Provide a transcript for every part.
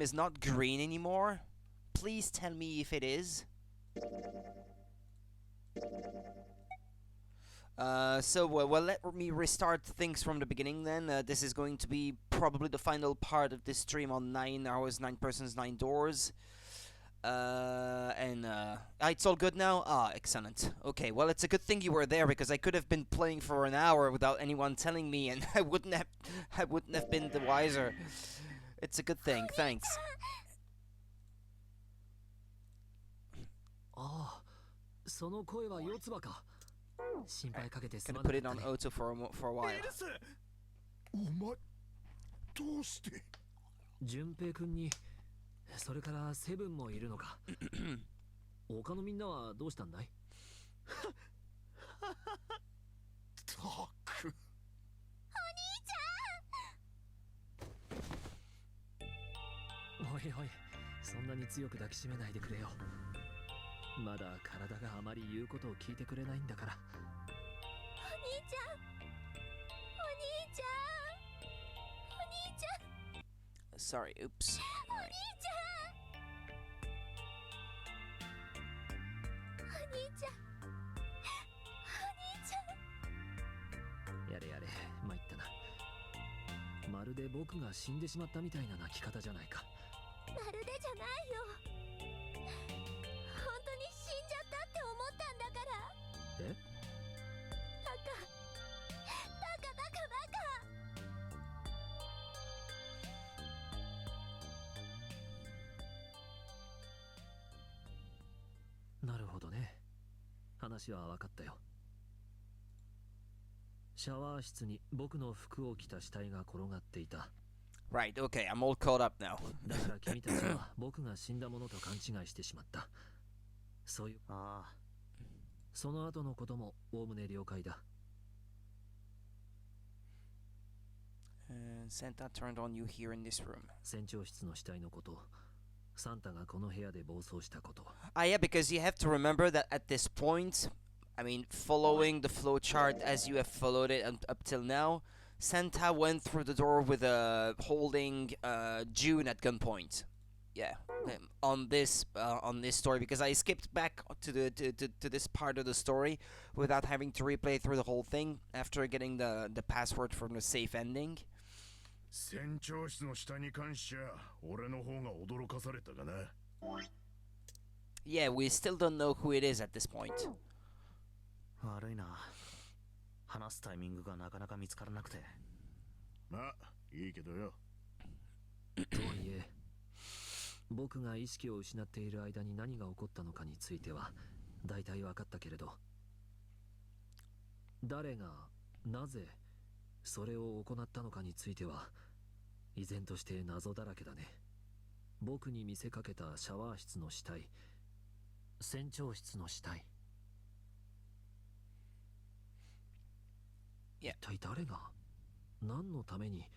is not green anymore. Please tell me if it is. Well, let me restart things from the beginning then. This is going to be probably the final part of this stream on 9 hours, 9 persons, 9 doors. It's all good now? Ah, excellent. Okay, well, it's a good thing you were there, because I could have been playing for an hour without anyone telling me, and I wouldn't have been the wiser. It's a good thing, thanks. Ah, その声は四つ葉か。心配かけてすま Gonna な put か it った on ね。auto for a while. お前どうして？順平君に、それからセブンもいるのか。他のみんなはどうしたんだい？たく。おいおい、そんなに強く抱きしめないでくれよ。まだ体があまり言うことを聞いてくれないんだから。お兄ちゃん、お兄ちゃん、お兄ちゃん。Sorry, oops. お兄ちゃん、お兄ちゃん、お兄ちゃん。やれやれ、参ったな。まるで僕が死んでしまったみたいな泣き方じゃないか。まるでじゃないよ。本当に死んじゃったって思ったんだから。え？バカバカバカバカ。なるほどね。話は分かったよ。シャワー室に僕の服を着た死体が転がっていた。Right, okay, I'm all caught up now. だから君たちは僕が死んだものと勘違いしてしまった。そういう。ああ。その後のこともおおむね了解だ。Santa turned on you here in this room. 船長室の死体のこと。サンタがこの部屋で暴走したこと。Ah, yeah, because you have to remember that at this point, I mean, following the flowchart as you have followed it up till now, Santa went through the door with holding June at gunpoint. Yeah, on this story, because I skipped back to this part of the story without having to replay through the whole thing after getting the password from the safe ending. 船長室の下に関しちゃ俺の方が驚かされたがな。Yeah, we still don't know who it is at this point. 悪いな。話すタイミングがなかなか見つからなくて。まあいいけどよ。とはいえ、僕が意識を失っている間に何が起こったのかについては大体分かったけれど、誰がなぜそれを行ったのかについては依然として謎だらけだね。僕に見せかけたシャワー室の死体、船長室の死体、一体誰が何のために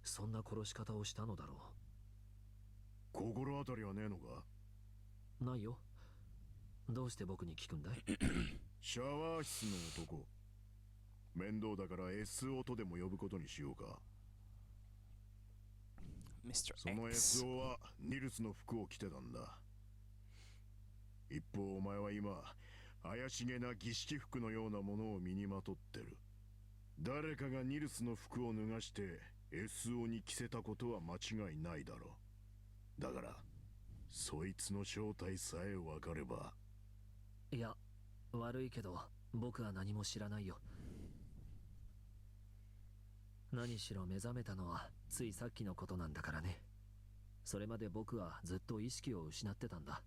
そんな殺し方をしたのだろう。心当たりはねえのか？ないよ。どうして僕に聞くんだい？シャワー室の男。面倒だから SO とでも呼ぶことにしようか。Mr. その X. SO はニルスの服を着てたんだ。一方お前は今怪しげな儀式服のようなものを身にまとってる。誰かがニルスの服を脱がして SO に着せたことは間違いないだろう。だからそいつの正体さえ分かれば。いや、悪いけど僕は何も知らないよ。何しろ目覚めたのはついさっきのことなんだからね。それまで僕はずっと意識を失ってたんだ。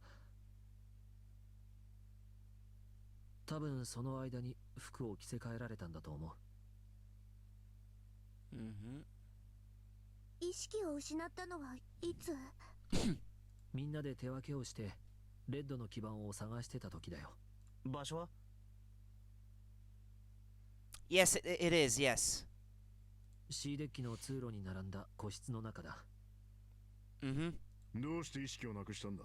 多分その間に服を着せ替えられたんだと思う。意識を失ったのはいつ？みんなで手分けをしてレッドの基盤を探してた時だよ。場所は？ Yes, it is, yes. C デッキの通路に並んだ個室の中だ。どうして意識をなくしたんだ？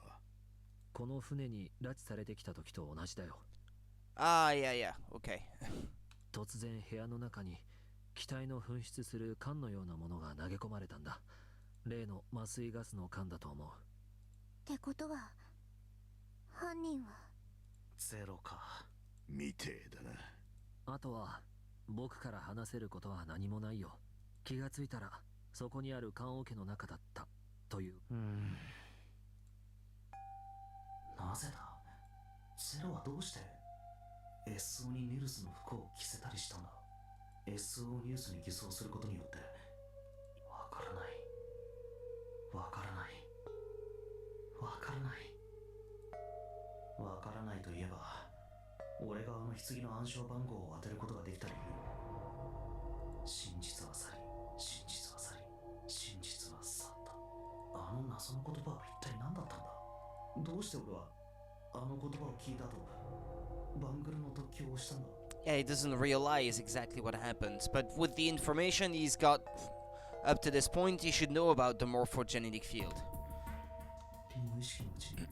この船に拉致されてきた時と同じだよ。Ah, yeah, yeah, okay. 突然部屋の中に機体の噴出する缶のようなものが投げ込まれたんだ。例の麻酔ガスの缶だと思う。ってことは犯人はゼロか。みてえだな。あとは僕から話せることは何もないよ。気がついたらそこにある棺桶の中だったという。なぜだ。ゼロはどうして SO にニルスの服を着せたりしたんだ。 SO ニルスに偽装することによって。わからないわからないわからないわからないといえば、俺があの棺の暗証番号を当てることができた理由。真実は去り、真実は去り、真実は去った。あの謎の言葉は一体何だったんだ。どうして俺はあの言葉を聞いた後バングルの特許を押したんだ。 Yeah, he doesn't realize exactly what happens, but with the information he's got up to this point, he should know about the morphogenetic field. 無意識のうちに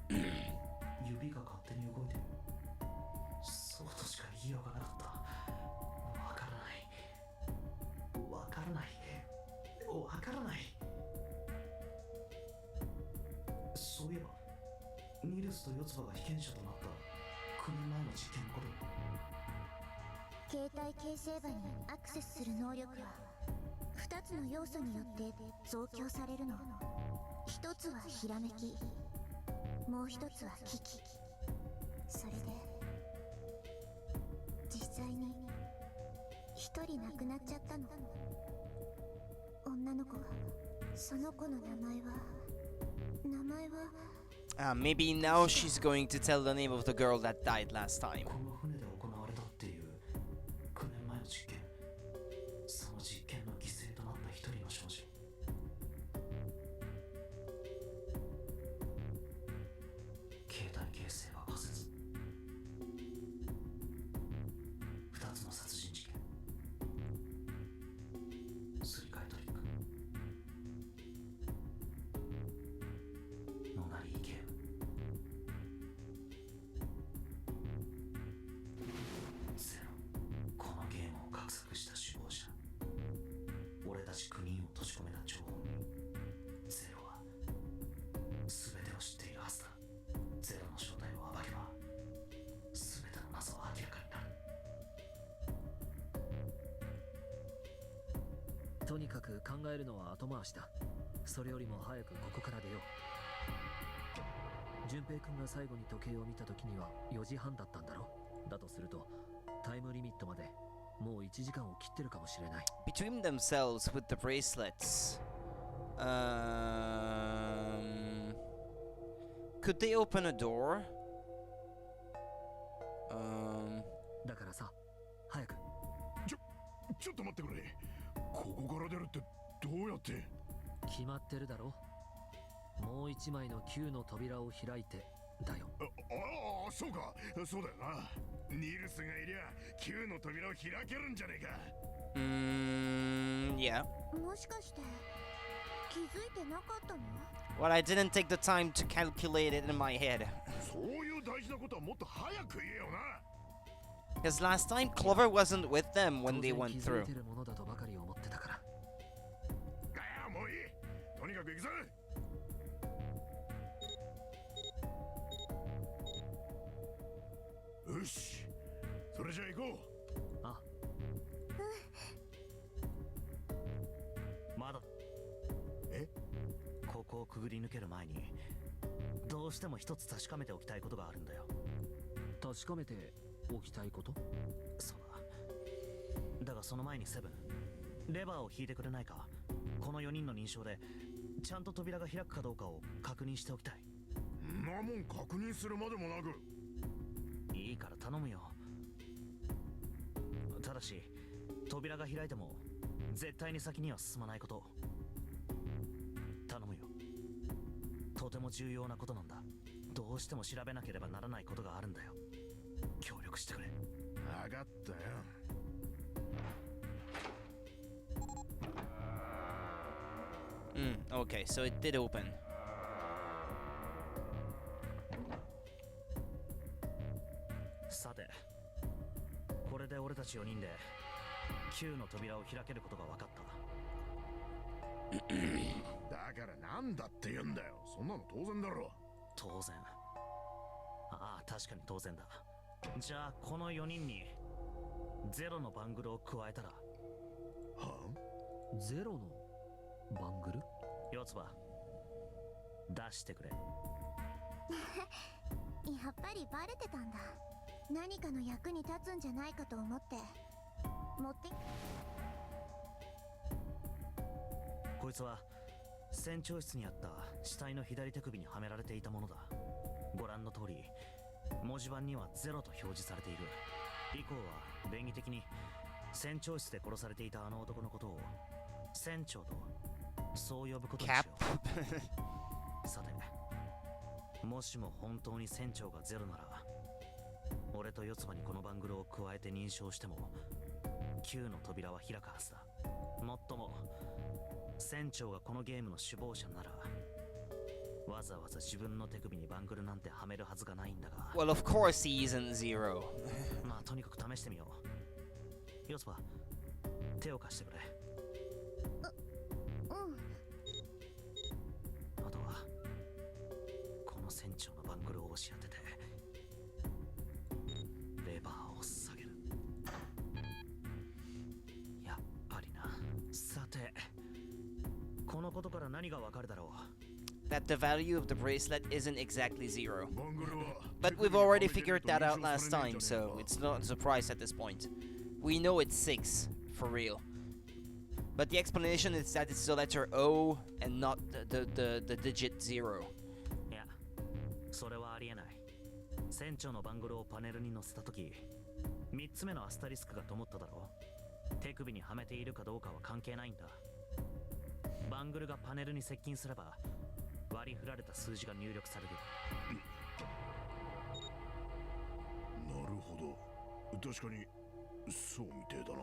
指が勝手に動いてる。そうとしか言いようがなかった。わからないわからないわからない。そういえばニルスと四つ葉が被験者となった9年前の実験のこと。携帯形成場にアクセスする能力は2つの要素によって増強されるの。1つはひらめき、もう1つは危機。それで実際に1人亡くなっちゃったの。女の子が。その子の名前はMaybe now she's going to tell the name of the girl that died last time. この船で行われたっていう9年前の実験。その実験の犠牲となった一人の少女。携帯形成は仮説。2つの殺人事件。すり替えトリック。ノナリーゲーム。ゼロ。このゲームを画策した首謀者。俺たち9人を閉じ込めた張本人。ゼロは全てを知っているはずだ。ゼロの正体を暴けば全ての謎は明らかになる。とにかく考えるのは後回しだ。それよりも早くここから出よう。順平君が最後に時計を見た時には4時半だったんだろ。だとするとタイムリミットまでもう1時間を切ってるかもしれない。 Between themselves with the bracelets, could they open a door? だからさ、早く。ちょっと待ってくれ。ここから出るってどうやって。決まってるだろ。もう1枚の9の扉を開いてだよ。ああ、そうか。そうだよな。ニルスがいりゃ9の扉を開けるんじゃねえか。Yeah. もしかして気づいてなかったの？ Well, I didn't take the time to calculate it in my head. そういう大事なことはもっと早く言えよな。Because last time Clover wasn't with them when 当 they 然 went 気づい through. てるものだとばかり思ってたから。ああ、もういい。とにかく行くぞ。よし、それじゃあ行こう。あ、まだ。え？ここをくぐり抜ける前にどうしても一つ確かめておきたいことがあるんだよ。確かめておきたいこと？そうだ。だがその前にセブン、レバーを引いてくれないか。この4人の認証でちゃんと扉が開くかどうかを確認しておきたい。んなもん確認するまでもなく。いいから頼むよ。ただし扉が開いても絶対に先には進まないこと。頼むよ。とても重要なことなんだ。どうしても調べなければならないことがあるんだよ。協力してくれ。分かったよ。Okay, so it did open. さて、これで俺たち4人で9の扉を開けることが分かった。だからなんだって言うんだよ。そんなの当然だろ。当然。ああ、確かに当然だ。じゃあこの4人にゼロのバングルを加えたら。はゼロのバングル？四つ葉出してくれ。やっぱりバレてたんだ。何かの役に立つんじゃないかと思って持って。こいつは船長室にあった死体の左手首にはめられていたものだ。ご覧の通り文字盤にはゼロと表示されている。以降は便宜的に船長室で殺されていたあの男のことを船長とそう呼ぶことにしよう。さて、もしも本当に船長がゼロなら、俺と四つ葉にこのバングルを加えて認証しても9の扉は開くはずだ。もっとも船長がこのゲームの首謀者なら、わざわざ自分の手首にバングルなんてはめるはずがないんだが。 Well, of course he isn't zero. まあとにかく試してみよう。四つ葉、手を貸してくれ。うん。あとはこの船長のバングルを押し当ててレバーを下げる。やっぱりな。さて、このことから何がわかるだろう。 That the value of the bracelet isn't exactly zero. バングルは But we've already figured that out last time, so it's not a surprise at this point. We know it's 6, for real. But the explanation is that it's the letter O and not the digit 0. いや、それはありえない。船長のバングルをパネルに載せたとき、3つ目のアスタリスクが灯っただろう。手首にはめているかどうかは関係ないんだ。バングルがパネルに接近すれば割り振られた数字が入力される。なるほど。確かにそうみてえだな。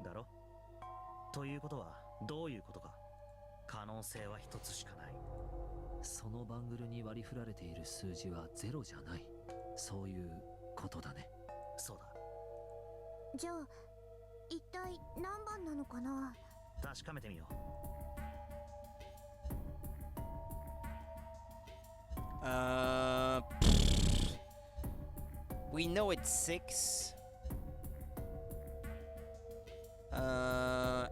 だろ。ということはどういうことか。可能性は一つしかない。そのバングルに割り振られている数字はゼロじゃない。そういうことだね。そうだ。じゃあ一体何番なのかな。確かめてみよう。We know it's 6.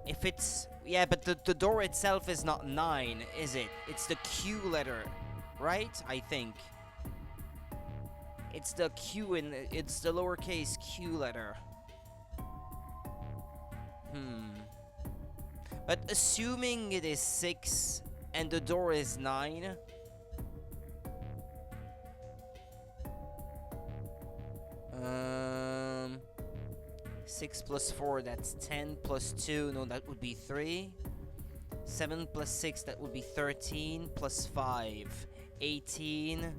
If it's... Yeah, but the door itself is not 9, is it? It's the Q letter, right? I think. It's the Q in... It's the lowercase Q letter. But assuming it is 6 and the door is 9... 6 plus 4, that's 10 plus 2, no, that would be 3. 7 plus 6, that would be 13, plus 5, 18,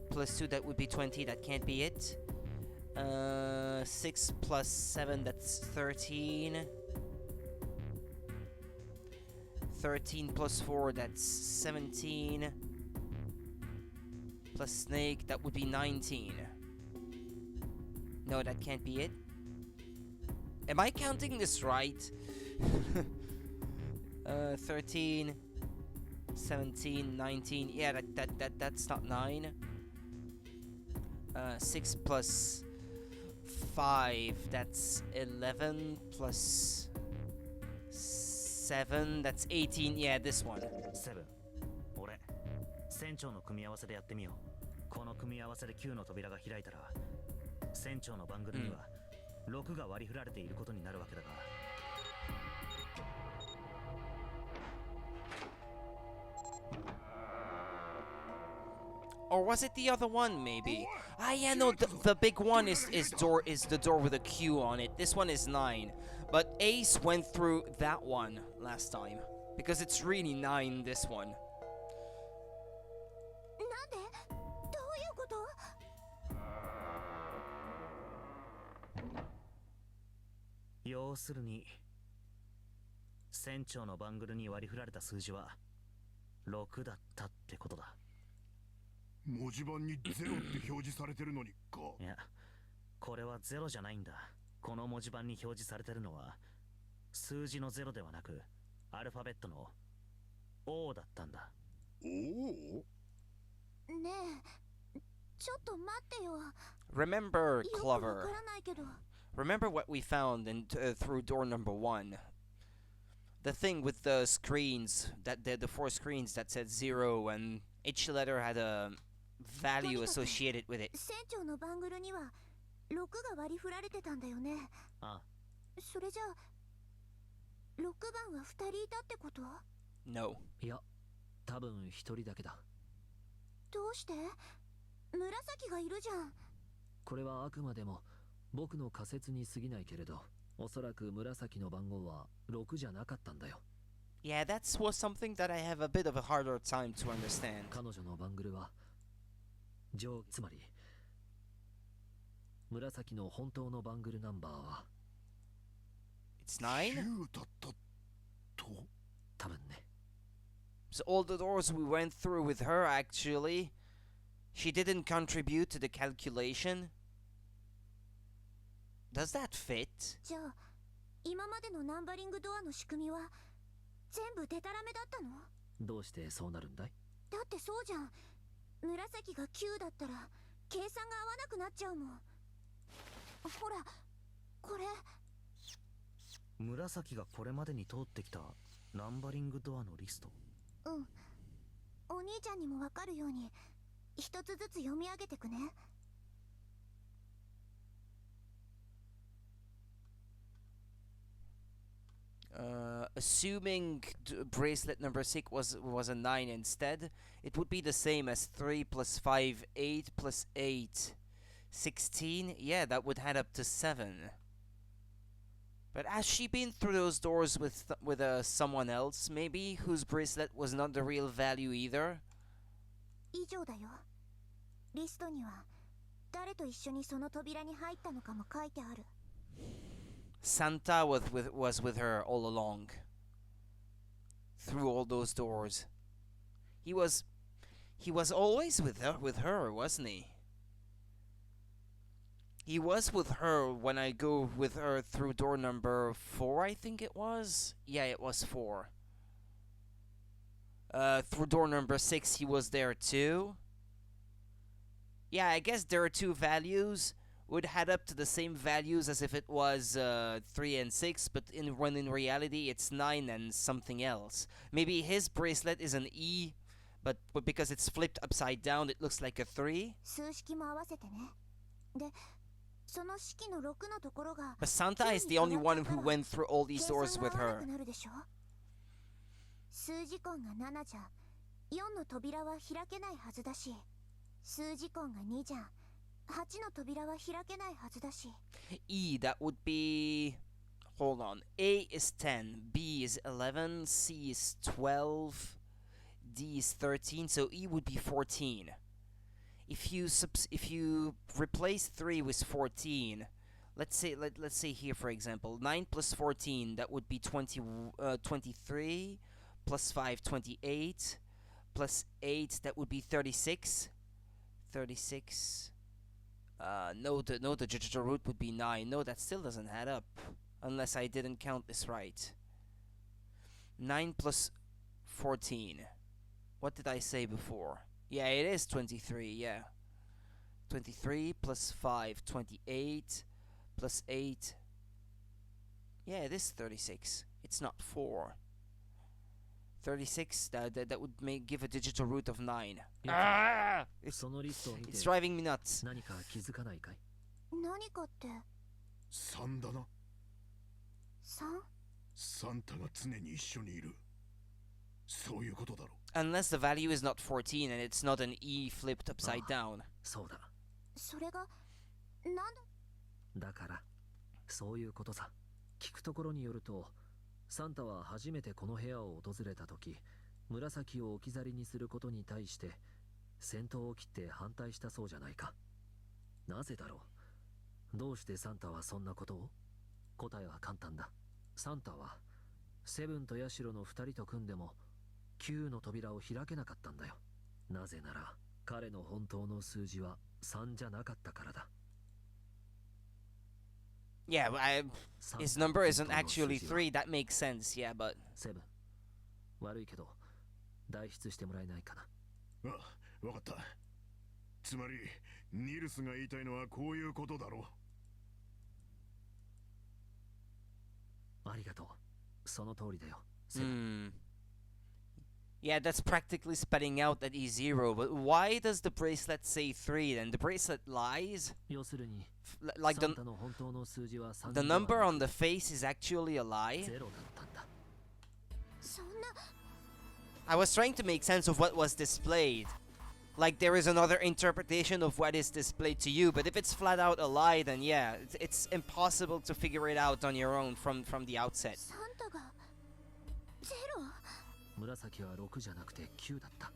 plus 2, that would be 20, that can't be it. 6 plus 7, that's 13. 13 plus 4, that's 17. Plus snake, that would be 19. No, that can't be it. Am I counting this right? 13, 17, 19. Yeah, that's not 9. 6 plus 5, that's 11. Plus 7, that's 18. Yeah, this one. セブン、俺、船長の組み合わせでやってみよう。この組み合わせで9の扉が開いたら、船長のバングルには6が割り振られていることになるわけだが。Or was it the other one, maybe? Ah, yeah, no, the big one is the door with a Q on it. This one is 9. But Ace went through that one last time. Because it's really 9, this one. なんで？どういうこと？要するに、船長のバングルに割り振られた数字は6だったってことだ。文字盤にゼロって表示されてるのにか。いや、これはゼロじゃないんだ。この文字盤に表示されてるのは数字のゼロではなくアルファベットの王だったんだ。おお、ねえ、ちょっと待ってよ。 Remember, よくわか Clover. らないけど。 Remember what we found through door number 1. The thing with the screens, that the 4 screens that said 0, and each letter had a value associated with it. 船長のバングルには6が割り振られてたんだよね。ああ、それじゃあ6番は2人いたってこと？ No. いや、多分一人だけだ。どうして？紫がいるじゃん。これはあくまでも僕の仮説に過ぎないけれど、おそらく紫の番号は6じゃなかったんだよ。Yeah, that's was something that I have a bit of a harder time to understand. 彼女のバングルはつまり紫の本当のバングルナンバーは It's 9? 9だったと。多分ね。 So all the doors we went through with her, actually, she didn't contribute to the calculation. Does that fit? じゃあ今までのナンバリングドアの仕組みは全部デタラメだったの？どうしてそうなるんだい？だってそうじゃん。紫が9だったら計算が合わなくなっちゃうもん。ほらこれ。紫がこれまでに通ってきたナンバリングドアのリスト。うん。お兄ちゃんにもわかるように一つずつ読み上げてくね。Assuming bracelet number 6 was a 9 instead, it would be the same as 3 plus 5, 8 plus 8, 16. Yeah, that would add up to 7. But has she been through those doors with someone else, maybe, whose bracelet was not the real value either? 以上だよ。リストには誰と一緒にその扉に入ったのかも書いてある。Santa was with her all along. Through all those doors. He was always with her, wasn't he? He was with her when I go with her through door number 4, I think it was. Yeah, it was 4. Through door number 6, he was there too. Yeah, I guess there are 2 values. Would add up to the same values as if it was 3 and 6, but when in reality it's 9 and something else. Maybe his bracelet is an E, but because it's flipped upside down, it looks like a 3. 数式も合わせてね。で、その式の6のところが But Santa is the only one who went through all these doors with her. 数字根が7じゃ4の扉は開けないはずだし、数字根が2じゃ8の扉は開けないはずだし。 E, that would be... Hold on. A is 10, B is 11, C is 12, D is 13, so E would be 14. If you replace 3 with 14, let's say here for example, 9 plus 14, that would be 23, plus 5, 28, plus 8, that would be 36. 36. No, the digital root would be 9. No, that still doesn't add up. Unless I didn't count this right. 9 plus 14. What did I say before? Yeah, it is 23, yeah. 23 plus 5, 28 plus 8. Yeah, it is 36. It's not 4. 36, that would give a digital root of 9. Ah! It's driving me nuts. 何か気づかないかい？何かって？ 3だな。 3？ サンタが常に一緒にいる。そういうことだろ。 Unless the value is not 14 and it's not an E flipped upside down. そうだ。それがなんだからそういうことさ。聞くところによると、サンタは初めてこの部屋を訪れた時、紫を置き去りにすることに対して先頭を切って反対したそうじゃないか。なぜだろう。どうしてサンタはそんなことを？答えは簡単だ。サンタはセブンとヤシロの2人と組んでも9の扉を開けなかったんだよ。なぜなら彼の本当の数字は3じゃなかったからだ。Yeah, his number isn't actually 3. That makes sense, yeah, but... セブン、悪いけど代筆してもらえないかな。あ、わかった。つまりニルスが言いたいのはこういうことだろう。ありがとう。その通りだよ。Yeah, that's practically spelling out that he's 0, but why does the bracelet say 3 then? The bracelet lies? 要するに、 Like サンタの本当の数字は3 the number on the face is actually a lie? ゼロだったんだ。そんな I was trying to make sense of what was displayed. Like there is another interpretation of what is displayed to you, but if it's flat out a lie, then yeah, it's impossible to figure it out on your own from the outset. サンタがゼロ。紫は6じゃなくて9だった。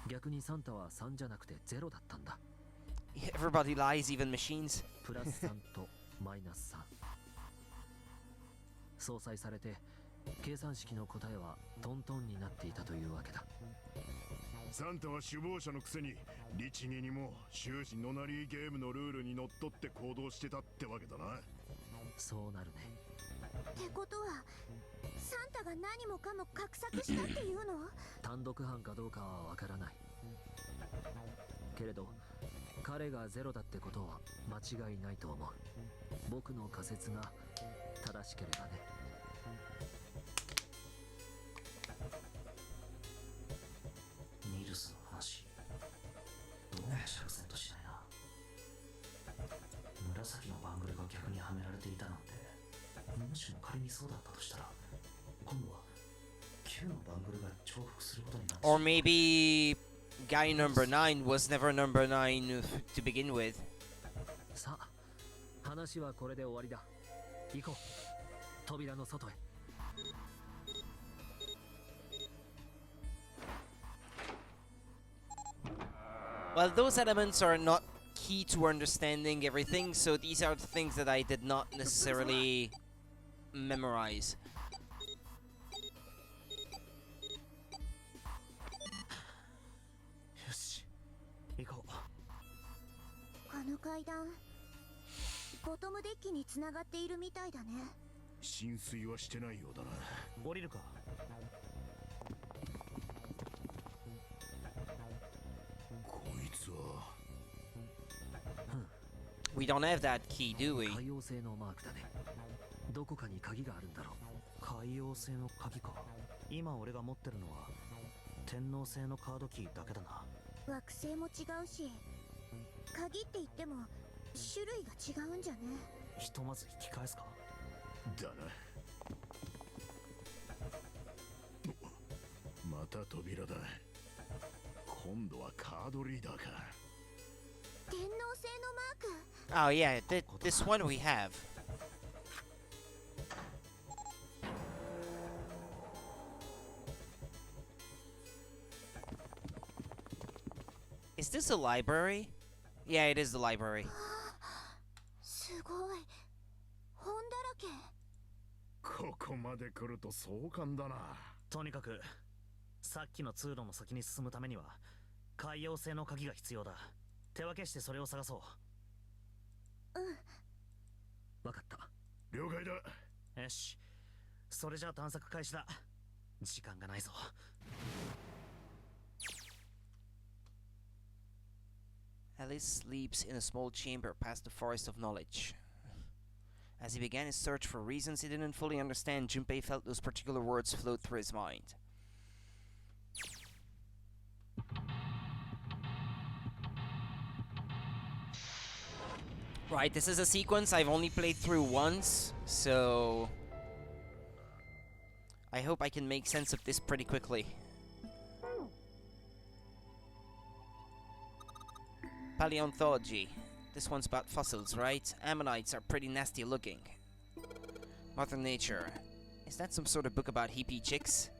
逆にサンタは3じゃなくて0だったんだ。Everybody lies, even machines. プラス3とマイナス3。相殺されて計算式の答えはトントンになっていたというわけだ。サンタは首謀者のくせに律儀にも終始ノナリーゲームのルールにのっとって行動してたってわけだな。そうなるね。ってことはサンタが何もかも画策したっていうの？単独犯かどうかはわからない。けれど彼がゼロだってことは間違いないと思う。僕の仮説が正しければね。ニルスの話どうも釈然としないな。紫のバングルが逆にはめられていたなんて、もしも仮にそうだったとしたら今度は9のバングルが重複することになってしまう。 Or maybe guy number 9 was never number 9 to begin with. さあ、話はこれで終わりだ。行こう。扉の外へ。Well, those elements are not key to understanding everything, so these are the things that I did not necessarily memorize. よし、行こう。あの階段ボトムデッキに繋がっているみたいだね。浸水はしてないようだな。降りるか。こいつは We don't have that key, do we? 海洋性のマークだね。どこかに鍵があるんだろう。海洋性の鍵か。今俺が持ってるのは天王星のカードキーだけだな。惑星も違うし、鍵って言っても種類が違うんじゃね。ひとまず引き返すか。だな。また扉だ。今度はカードリーダーか。天王星のマーク。 Oh yeah, this one we have. Is this a library? Yeah, it is the library. すごい本だらけ。ここまで来ると壮観だな。とにかくさっきの通路の先に進むためには海洋性の鍵が必要だ。手分けしてそれを探そう。わかった。了解だ。よし、それじゃあ探索開始だ。時間がないぞ。Alice sleeps in a small chamber past the forest of knowledge. As he began his search for reasons he didn't fully understand, Junpei felt those particular words float through his mind. Right, this is a sequence I've only played through once, so I hope I can make sense of this pretty quickly. Paleontology. This one's about fossils, right? Ammonites are pretty nasty looking. Mother Nature. Is that some sort of book about hippie chicks?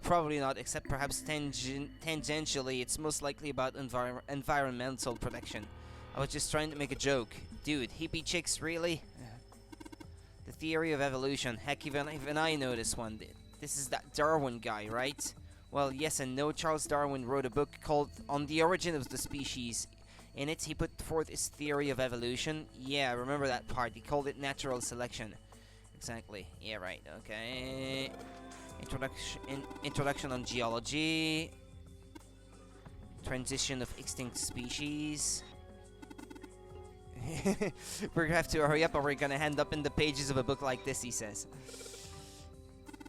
Probably not, except perhaps tangentially it's most likely about environmental protection. I was just trying to make a joke. Dude, hippie chicks, really? The theory of evolution. Heck, even I know this one. This is that Darwin guy, right? Well, yes and no. Charles Darwin wrote a book called On the Origin of the Species. In it, he put forth his theory of evolution. Yeah, I remember that part. He called it natural selection. Exactly. Yeah, right. Okay. Introduction on geology. Transition of extinct species. We're gonna have to hurry up or we're gonna end up in the pages of a book like this, he says.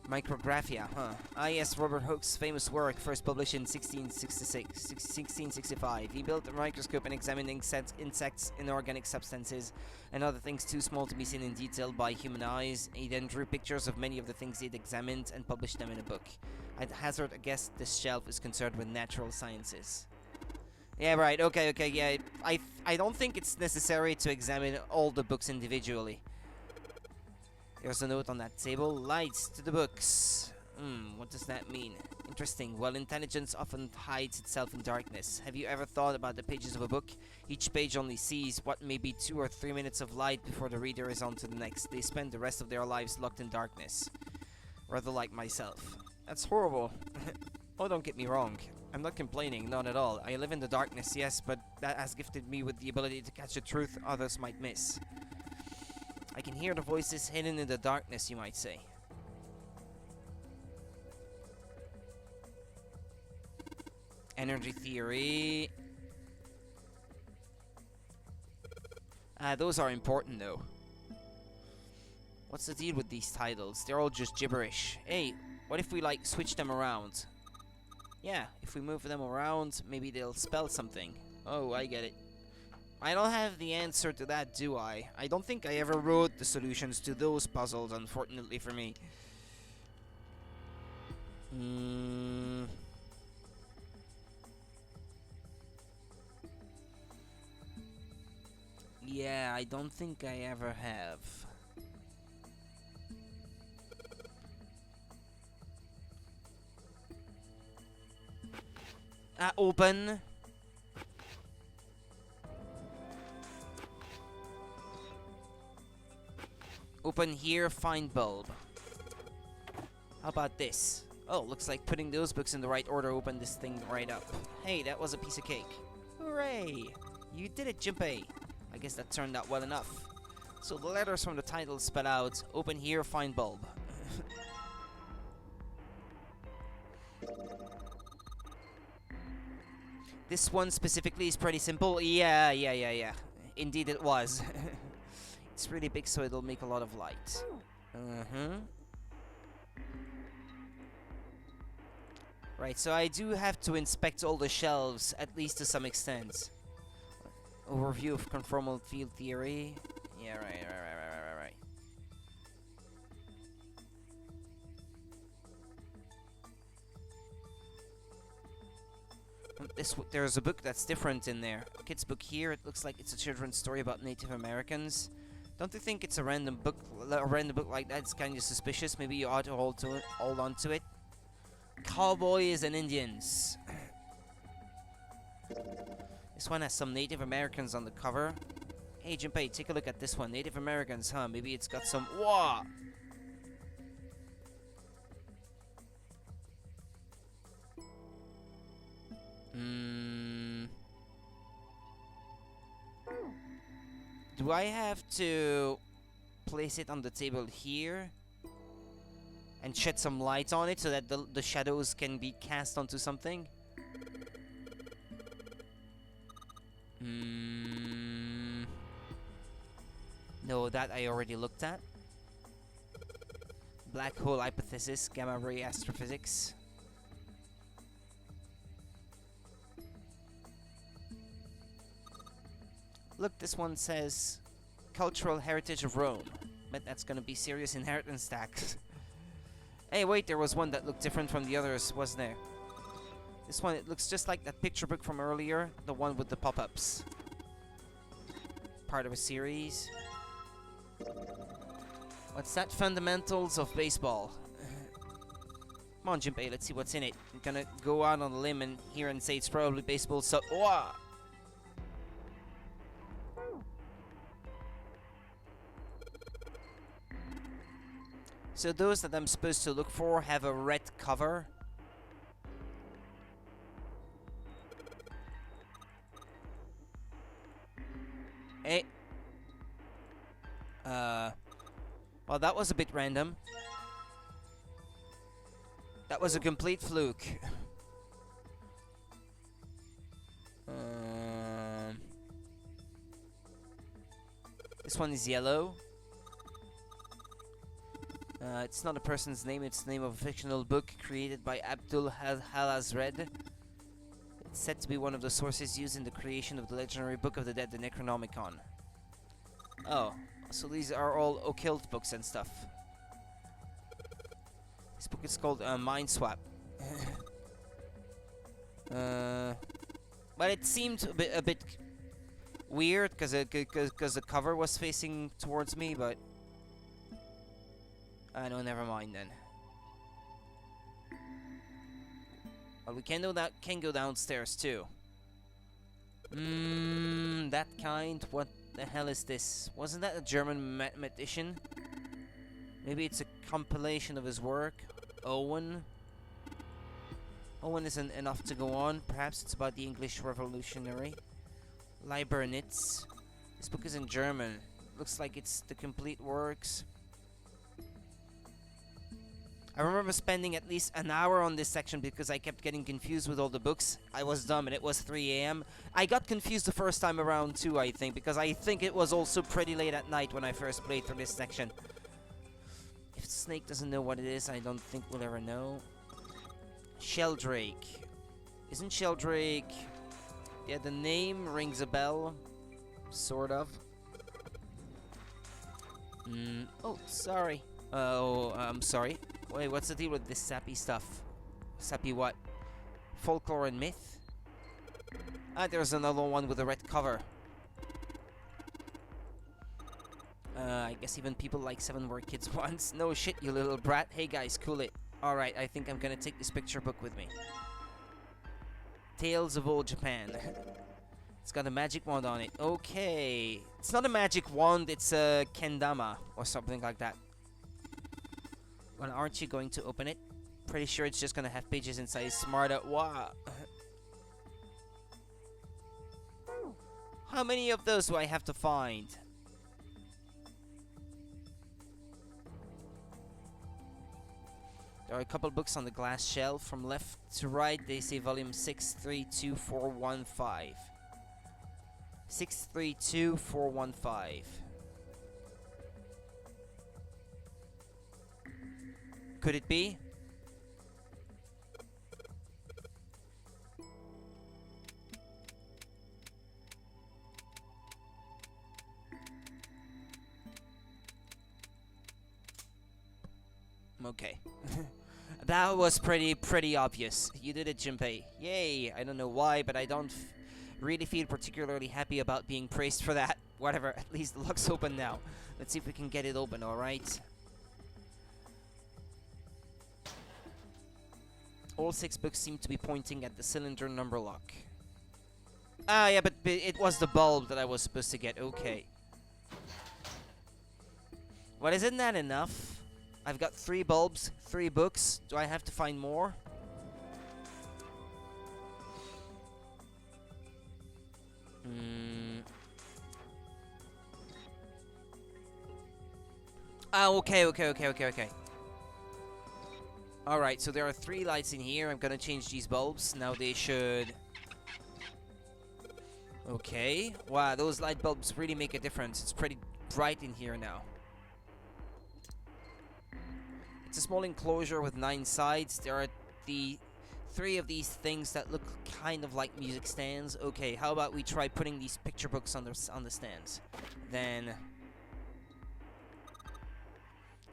Micrographia, huh? Ah yes, Robert Hooke's famous work, first published in 1665. He built a microscope and examined insects, inorganic substances, and other things too small to be seen in detail by human eyes. He then drew pictures of many of the things he'd examined and published them in a book. I'd hazard a guess this shelf is concerned with natural sciences. Yeah, right, okay, yeah. I don't think it's necessary to examine all the books individually. There's a note on that table. Lights to the books. What does that mean? Interesting. Well, intelligence often hides itself in darkness. Have you ever thought about the pages of a book? Each page only sees what may be 2 or 3 minutes of light before the reader is on to the next. They spend the rest of their lives locked in darkness. Rather like myself. That's horrible. Oh, don't get me wrong. I'm not complaining, not at all. I live in the darkness, yes, but that has gifted me with the ability to catch the truth others might miss. I can hear the voices hidden in the darkness, you might say. Energy theory. Those are important, though. What's the deal with these titles? They're all just gibberish. Hey, what if we, like, switch them around? Yeah, if we move them around, maybe they'll spell something. Oh, I get it. I don't have the answer to that, do I? I don't think I ever wrote the solutions to those puzzles, unfortunately for me. Yeah, I don't think I ever have. Open. Open here, find bulb. How about this? Oh, looks like putting those books in the right order opened this thing right up. Hey, that was a piece of cake. Hooray! You did it, Junpei. I guess that turned out well enough. So the letters from the title spell out, open here, find bulb. This one specifically is pretty simple. Yeah. Indeed it was. It's really big, so it'll make a lot of light. Right, so I do have to inspect all the shelves, at least to some extent. Overview of conformal field theory. Yeah, right. There's a book that's different in there. Kid's book here. It looks like it's a children's story about Native Americans. Don't you think it's a random book? A random book like that's kind of suspicious. Maybe you ought to hold on to it. Cowboys and Indians. This one has some Native Americans on the cover. Hey, Junpei, take a look at this one. Native Americans, huh? Maybe it's got some... Whoa! Do I have to place it on the table here and shed some light on it so that the shadows can be cast onto something? No, that I already looked at. Black hole hypothesis, gamma ray astrophysics. Look, this one says cultural heritage of Rome. Bet that's gonna be serious inheritance tax. Hey, wait, there was one that looked different from the others, wasn't there? This one, it looks just like that picture book from earlier, the one with the pop-ups. Part of a series. What's that? Fundamentals of baseball. Come on, Junpei, let's see what's in it. I'm gonna go out on a limb and here and say it's probably baseball, so... Whoa! So those that I'm supposed to look for have a red cover. Hey. Well, that was a bit random. That was a complete fluke. This one is yellow. It's not a person's name, it's the name of a fictional book created by Abdul Halazred. It's said to be one of the sources used in the creation of the legendary Book of the Dead, the Necronomicon. Oh, so these are all occult books and stuff. This book is called Mind Swap. But it seemed a bit weird because the cover was facing towards me, but I know, never mind then. Well, we can go downstairs too. That kind. What the hell is this? Wasn't that a German mathematician? Maybe it's a compilation of his work. Owen. Owen isn't enough to go on. Perhaps it's about the English Revolutionary. Leibniz. This book is in German. Looks like it's the complete works. I remember spending at least an hour on this section because I kept getting confused with all the books. I was dumb and it was 3 AM. I got confused the first time around too, I think, because I think it was also pretty late at night when I first played through this section. If Snake doesn't know what it is, I don't think we'll ever know. Sheldrake. Isn't Sheldrake... Yeah, the name rings a bell. Sort of. Oh, sorry. Oh, I'm sorry. Wait, what's the deal with this sappy stuff? Sappy what? Folklore and myth? Ah, there's another one with a red cover. I guess even people like 7 were kids once. No shit, you little brat. Hey guys, cool it. Alright, I think I'm gonna take this picture book with me. Tales of Old Japan. It's got a magic wand on it. Okay. It's not a magic wand, it's a kendama or something like that. Well, aren't you going to open it? Pretty sure it's just gonna have pages inside. Smarter. Wow. How many of those do I have to find? There are a couple books on the glass shelf. From left to right, they say volume 632415. 632415. Could it be? Okay. That was pretty obvious. You did it, Junpei. Yay! I don't know why, but I don't really feel particularly happy about being praised for that. Whatever, at least the lock's open now. Let's see if we can get it open, alright? All 6 books seem to be pointing at the cylinder number lock. Ah, yeah, but it was the bulb that I was supposed to get. Okay. Well, isn't that enough? I've got 3 bulbs, 3 books. Do I have to find more? Ah, okay. Alright, so there are 3 lights in here. I'm gonna change these bulbs. Now they should... Okay. Wow, those light bulbs really make a difference. It's pretty bright in here now. It's a small enclosure with 9 sides. There are the 3 of these things that look kind of like music stands. Okay, how about we try putting these picture books on the stands. Then...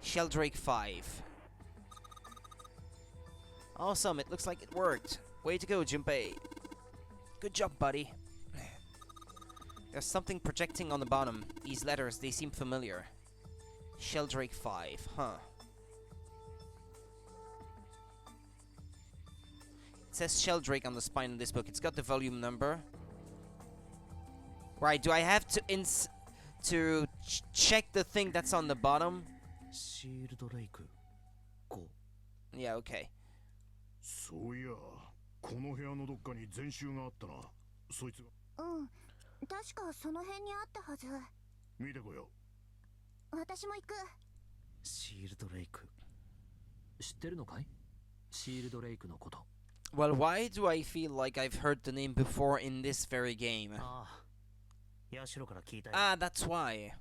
Sheldrake 5. Awesome, it looks like it worked. Way to go, Junpei. Good job, buddy. There's something projecting on the bottom. These letters, they seem familiar. Sheldrake 5, huh. It says Sheldrake on the spine of this book. It's got the volume number. Right, do I have to check the thing that's on the bottom? Yeah, okay. そういや、この部屋のどっかに全集があったな。そいつが。うん、確かその辺にあったはず。見てこよ私も行く。シールドレイク。知ってるのかい？シールドレイクのこと。 Well, why do I feel like I've heard the name before in this very game? ああ、ヤシロから聞いたよ。 Ah, that's why.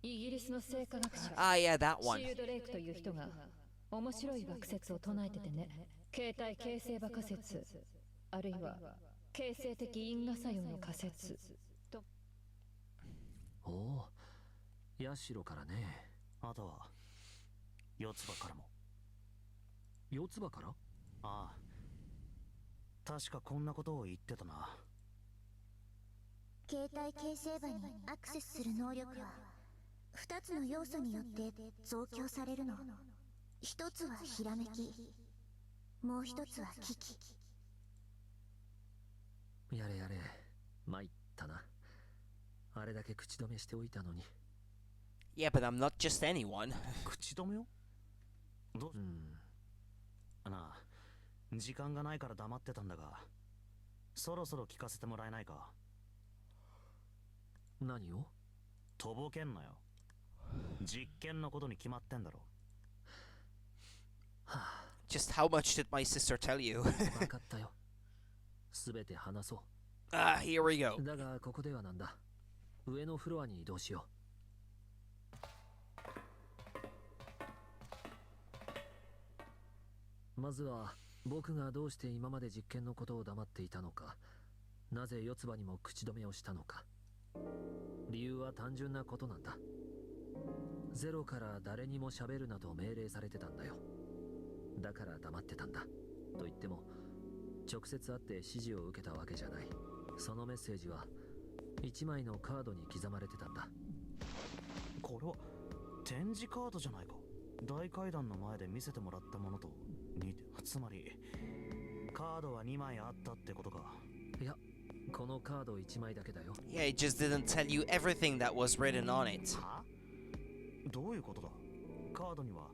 イギリスの生化学者 Ah, yeah, that シ one. ールドレイクという人が面白い学説を唱えててね。形態形成場仮説、あるいは形成的因果作用の仮説と。おお、ヤシロからね。あとは四つ葉からも。四つ葉から？ああ、確かこんなことを言ってたな。携帯形成場にアクセスする能力は2つの要素によって増強されるの。一つはひらめき、もう一つは危機。やれやれ、参ったな。あれだけ口止めしておいたのに。 Yeah, but I'm not just anyone. 口止めを？どう？なあ、時間がないから黙ってたんだが、そろそろ聞かせてもらえないか。何を？とぼけんなよ。実験のことに決まってんだろ。Just how much did my sister tell you? 分かったよ。すべて話そう。Ah, here we go. だがここではなんだ。上のフロアに移動しよう。まずは僕がどうして今まで実験のことを黙っていたのか、なぜ四つ葉にも口止めをしたのか。理由は単純なことなんだ。ゼロから誰にも喋るなと命令されてたんだよ。だから黙ってたんだ。と言っても直接会って指示を受けたわけじゃない。そのメッセージは1枚のカードに刻まれてたんだ。これは展示カードじゃないか。大階段の前で見せてもらったものと似て、つまりカードは2枚あったってことか。いや、このカード1枚だけだよ。Yeah, it just didn't tell you everything that was written on it. は？どういうことだ？カードには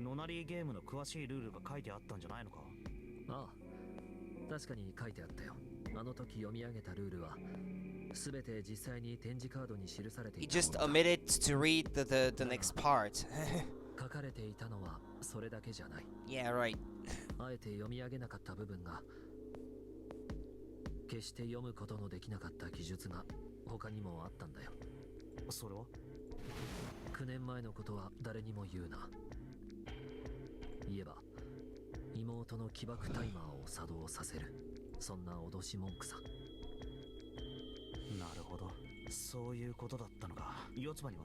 ノナリーゲームの詳しいルールが書いてあったんじゃないのか？ああ、確かに書いてあったよ。あの時読み上げたルールはすべて実際に展示カードに記されて He いたも just のだ。 omitted to read the next part. 書かれていたのはそれだけじゃない。 Yeah, right. あえて読み上げなかった部分が、決して読むことのできなかった記述が他にもあったんだよ。それは9年前のことは誰にも言うな。言えば妹の起爆タイマーを作動させる、そんな脅し文句さ。なるほど、そういうことだったのか。四つ葉には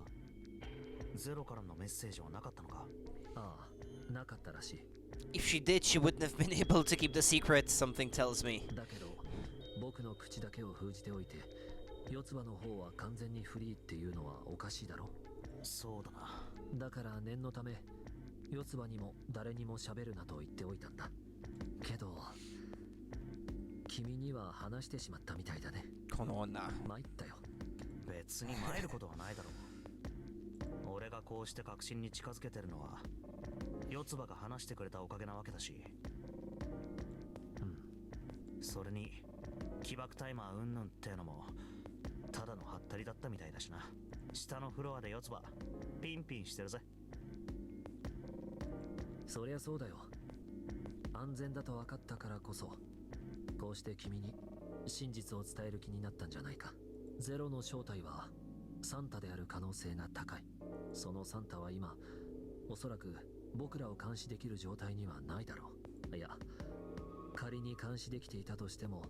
ゼロからのメッセージはなかったのか？ああ、なかったらしい。 If she did, she wouldn't have been able to keep the secret, something tells me. だけど僕の口だけを封じておいて四つ葉の方は完全にフリーっていうのはおかしいだろ。そうだな。だから念のため四つ葉にも誰にも喋るなと言っておいたんだ。けど君には話してしまったみたいだね。この女。参ったよ。別に参ることはないだろう。俺がこうして確信に近づけてるのは四つ葉が話してくれたおかげなわけだし。それに起爆タイマーうんぬんってのもただのハったりだったみたいだしな。下のフロアで四つ葉ピンピンしてるぜ。そりゃそうだよ。安全だと分かったからこそこうして君に真実を伝える気になったんじゃないか。ゼロの正体はサンタである可能性が高い。そのサンタは今おそらく僕らを監視できる状態にはないだろう。いや、仮に監視できていたとしても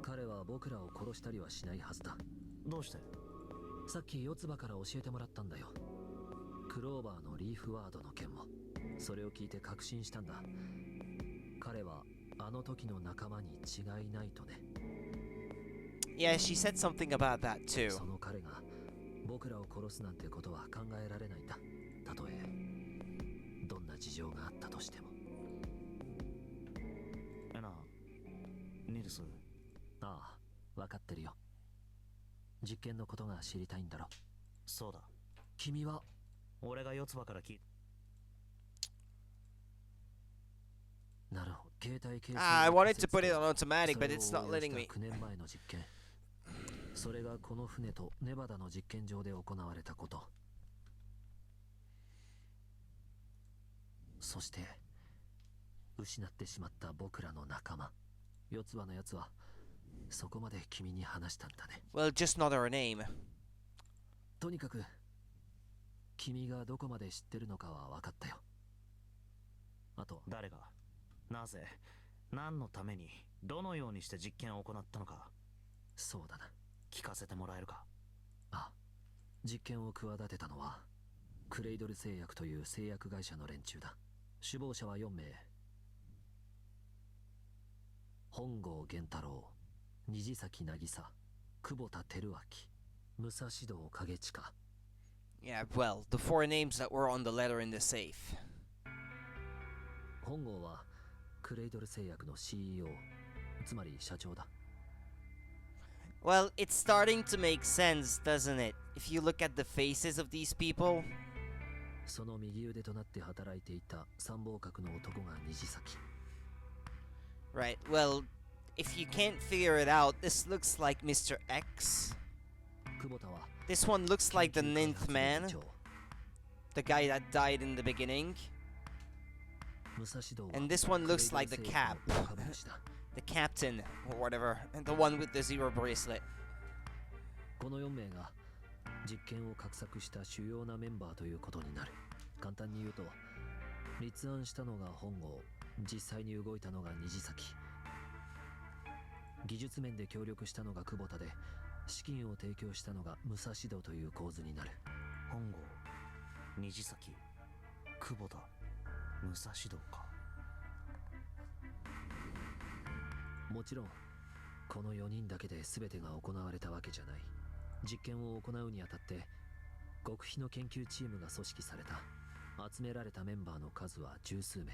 彼は僕らを殺したりはしないはずだ。どうして？さっき四つ葉から教えてもらったんだよ。クローバーのリーフワードの件も。それを聞いて確信したんだ。彼はあの時の仲間に違いないとね。Yeah, she said something about that too. その彼が僕らを殺すなんてことは考えられないんだ。たとえどんな事情があったとしても。なあ、ニルス。ああ、分かってるよ。実験のことが知りたいんだろ。そうだ。君は俺が四つ葉から聞いなるほど。携帯形成 I wanted to put it on automatic, but it's not letting me. 9年前の実験。それがこの船とネバダの実験場で行われたこと。そして失ってしまった僕らの仲間四つ葉のやつはそこまで君に話したんだね。 Well, just not her name. とにかく君がどこまで知ってるのかは分かったよ。あと誰が、なぜ、何のために、どのようにして実験を行ったのか、そうだな。聞かせてもらえるか。あ、実験を企てたのはクレイドル製薬という製薬会社の連中だ。首謀者は4名。本郷源太郎、虹崎渚、久保田照明、武蔵堂景親。Yeah, well, the four names that were on the letter in the safe. 本郷はクレイドル製薬の CEO、つまり社長だ。Well, it's starting to make sense, doesn't it? If you look at the faces of these people. その右腕となって働いていた参謀閣の男が虹崎。Right, well, if you can't figure it out, this looks like Mr. X. 久保田は This one looks like the 研究開 ninth 発部 man, 長。 the guy that died in the beginning. 武蔵堂は And this one クレイ looks ドル like the 製 cap, 薬の株主だ。 the captain, or whatever, and the one with the zero bracelet. この4名が実験を画策した主要なメンバーということになる。簡単に言うと、立案したのが本郷、実際に動いたのが虹崎、技術面で協力したのが久保田で、資金を提供したのが武蔵堂という構図になる。本郷、虹崎、久保田、武蔵堂か。もちろんこの4人だけで全てが行われたわけじゃない。実験を行うにあたって極秘の研究チームが組織された。集められたメンバーの数は十数名。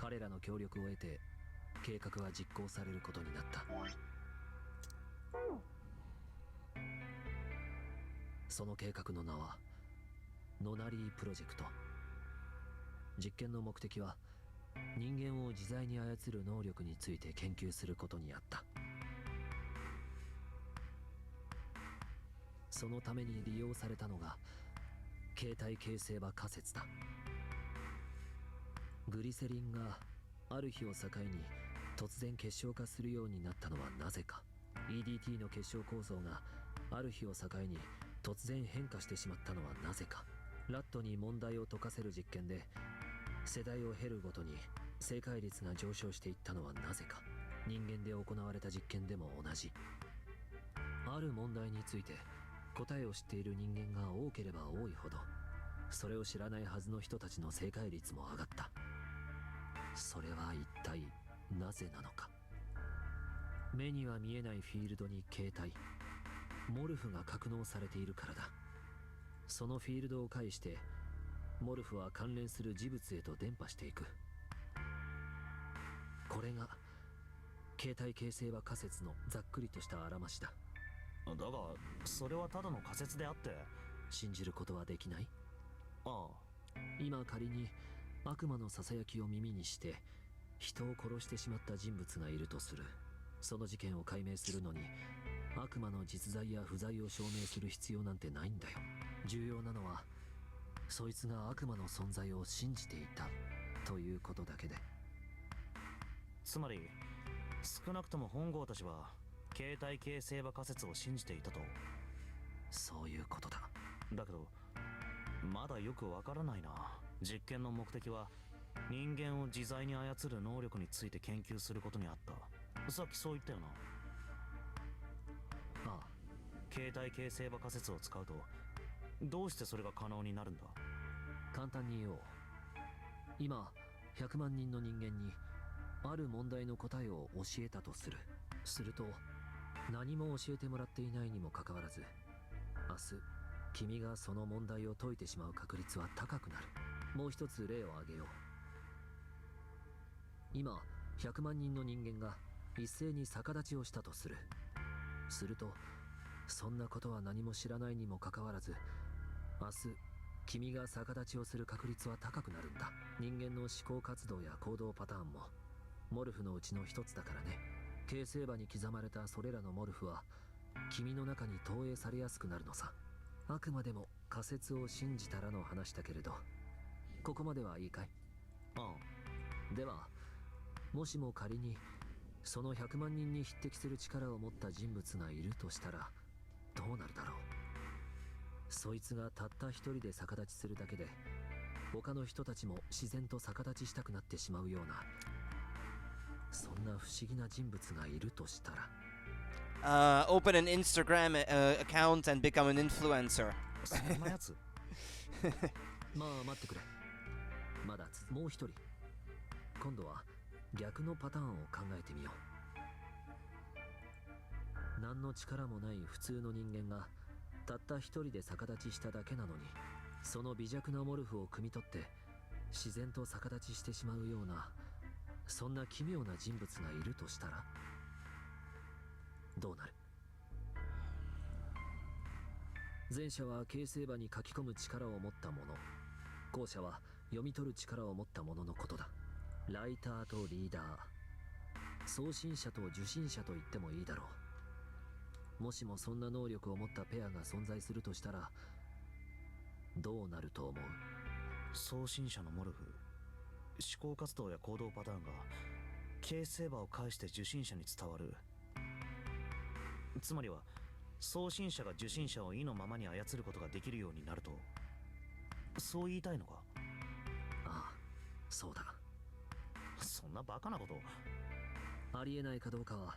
彼らの協力を得て計画は実行されることになった。その計画の名はノナリープロジェクト。実験の目的は人間を自在に操る能力について研究することにあった。そのために利用されたのが携帯形成場仮説だ。グリセリンがある日を境に突然結晶化するようになったのはなぜか。 EDT の結晶構造がある日を境に突然変化してしまったのはなぜか。ラットに問題を解かせる実験で世代を経るごとに正解率が上昇していったのはなぜか。人間で行われた実験でも同じ。ある問題について答えを知っている人間が多ければ多いほど、それを知らないはずの人たちの正解率も上がった。それは一体なぜなのか。目には見えないフィールドに形態、モルフが格納されているからだ。そのフィールドを介してモルフは関連する事物へと伝播していく。これが携帯形成場仮説のざっくりとしたあらましだ。だがそれはただの仮説であって。信じることはできない？ああ、今仮に悪魔のささやきを耳にして人を殺してしまった人物がいるとする。その事件を解明するのに悪魔の実在や不在を証明する必要なんてないんだよ。重要なのはそいつが悪魔の存在を信じていたということだけで。つまり少なくとも本郷たちは携帯形成場仮説を信じていたと。そういうことだ。だけどまだよくわからないな。実験の目的は人間を自在に操る能力について研究することにあった。さっきそう言ったよな。ああ、携帯形成場仮説を使うとどうしてそれが可能になるんだ。簡単に言おう。今100万人の人間にある問題の答えを教えたとする。すると何も教えてもらっていないにもかかわらず、明日君がその問題を解いてしまう確率は高くなる。もう一つ例を挙げよう。今100万人の人間が一斉に逆立ちをしたとする。するとそんなことは何も知らないにもかかわらず、明日君が逆立ちをする確率は高くなるんだ。人間の思考活動や行動パターンもモルフのうちの一つだからね。形成場に刻まれたそれらのモルフは君の中に投影されやすくなるのさ。あくまでも仮説を信じたらの話だけれど、ここまではいいかい？あでは、もしも仮にその100万人に匹敵する力を持った人物がいるとしたらどうなるだろう。そいつがたった一人で逆立ちするだけで他の人たちも自然と逆立ちしたくなってしまうような、そんな不思議な人物がいるとしたら。Open an Instagram account and become an influencer. そんなやつまあ待ってくれ。まだもう一人。今度は逆のパターンを考えてみよう。何の力もない普通の人間がたった一人で逆立ちしただけなのに、その微弱なモルフを汲み取って自然と逆立ちしてしまうような、そんな奇妙な人物がいるとしたらどうなる？前者は形成場に書き込む力を持ったもの、後者は読み取る力を持ったもののことだ。ライターとリーダー、送信者と受信者と言ってもいいだろう。もしもそんな能力を持ったペアが存在するとしたらどうなると思う？送信者のモルフ、思考活動や行動パターンが形成場を介して受信者に伝わる。つまりは送信者が受信者を意のままに操ることができるようになると、そう言いたいのか？ああ、そうだ。そんなバカなこと。ありえないかどうかは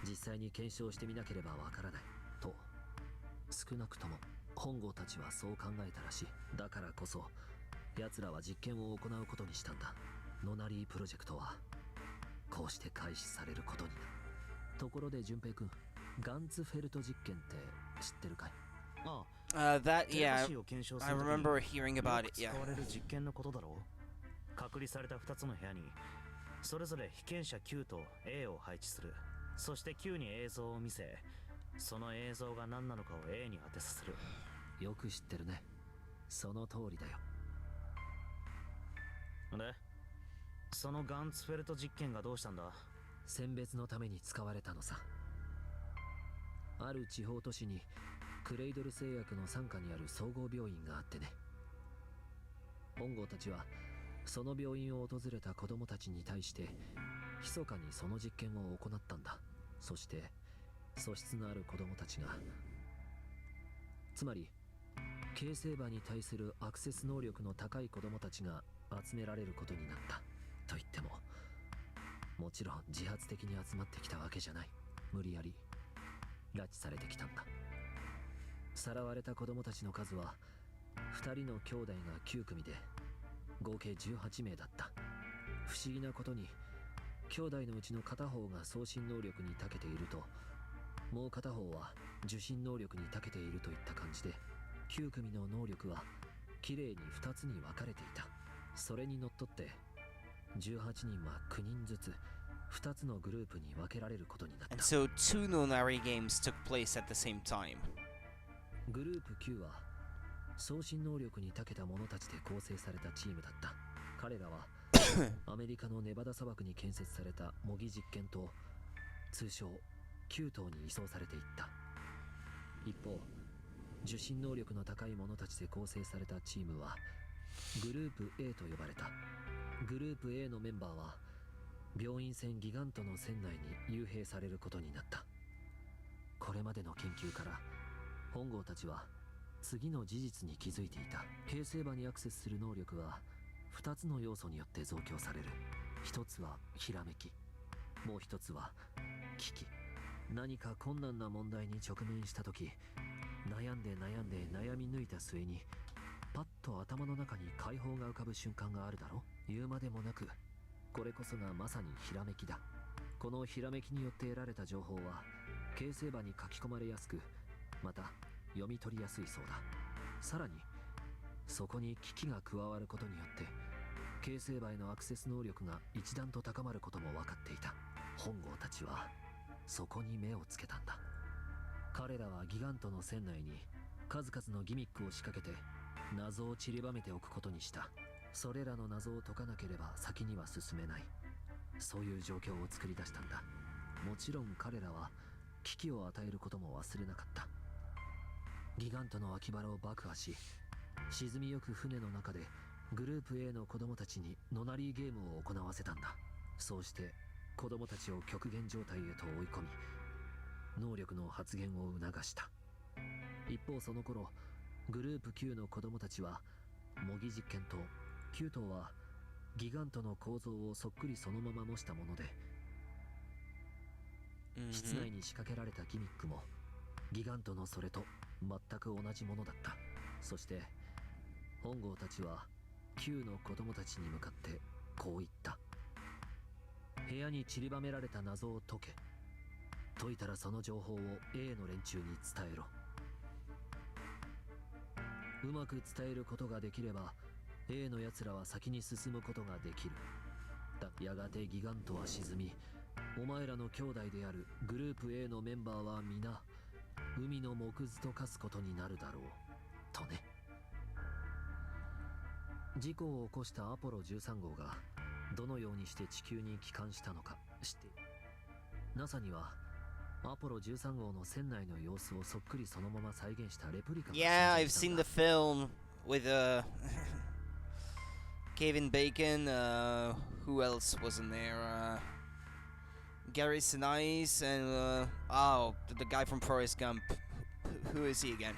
実際に検証してみなければわからないと、少なくとも本郷たちはそう考えたらしい。だからこそ奴らは実験を行うことにしたんだ。ノナリープロジェクトはこうして開始されることになる。ところで順平君、ガンツフェルト実験って知ってるかい？ああ、That, テレ yeah, パシーを検証す I るとき remember hearing に about よ it, く yeah. 使われる実験のことだろう。隔離された2つの部屋にそれぞれ被験者 Q と A を配置する。そして Q に映像を見せ、その映像が何なのかを A に当てさせる。よく知ってるね。その通りだよ。で、そのガンツフェルト実験がどうしたんだ？選別のために使われたのさ。ある地方都市にクレイドル製薬の傘下にある総合病院があってね。本郷たちはその病院を訪れた子供たちに対して密かにその実験を行ったんだ。そして素質のある子供たちが、つまり形成場に対するアクセス能力の高い子供たちが集められることになった。と言ってももちろん自発的に集まってきたわけじゃない。無理やり拉致されてきたんだ。さらわれた子供たちの数は2人の兄弟が9組で合計18名だった。不思議なことに兄弟のうちの片方が送信能力に長けていると、もう片方は受信能力に長けているといった感じで、9組の能力はきれいに2つに分かれていた。それにのっとって18人は9人ずつ2つのグループに分けられることになった。 And so 2 Nonari games took place at the same time. グループ9は送信能力に長けた者たちで構成されたチームだった。彼らはアメリカのネバダ砂漠に建設された模擬実験棟、通称9棟に移送されていった。一方、受信能力の高い者たちで構成されたチームはグループ A と呼ばれた。グループ A のメンバーは病院船ギガントの船内に幽閉されることになった。これまでの研究から本郷たちは次の事実に気づいていた。形成場にアクセスする能力は2つの要素によって増強される。一つはひらめき、もう一つは危機。何か困難な問題に直面した時、悩んで悩み抜いた末にパッと頭の中に解放が浮かぶ瞬間があるだろ。言うまでもなくこれこそがまさにひらめきだ。このひらめきによって得られた情報は形成場に書き込まれやすく、また読み取りやすいそうだ。さらにそこに機器が加わることによって形成場へのアクセス能力が一段と高まることも分かっていた。本郷たちはそこに目をつけたんだ。彼らはギガントの船内に数々のギミックを仕掛けて謎を散りばめておくことにした。それらの謎を解かなければ先には進めない、そういう状況を作り出したんだ。もちろん彼らは危機を与えることも忘れなかった。ギガントの脇腹を爆破し、沈みゆく船の中でグループ A の子供たちにノナリーゲームを行わせたんだ。そうして子供たちを極限状態へと追い込み、能力の発現を促した。一方その頃、グループ Q の子供たちは模擬実験と9頭はギガントの構造をそっくりそのまま模したもので、室内に仕掛けられたギミックもギガントのそれと全く同じものだった。そして本郷たちは Q の子供たちに向かってこう言った。部屋に散りばめられた謎を解け。解いたらその情報を A の連中に伝えろ。うまく伝えることができれば A の奴らは先に進むことができる。やがてギガントは沈み、お前らの兄弟であるグループ A のメンバーは皆海の藻くずと化すことになるだろうとね。事故を起こしたアポロ13号がどのようにして地球に帰還したのか知っている。 NASA にはアポロ13号の船内の様子をそっくりそのまま再現したレプリカが Yeah, 存 I've 在したん seen だ。 the film with Kevin Bacon. Who else was in there? Gary Sinise and the guy from Forrest Gump. Who is he again?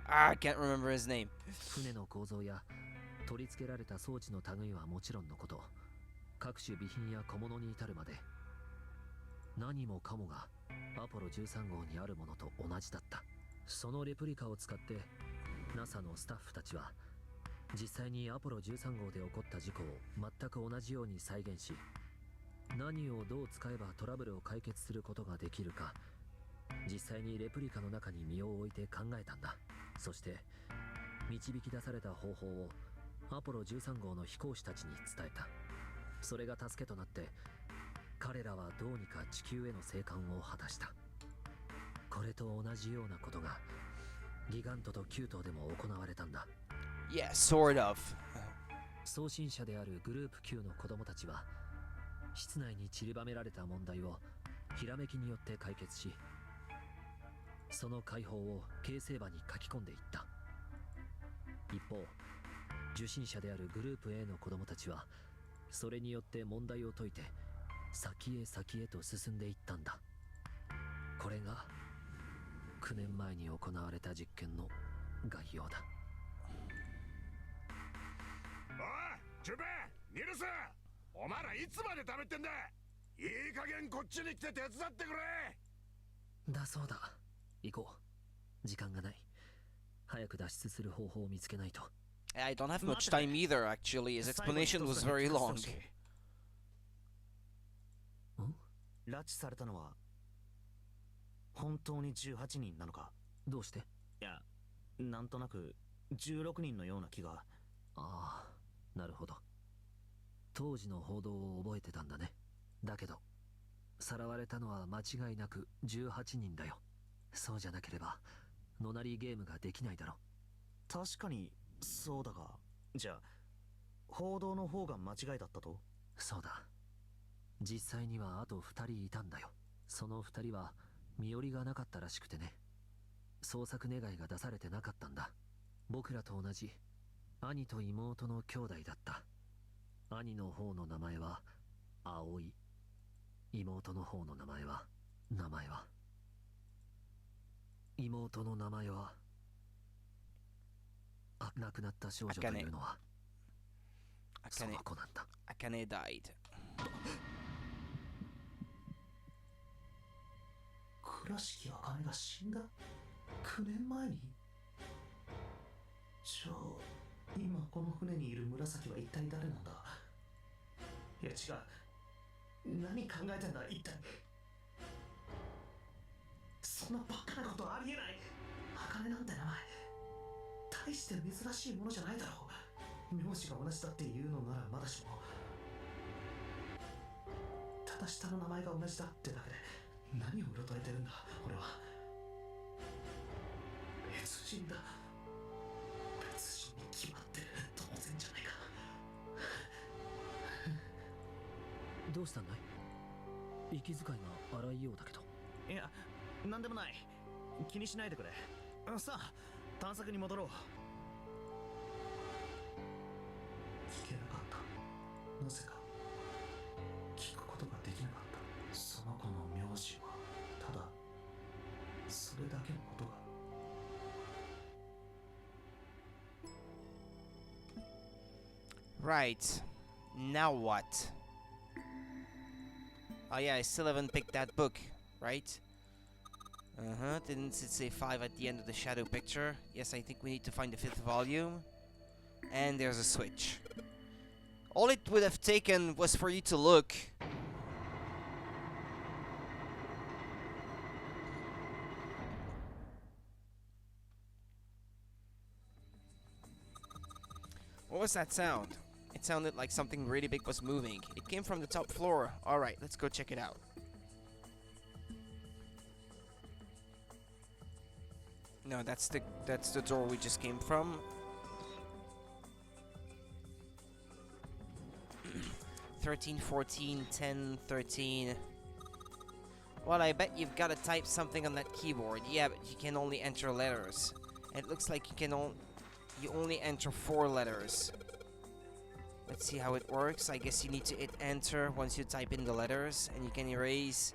I can't remember his name. 船の構造や取り付けられた装置の類はもちろんのこと、各種備品や小物に至るまで何もかもがアポロ13号にあるものと同じだった。そのレプリカを使って NASA のスタッフたちは実際にアポロ13号で起こった事故を全く同じように再現し、何をどう使えばトラブルを解決することができるか、実際にレプリカの中に身を置いて考えたんだ。そして導き出された方法をアポロ13号の飛行士たちに伝えた。それが助けとなって彼らはどうにか地球への生還を果たした。これと同じようなことがギガントとキュートでも行われたんだ。 Yeah, sort of. 送信者であるグループ Q の子供たちは室内に散りばめられた問題をひらめきによって解決し、その解放を形成場に書き込んでいった。一方受信者であるグループ A の子供たちはそれによって問題を解いて先へ先へと進んでいったんだ。これが9年前に行われた実験の概要だ。おいチュベニルス、お前らいつまで食べてんだ。いい加減こっちに来て手伝ってくれ。だそうだ、行こう。時間がない。早く脱出する方法を見つけないと。 I don't have much time either, actually. His explanation was very long. 拉致されたのは本当に18人なのか。どうして？いや、なんとなく16人のような気が。ああ、なるほど。当時の報道を覚えてたんだね。だけどさらわれたのは間違いなく18人だよ。そうじゃなければノナリーゲームができないだろ。確かにそうだが、じゃあ報道の方が間違いだったと？そうだ。実際にはあと2人いたんだよ。その2人は身寄りがなかったらしくてね。捜索願いが出されてなかったんだ。僕らと同じ兄と妹の兄弟だった。兄の方の名前は葵、妹の方の名前は妹の名前は亡くなった少女というのはその子なんだ。 Akane died. 倉敷茜が死んだ9年前に。じゃあ今この船にいる紫は一体誰なんだ。いや違う、何考えてんだ一体。そんなバカなことありえない。茜なんて名前大して珍しいものじゃないだろう。名字が同じだっていうのならまだしも、ただ下の名前が同じだってだけで何をうろたえてるんだ俺は。別人だ。別人に決まってる。当然じゃないか。どうしたんだい？息遣いが荒いようだけど。いや、なんでもない。気にしないでくれ。さあ探索に戻ろう。聞けなかった。なぜか聞くことができなかった。その子の名字はただそれだけのことが。 Right. Now what? Oh yeah, I still haven't picked that book, right? Didn't it say 5 at the end of the shadow picture? Yes, I think we need to find the 5th volume. And there's a switch. All it would have taken was for you to look. What was that sound? It sounded like something really big was moving. It came from the top floor. Alright, let's go check it out. No, that's the door we just came from. 13, 14, 10, 13. Well, I bet you've got to type something on that keyboard. Yeah, but you can only enter letters. It looks like you only enter 4 letters. Let's see how it works. I guess you need to hit enter once you type in the letters, and you can erase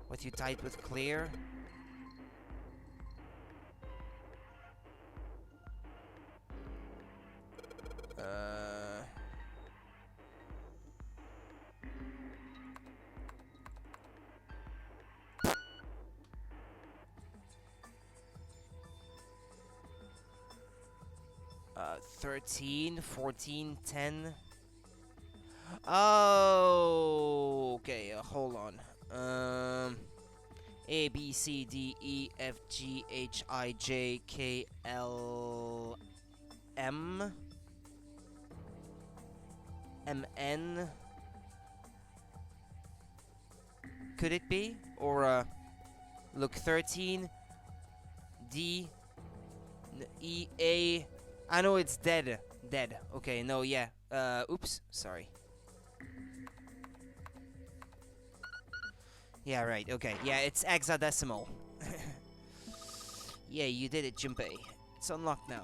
what you type with clear. Uh... 13, 14, 10. Oh, okay, hold on. A, B, C, D, E, F, G, H, I, J, K, L, M, M, N. Could it be? Or, look, 13, D, E, A. I know it's dead. Dead. Okay, no, yeah. Oops. Sorry. Yeah, right. Okay. Yeah, it's hexadecimal. Yeah, you did it, Junpei. It's unlocked now.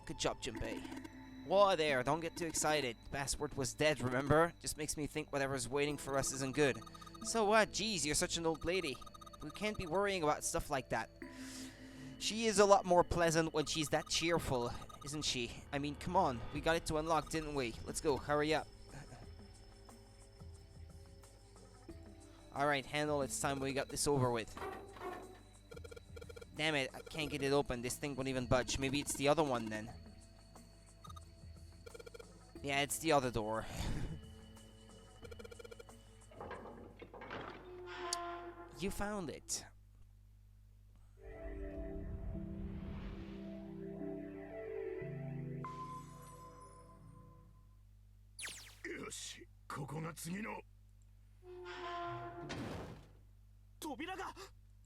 Good job, Junpei. Whoa there, don't get too excited. Password was dead, remember? Just makes me think whatever's waiting for us isn't good. So what? Geez, you're such an old lady. We can't be worrying about stuff like that. She is a lot more pleasant when she's that cheerful, isn't she? I mean, come on. We got it to unlock, didn't we? Let's go. Hurry up. Alright, handle. It's time we got this over with. Damn it. I can't get it open. This thing won't even budge. Maybe it's the other one then. Yeah, it's the other door. You found it. Yoshi, ここが次の扉が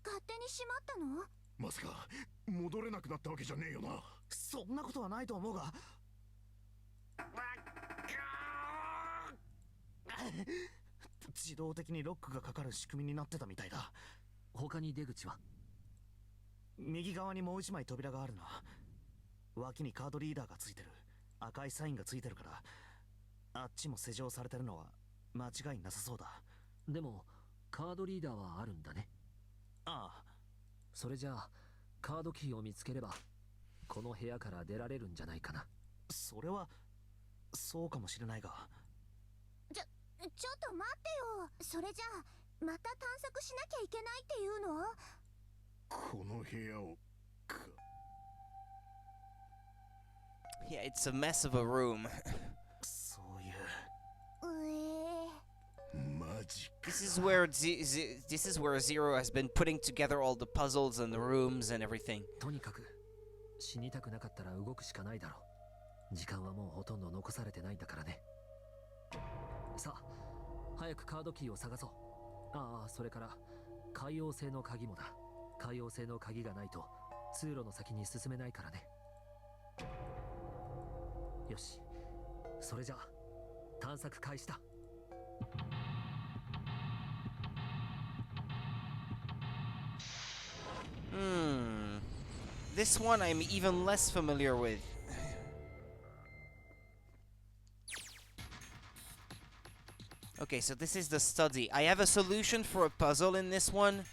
勝手に閉まったの？まさか戻れなくなったわけじゃねえよな。そんなことはないと思うが。自動的にロックがかかる仕組みになってたみたいだ。他に出口は？右側にもう一枚扉があるな。脇にカードリーダーがついてる。赤いサインがついてるから、あっちも施錠されてるのは間違いなさそうだ。でもカードリーダーはあるんだね。ああ。それじゃあカードキーを見つければこの部屋から出られるんじゃないかな。それはそうかもしれないが。ちょっと待ってよ。それじゃあまた探索しなきゃいけないっていうの？この部屋をか。Yeah, it's a mess of a room. そういう。マジか。This is where Zero has been putting together all the puzzles and the rooms and everything. とにかく死にたくなかったら動くしかないだろう。時間はもうほとんど残されてないんだからね。さあ早くカードキーを探そう。ああ、それから海洋製の鍵もだ。海洋製の鍵がないと通路の先に進めないからね。よし、それじゃあ探索開始だ。This one I'm even less familiar with. Okay, so this is the study. I have a solution for a puzzle in this one.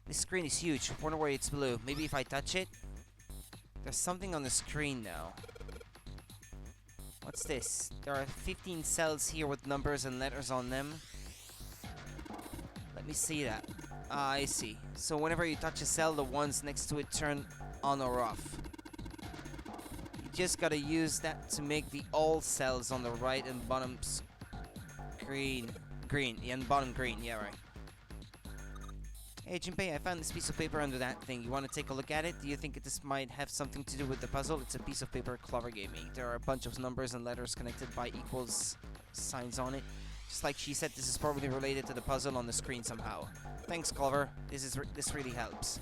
This screen is huge. Wonder why it's blue. Maybe if I touch it? There's something on the screen now. What's this? There are 15 cells here with numbers and letters on them. Let me see that. Ah, I see. So whenever you touch a cell, the ones next to it turn on or off. You just gotta use that to make the all cells on the right and bottom green. Yeah, and bottom green. Yeah, right. Hey, Junpei, I found this piece of paper under that thing. You want to take a look at it? Do you think this might have something to do with the puzzle? It's a piece of paper Clover gave me. There are a bunch of numbers and letters connected by equals signs on it. Just like she said, this is probably related to the puzzle on the screen somehow. Thanks, Clover. This really helps.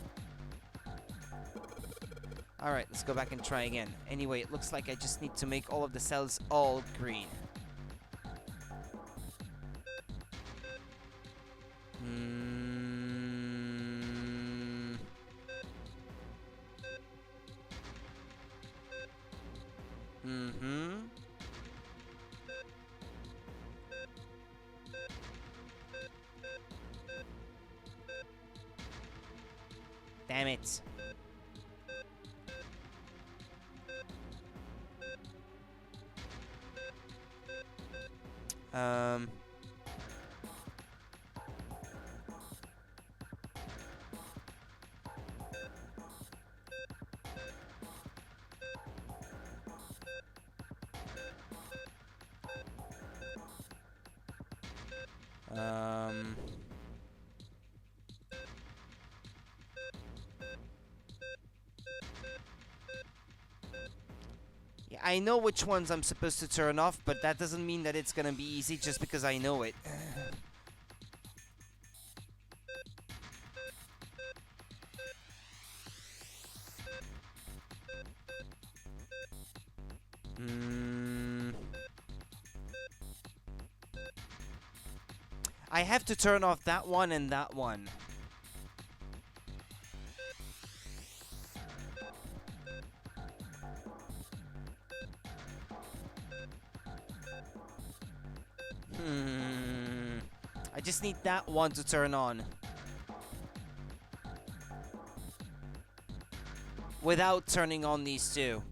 Alright, let's go back and try again. Anyway, it looks like I just need to make all of the cells all green. Damn it. Yeah, I know which ones I'm supposed to turn off, but that doesn't mean that it's gonna be easy just because I know it. I have to turn off that one and that one. I just need that one to turn on. Without turning on these two.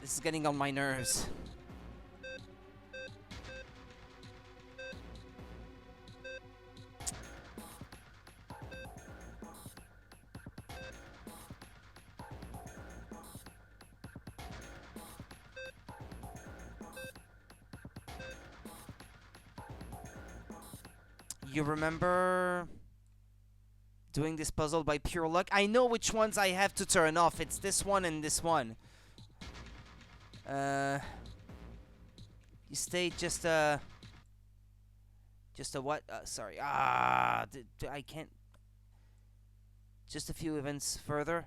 This is getting on my nerves. You remember doing this puzzle by pure luck? I know which ones I have to turn off. It's this one and this one. You stay just a what? Sorry. I can't. Just a few events further.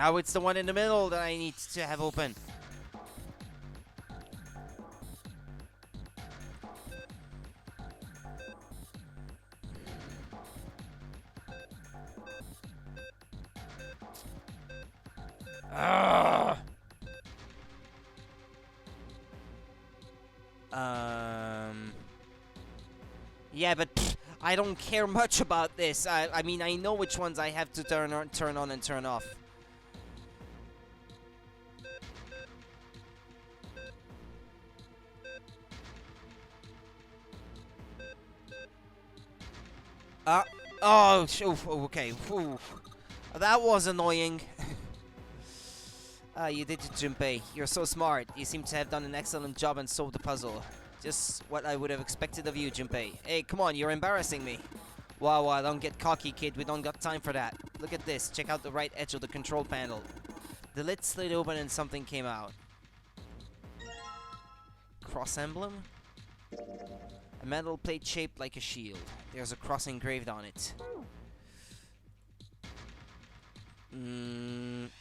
Now it's the one in the middle that I need to have open. Ugh. Yeah, but I don't care much about this. I mean, I know which ones I have to turn on and turn off. Oh, okay. Oof. That was annoying. You did it, Junpei. You're so smart. You seem to have done an excellent job and solved the puzzle. Just what I would have expected of you, Junpei. Hey, come on, you're embarrassing me. Wow, don't get cocky, kid. We don't got time for that. Look at this. Check out the right edge of the control panel. The lid slid open and something came out. Cross emblem? A metal plate shaped like a shield. There's a cross engraved on it.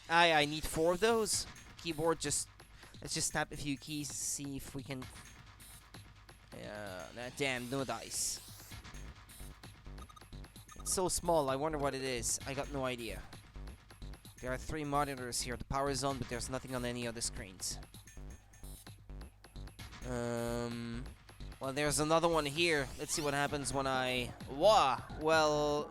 I need 4 of those. Keyboard, let's just tap a few keys, see if we can. Damn, no dice. It's so small. I wonder what it is. I got no idea. There are 3 monitors here. The power is on, but there's nothing on any other screens. Well, there's another one here. Let's see what happens when I... Wah! Well,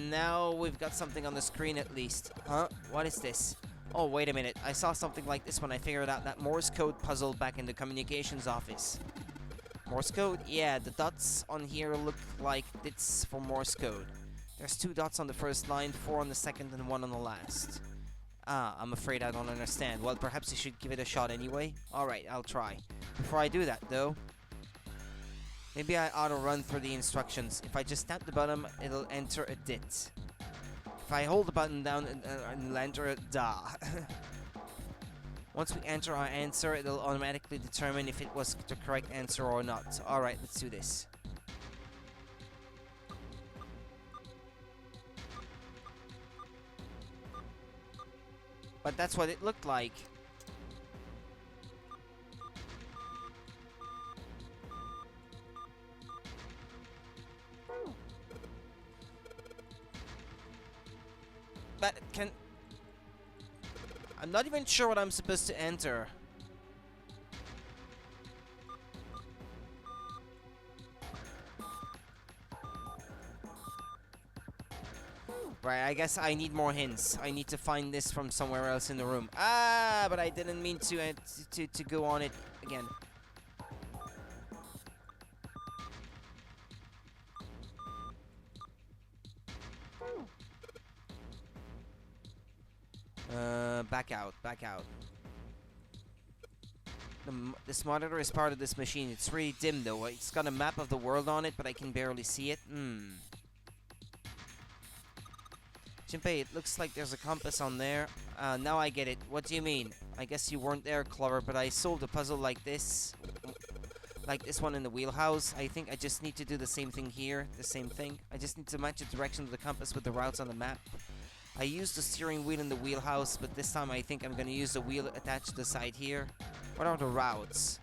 now we've got something on the screen at least. Huh? What is this? Oh, wait a minute. I saw something like this when I figured out that Morse code puzzle back in the communications office. Morse code? Yeah, the dots on here look like it's for Morse code. There's 2 dots on the first line, 4 on the second, and 1 on the last. I'm afraid I don't understand. Well, perhaps you should give it a shot anyway. Alright, I'll try. Before I do that, though... Maybe I ought to run through the instructions. If I just tap the button, it'll enter a dit. If I hold the button down, it'll enter a da. Once we enter our answer, it'll automatically determine if it was the correct answer or not. Alright, let's do this. But that's what it looked like. But I'm not even sure what I'm supposed to enter. Right, I guess I need more hints. I need to find this from somewhere else in the room. But I didn't mean to go on it again. Back out. This monitor is part of this machine. It's really dim though. It's got a map of the world on it, but I can barely see it. Junpei, it looks like there's a compass on there. Now I get it. What do you mean? I guess you weren't there, Clover, but I solved a puzzle like this. Like this one in the wheelhouse. I think I just need to do the same thing here. The same thing. I just need to match the direction of the compass with the routes on the map. I used the steering wheel in the wheelhouse, but this time I think I'm gonna use the wheel attached to the side here. What are the routes?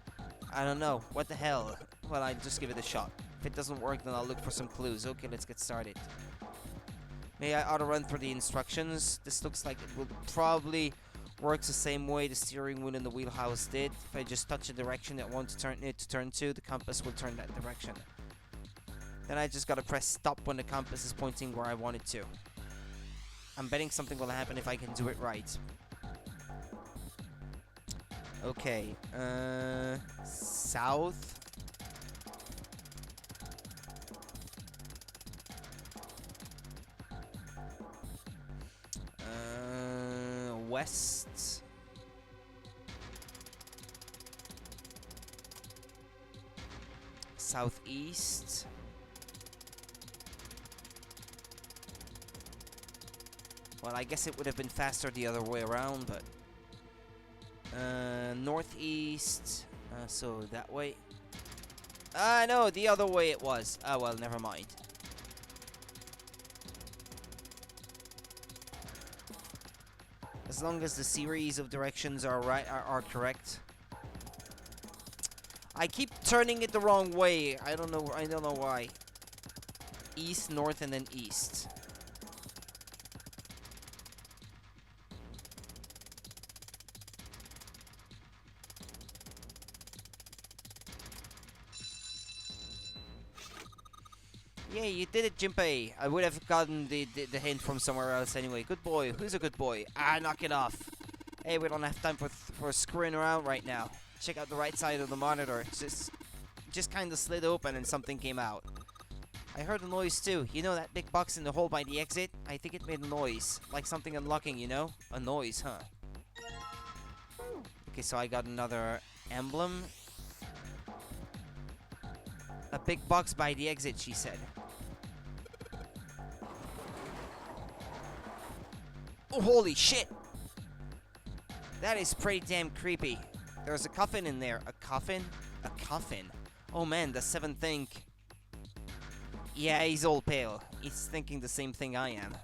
I don't know. What the hell? Well, I'll just give it a shot. If it doesn't work, then I'll look for some clues. Okay, let's get started. May I auto run through the instructions? This looks like it will probably work the same way the steering wheel in the wheelhouse did. If I just touch the direction that I want it to turn to, the compass will turn that direction. Then I just gotta press stop when the compass is pointing where I want it to. I'm betting something will happen if I can do it right. Okay, south. West. Southeast. Well, I guess it would have been faster the other way around, but... northeast. So that way. No, the other way it was. Well, never mind. As long as the series of directions are right, are correct. I keep turning it the wrong way. I don't know why. East, north, and then east. Yeah, you did it, Jinpei. I would have gotten the hint from somewhere else anyway. Good boy. Who's a good boy? Ah, knock it off. Hey, we don't have time for screwing around right now. Check out the right side of the monitor. It's just kind of slid open and something came out. I heard a noise too. You know that big box in the hole by the exit? I think it made a noise. Like something unlocking, you know? A noise, huh? Okay, so I got another emblem. A big box by the exit, she said. Oh, holy shit! That is pretty damn creepy. There's a coffin in there. A coffin? A coffin? Oh man, does Seven think... Yeah, he's all pale. He's thinking the same thing I am.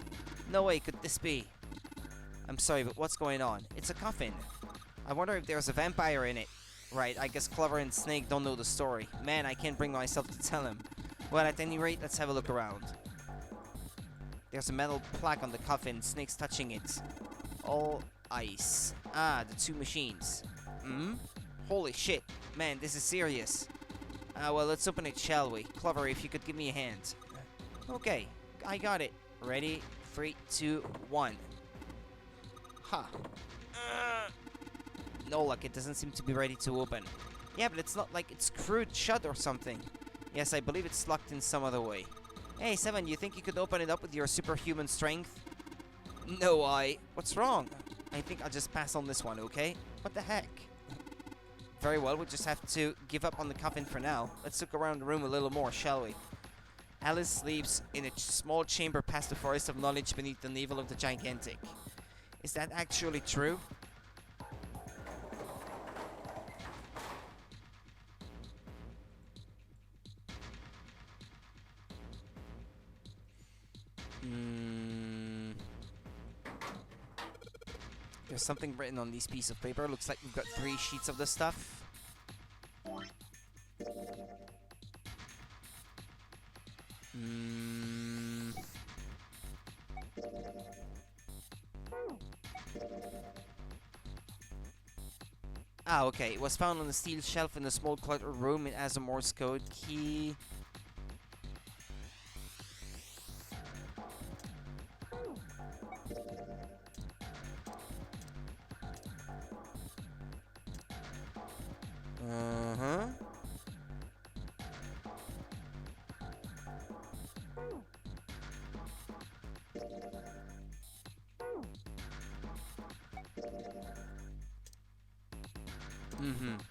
No way could this be. I'm sorry, but what's going on? It's a coffin. I wonder if there's a vampire in it. Right, I guess Clover and Snake don't know the story. Man, I can't bring myself to tell him. Well, at any rate, let's have a look around. There's a metal plaque on the coffin. Snake's touching it. All ice. Ah, the two machines. Hmm? Holy shit. Man, this is serious. Well, let's open it, shall we? Clover, if you could give me a hand. Okay, I got it. Ready? 3, 2, 1. Ha. No luck, it doesn't seem to be ready to open. Yeah, but it's not like it's screwed shut or something. Yes, I believe it's locked in some other way. Hey, Seven, you think you could open it up with your superhuman strength? No, What's wrong? I think I'll just pass on this one, okay? What the heck? Very well, we'll just have to give up on the coffin for now. Let's look around the room a little more, shall we? Alice sleeps in a small chamber past the forest of knowledge beneath the navel of the gigantic. Is that actually true? There's something written on these pieces of paper. Looks like we've got 3 sheets of this stuff. Ah, okay. It was found on a steel shelf in a small cluttered room. It has a Morse code key.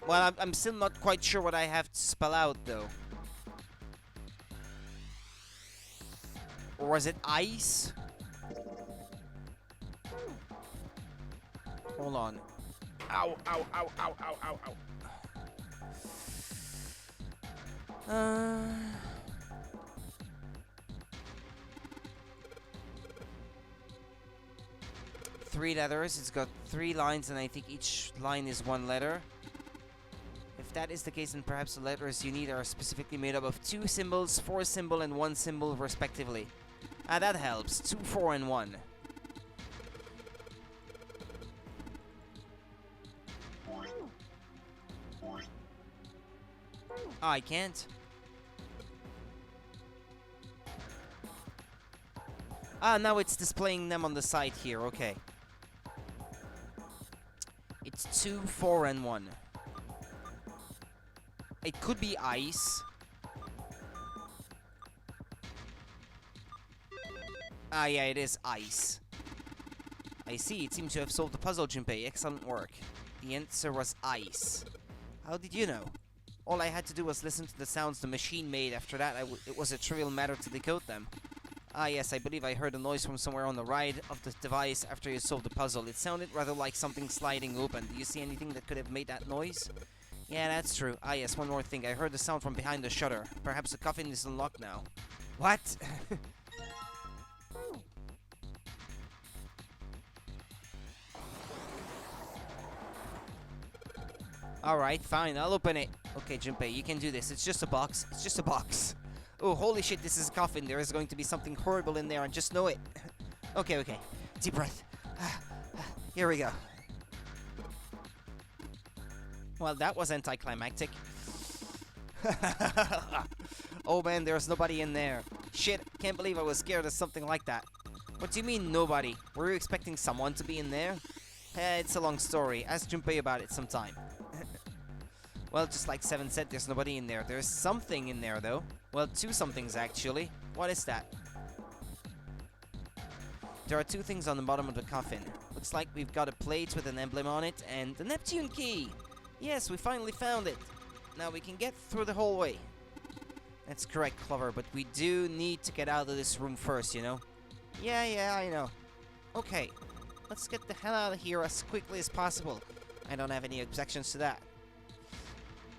Well, I'm still not quite sure what I have to spell out, though. Or was it ice? Hold on. Ow, ow, ow, ow, ow, ow, ow. 3 letters. It's got 3 lines, and I think each line is 1 letter. If that is the case, then perhaps the letters you need are specifically made up of 2 symbols, 4 symbol, and 1 symbol, respectively. Ah, that helps. 2, 4, and 1. Ah, I can't. Ah, now it's displaying them on the side here. Okay. It's 2, 4, and 1. It could be ice. Ah, yeah, it is ice. I see. It seems to have solved the puzzle, Junpei. Excellent work. The answer was ice. How did you know? All I had to do was listen to the sounds the machine made. After that, it was a trivial matter to decode them. Ah, yes, I believe I heard a noise from somewhere on the right of the device after you solved the puzzle. It sounded rather like something sliding open. Do you see anything that could have made that noise? Yeah, that's true. Ah, yes, one more thing. I heard the sound from behind the shutter. Perhaps the coffin is unlocked now. What? Alright, fine, I'll open it. Okay, Junpei, you can do this. It's just a box. It's just a box. Oh, holy shit, this is a coffin. There is going to be something horrible in there, and just know it. Okay. Deep breath. Here we go. Well, that was anticlimactic. Oh man, there's nobody in there. Shit, can't believe I was scared of something like that. What do you mean, nobody? Were you expecting someone to be in there? It's a long story. Ask Junpei about it sometime. Well, just like Seven said, there's nobody in there. There's something in there, though. Well, two somethings, actually. What is that? There are two things on the bottom of the coffin. Looks like we've got a plate with an emblem on it, and the Neptune key! Yes, we finally found it! Now we can get through the hallway. That's correct, Clover, but we do need to get out of this room first, you know? Yeah, I know. Okay, let's get the hell out of here as quickly as possible. I don't have any objections to that.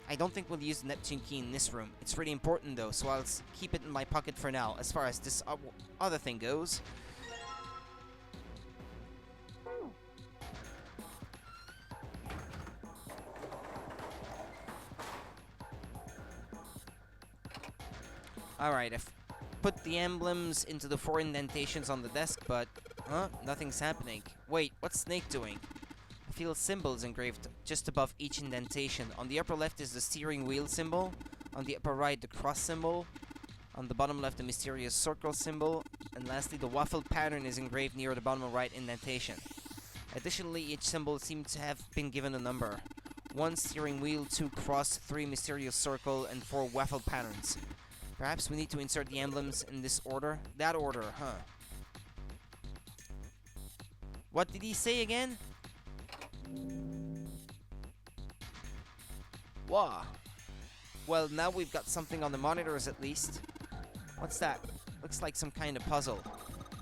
I don't think we'll use the Neptune key in this room. It's really important though, so I'll keep it in my pocket for now. As far as this other thing goes... Alright, I've put the emblems into the 4 indentations on the desk, but... Huh? Nothing's happening. Wait, what's Snake doing? I feel symbols engraved just above each indentation. On the upper left is the steering wheel symbol. On the upper right, the cross symbol. On the bottom left, the mysterious circle symbol. And lastly, the waffle pattern is engraved near the bottom right indentation. Additionally, each symbol seems to have been given a number. 1 steering wheel, 2 cross, 3 mysterious circle, and 4 waffle patterns. Perhaps we need to insert the emblems in this order? That order, huh? What did he say again? Wow. Well, now we've got something on the monitors at least. What's that? Looks like some kind of puzzle.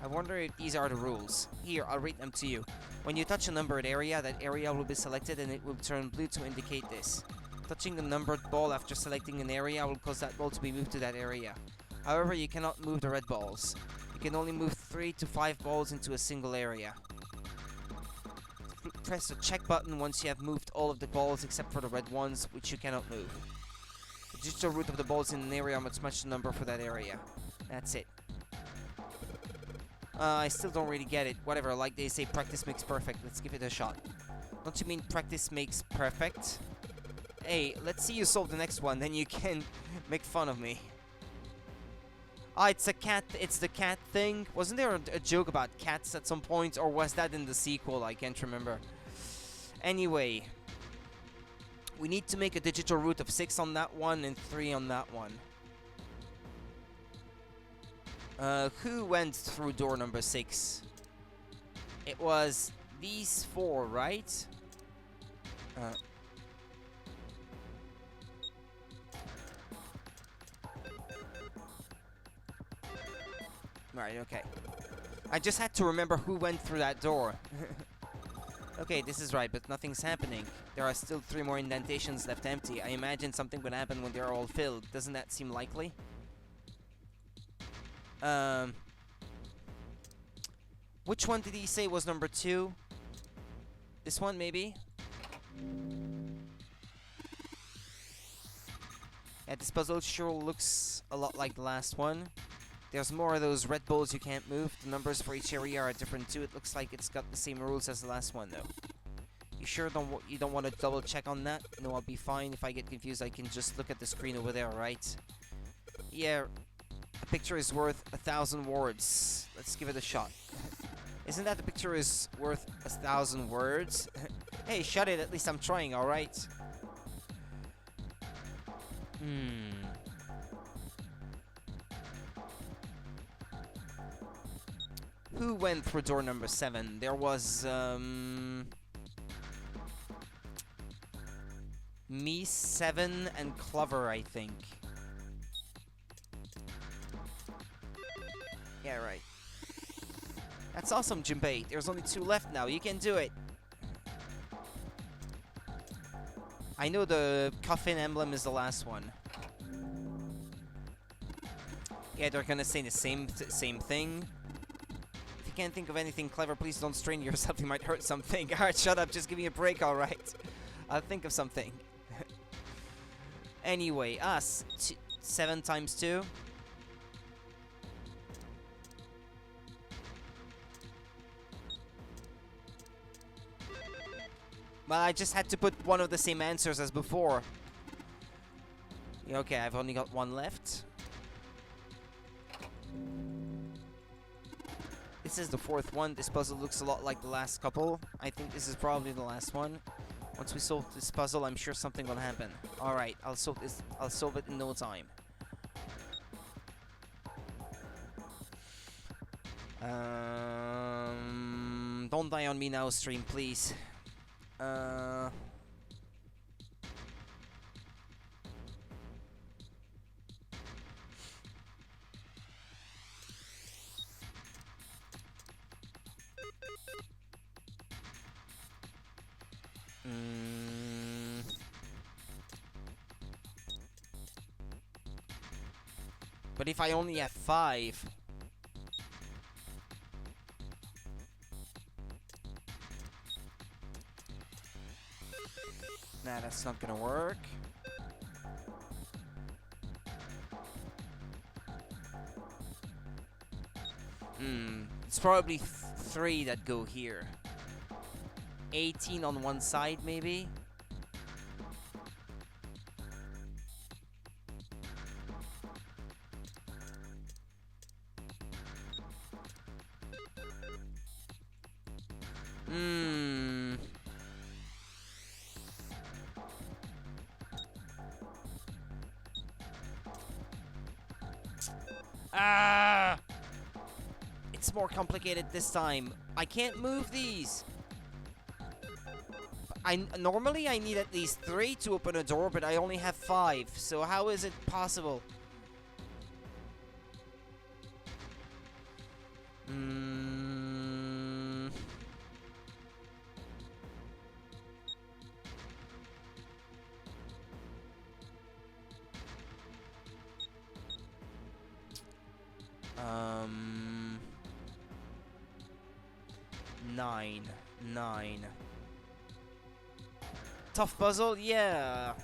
I wonder if these are the rules. Here, I'll read them to you. When you touch a numbered area, that area will be selected and it will turn blue to indicate this. Touching the numbered ball after selecting an area will cause that ball to be moved to that area. However, you cannot move the red balls. You can only move 3 to 5 balls into a single area. Press the check button once you have moved all of the balls except for the red ones, which you cannot move. The digital root of the balls in an area must match the number for that area. That's it. I still don't really get it. Whatever, like they say, practice makes perfect. Let's give it a shot. Don't you mean practice makes perfect? Hey, let's see you solve the next one, then you can make fun of me. Ah, it's a cat. It's the cat thing. Wasn't there a joke about cats at some point, or was that in the sequel? I can't remember. Anyway, we need to make a digital root of 6 on that one and 3 on that one. Who went through door number 6? It was these 4, right? Right, okay. I just had to remember who went through that door. Okay, this is right, but nothing's happening. There are still 3 more indentations left empty. I imagine something would happen when they're all filled. Doesn't that seem likely? Which one did he say was number 2? This one, maybe? Yeah, this puzzle sure looks a lot like the last one. There's more of those red balls you can't move. The numbers for each area are different too. It looks like it's got the same rules as the last one though. You sure you don't want to double check on that? No, I'll be fine. If I get confused, I can just look at the screen over there, right? Yeah, a picture is worth 1,000 words. Let's give it a shot. Isn't that the picture is worth 1,000 words? Hey, shut it. At least I'm trying, alright? Who went through door number 7? There was, me, 7, and Clover, I think. Yeah, right. That's awesome, Junpei. There's only 2 left now. You can do it. I know the coffin emblem is the last one. Yeah, they're gonna say the same thing. If you can't think of anything clever, please don't strain yourself. You might hurt something. Alright, shut up. Just give me a break, alright? I'll think of something. Anyway, us 7 times 2. Well, I just had to put one of the same answers as before. Yeah, okay, I've only got one left. This is the 4th one. This puzzle looks a lot like the last couple. I think this is probably the last one. Once we solve this puzzle, I'm sure something will happen. Alright, I'll solve this. I'll solve it in no time. Don't die on me now, stream, please. But if I only have 5... Nah, that's not gonna work. It's probably 3 that go here. 18 on one side, maybe? Ah! It's more complicated this time. I can't move these. Normally I need at least 3 to open a door, but I only have 5. So how is it possible? Nine. Tough puzzle? Yeah.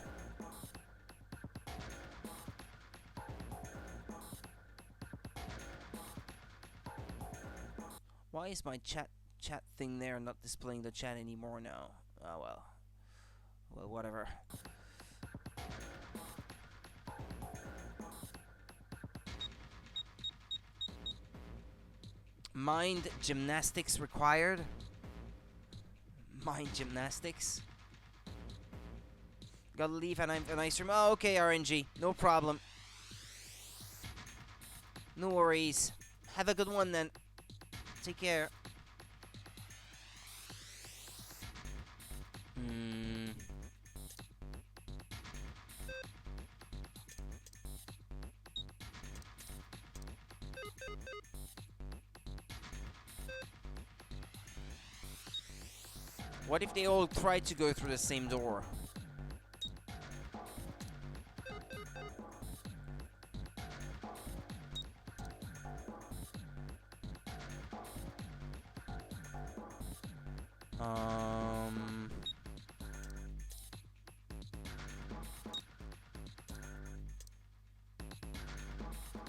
Why is my chat thing there not displaying the chat anymore now? Oh well. Well, whatever. Mind gymnastics required? Mind gymnastics? Gotta leave and I'm a nice room. Oh, okay, RNG. No problem. No worries. Have a good one then. Take care. What if they all try to go through the same door?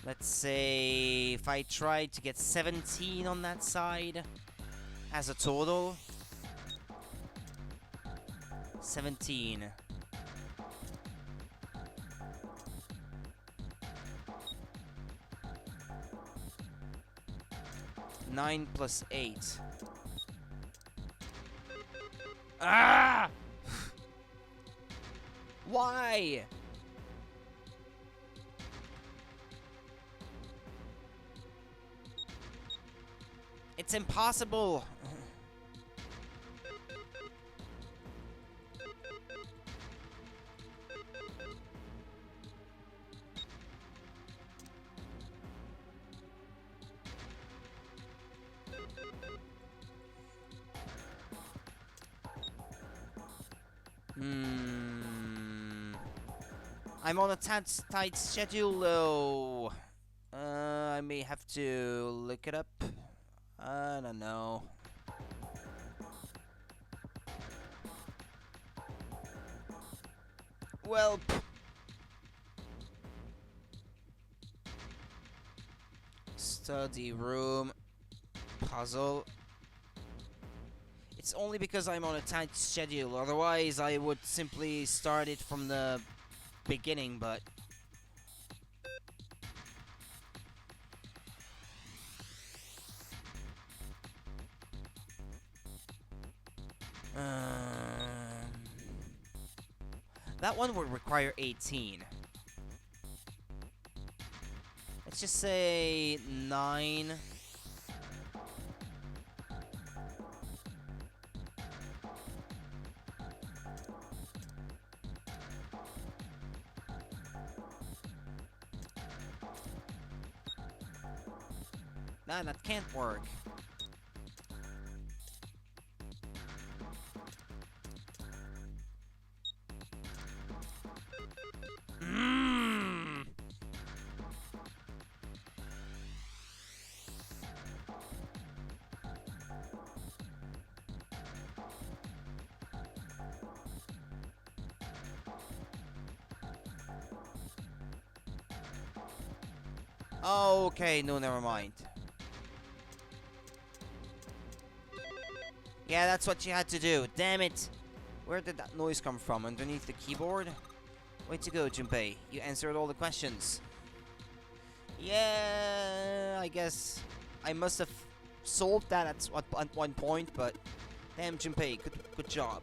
Let's say if I try to get 17 on that side as a total. 17. Nine plus 8. Ah! Why? It's impossible. I'm on a tight schedule though. I may have to look it up. I don't know. Well, Study room. Puzzle. It's only because I'm on a tight schedule, otherwise I would simply start it from the beginning, but... That one would require 18. Let's just say 9. Nah, that can't work. Okay, no, never mind. Yeah, that's what you had to do. Damn it! Where did that noise come from? Underneath the keyboard? Way to go, Junpei. You answered all the questions. Yeah, I guess I must have solved that at one point, but damn, Junpei, good job.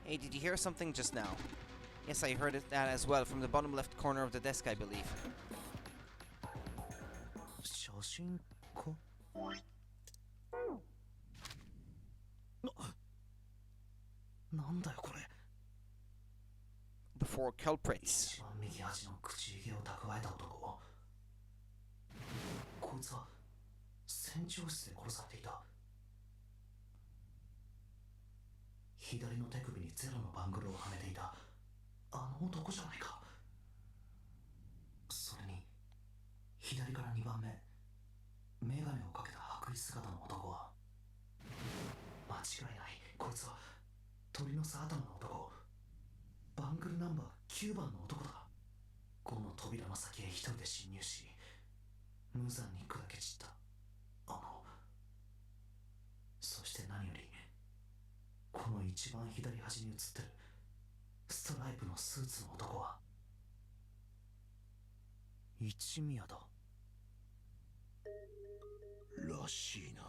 Hey, did you hear something just now? Yes, I heard that as well, from the bottom left corner of the desk, I believe. 写真家なんだよこれ The four culprits. 一番右端の口ひげを蓄えた男こいつは船長室で殺されていた左の手首にゼロのバングルをはめていたあの男じゃないかそれに左から2番目メガネをかけた白衣姿の男は間違いないこいつは鳥の巣頭の男バングルナンバー9番の男だこの扉の先へ一人で侵入し無残に砕け散ったそして何よりこの一番左端に写ってるストライプのスーツの男は一宮だらしいな。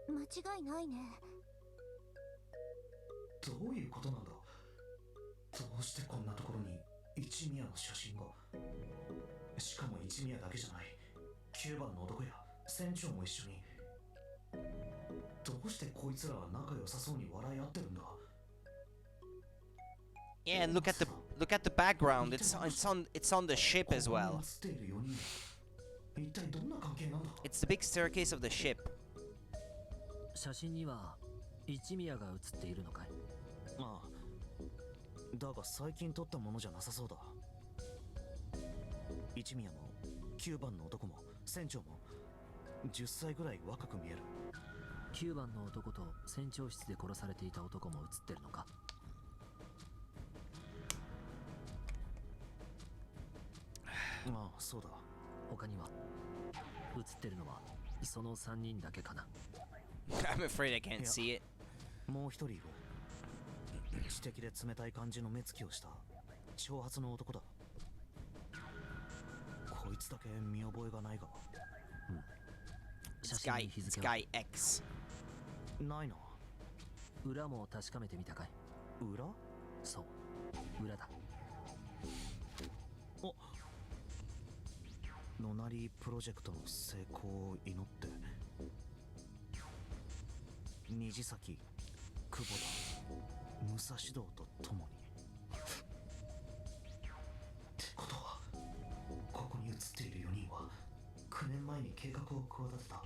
間違いないね。どういうことなんだどうしてこんなところに一宮の写真がしかも一宮だけじゃない9番の男や船長も一緒にどうしてこいつらは仲良さそうに笑い合ってるんだ Yeah, and look at the background. It's on the ship as well. 一体どんな関係なんだ It's the big staircase of the ship. 写真には一宮が写っているのかいああだが最近撮ったものじゃなさそうだ一宮も9番の男も船長も10歳ぐらい若く見える9番の男と船長室で殺されていた男も写ってるのかまあそうだ他には写ってるのはその3人だけかな I'm afraid I can't see it. もう一人いる知的で冷たい感じの目つきをした長髪の男だこいつだけ見覚えがないが It's Guy X. ないな裏も確かめてみたかい裏そう裏だおのなりプロジェクトの成功を祈って虹崎久保田武蔵道とともにってことはここに写っている4人は9年前に計画を企てた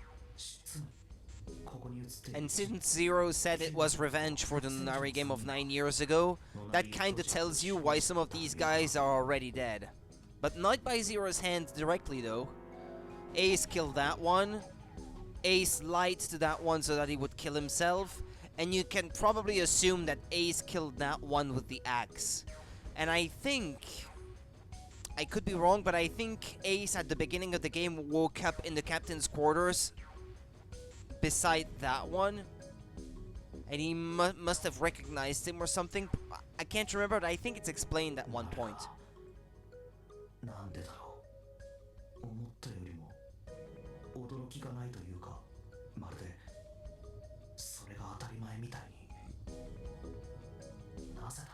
つまり And since Zero said it was revenge for the Nari game of 9 years ago, that kinda tells you why some of these guys are already dead. But not by Zero's hand directly though. Ace killed that one. Ace lied to that one so that he would kill himself. And you can probably assume that Ace killed that one with the axe. And I think I could be wrong, but I think Ace at the beginning of the game woke up in the captain's quarters beside that one. And he must have recognized him or something. I can't remember, but I think it's explained at one point. なんでだろう。思ったよりも驚きがないというか、まるでそれが当たり前みたいに。なぜだ。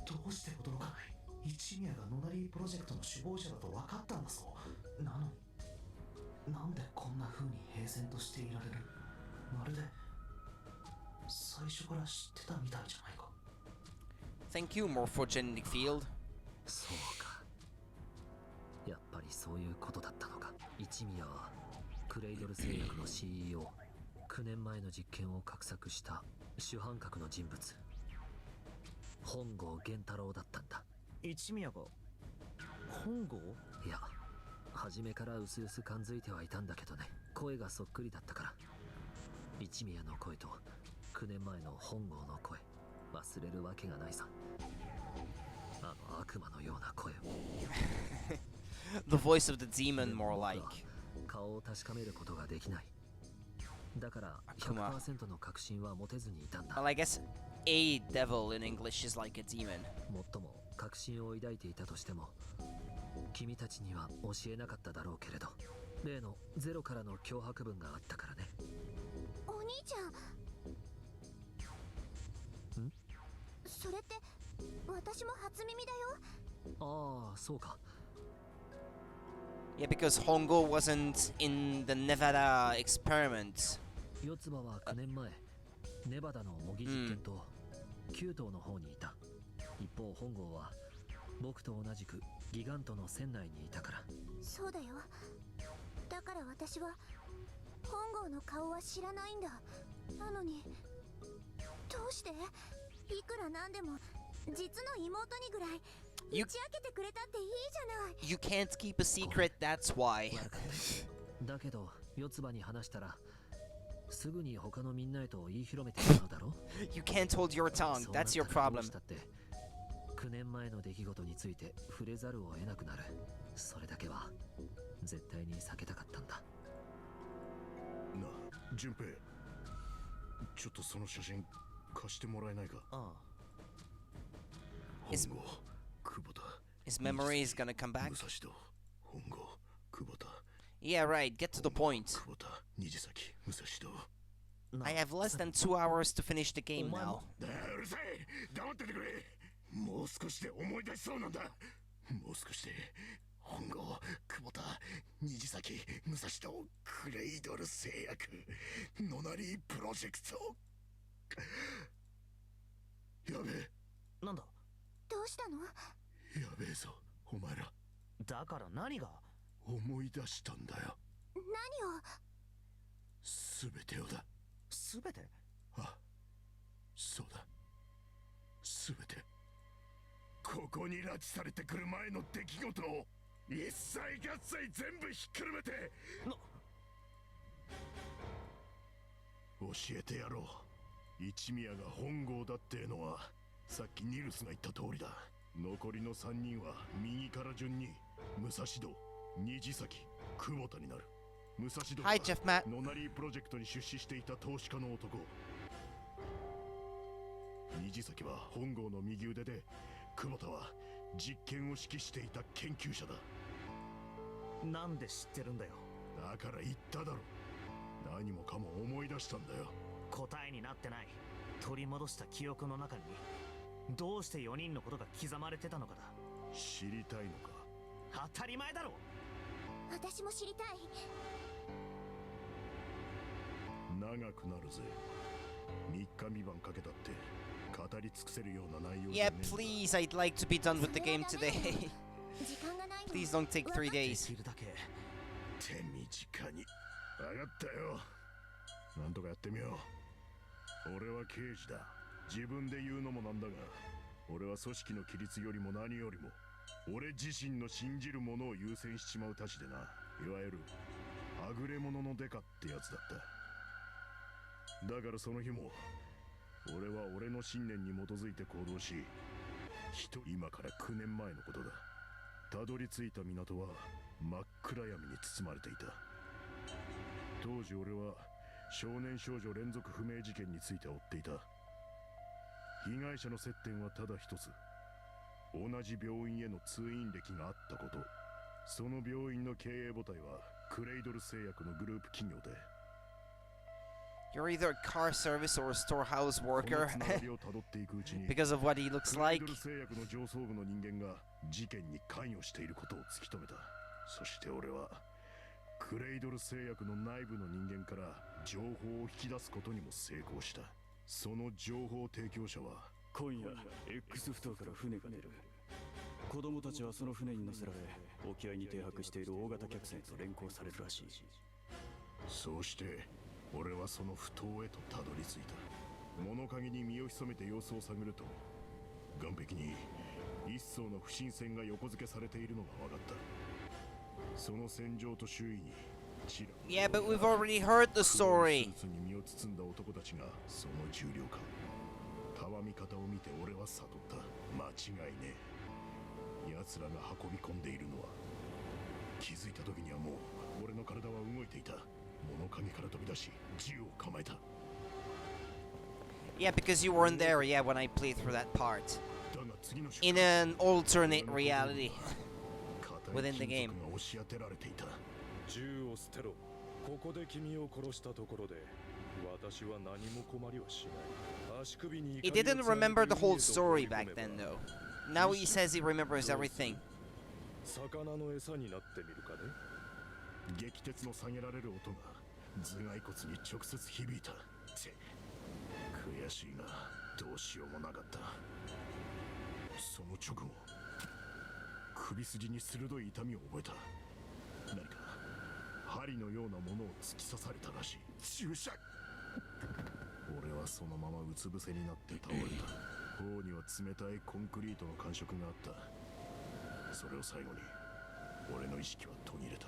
どうして驚かない。一宮がノナリープロジェクトの首謀者だと分かったんだぞ。なのになんでこんな風に平然としていられる。まるで最初から知ってたみたいじゃないか。 Thank you, Morphogenetic Field. そうか。やっぱりそういうことだったのか。一宮はクレイドル製薬の CEO、9年前の実験を画策した主犯格の人物、本郷源太郎だったんだ。一宮が本郷？いや、初めからうすうす感づいてはいたんだけどね。声がそっくりだったから。一宮の声と9年前の本郷の声、忘れるわけがないさ。あの悪魔のような声を。The voice of the demon, more like. 顔を確かめることができない。だから 100% の確信は持てずにいたんだ。Well, I guess a devil in English is like a demon. もっとも確信を抱いていたとしても、君たちには教えなかっただろうけれど、例のゼロからの脅迫文があったからね。お兄ちゃん。それって私も初耳だよ。ああ、そうか。Yeah, because Hongo wasn't in the Nevada experiment. 四つ葉は9年前、ネバダの模擬実験と9頭の方にいた。一方、本郷は僕と同じくギガントの船内にいたから。そうだよ。だから私は本郷の顔は知らないんだ。なのにどうして？いくらなんでも実の妹にぐらい打ち明けてくれたっていいじゃない。 You can't keep a secret, that's why. だけど四つ葉に話したらすぐに他のみんなへと言い広めてしまうだろ。You can't hold your tongue, that's your そうなったらど problem. うしたって9年前の出来事について触れざるを得なくなる。それだけは絶対に避けたかったんだ。なあ、順平、ちょっとその写真貸してもらえないか。ああ。Is- 本郷、久保田。 His memory is gonna come back. 武蔵と本郷、久保田。 Yeah, right, get to the point. 久保田、虹崎、武蔵と。I have less than 2 hours to finish the game now. うるさい、黙っててくれ。もう少しで思い出しそうなんだ。もう少しで本郷、久保田、虹崎、武蔵とクレイドル製薬、ノナリープロジェクト。やべえ、なんだ。どうしたの？やべえぞ、お前ら。だから何が？思い出したんだよ。何を？すべてをだ。すべて？あ、そうだ。すべて。ここに拉致されてくる前の出来事を一切合切全部ひっくるめて教えてやろう。一宮が本郷だってのはさっきニルスが言った通りだ。残りの3人は右から順に武蔵堂、虹崎、久保田になる。武蔵堂は Hi, Jeff Matt. ノナリープロジェクトに出資していた投資家の男。虹崎は本郷の右腕で、久保田は実験を指揮していた研究者だ。なんで知ってるんだよ。だから言っただろ。何もかも思い出したんだよ。答えになってない。取り戻した記憶の中にどうして4人のことが刻まれてたのかだ。知りたいのか。当たり前だろ。私も知りたい。長くなるぜ。3日3晩かけたって語り尽くせるような内容じゃ Yeah, ねえんだ。 please, I'd like to be done with the game today. 時間がないの。 Please don't take 3で days. きるだけ。手短に。分かったよ。なんとかやってみよう。俺は刑事だ。自分で言うのもなんだが、俺は組織の規律よりも何よりも俺自身の信じるものを優先しちまうたちでな。いわゆるはぐれ者のデカってやつだった。だからその日も俺は俺の信念に基づいて行動し、今から9年前のことだ。たどり着いた港は真っ暗闇に包まれていた。当時俺は少年少女連続不明事件について追っていた。被害者の接点はただ一つ、同じ病院への通院歴があったこと。その病院の経営母体はクレイドル製薬のグループ企業で、 You're either a car service or a storehouse この worker つながりをたどっていくうちに because of what he looks クレイ like. ドル製薬の上層部の人間が事件に関与していることを突き止めた。そして俺はクレイドル製薬の内部の人間から情報を引き出すことにも成功した。その情報提供者は今夜 X 埠頭から船が出る。子供たちはその船に乗せられ沖合に停泊している大型客船と連行されるらしい。そうして俺はその埠頭へとたどり着いた。物陰に身を潜めて様子を探ると、岸壁に一艘の不審船が横付けされているのが分かった。その戦場と周囲にちら Yeah, but we've already heard the 黒い story. スーツに身を包んだ男たちがその重量感、たわみ方を見て俺は悟った。間違いねえ。奴らが運び込んでいるのは、気づいた時にはもう俺の体は動いていた。物陰から飛び出し銃を構えた。 Yeah, because you weren't there, yeah, when I played through that part. だが次の瞬 In 間 an alternate reality 硬い within the 金 game. 属が押し当てられていた。銃を捨てろ。ここで君を殺したところで私は何も困りはしない。足首に He didn't remember the whole story back then, though. Now he says he remembers everything. 魚の餌になってみるかね。激鉄の下げられる音が頭蓋骨に直接響いた。悔しいがどうしようもなかった。その直後、首筋に鋭い痛みを覚えた。何か針のようなものを突き刺されたらしい。注射。俺はそのままうつ伏せになって倒れた。頬には冷たいコンクリートの感触があった。それを最後に俺の意識は途切れた。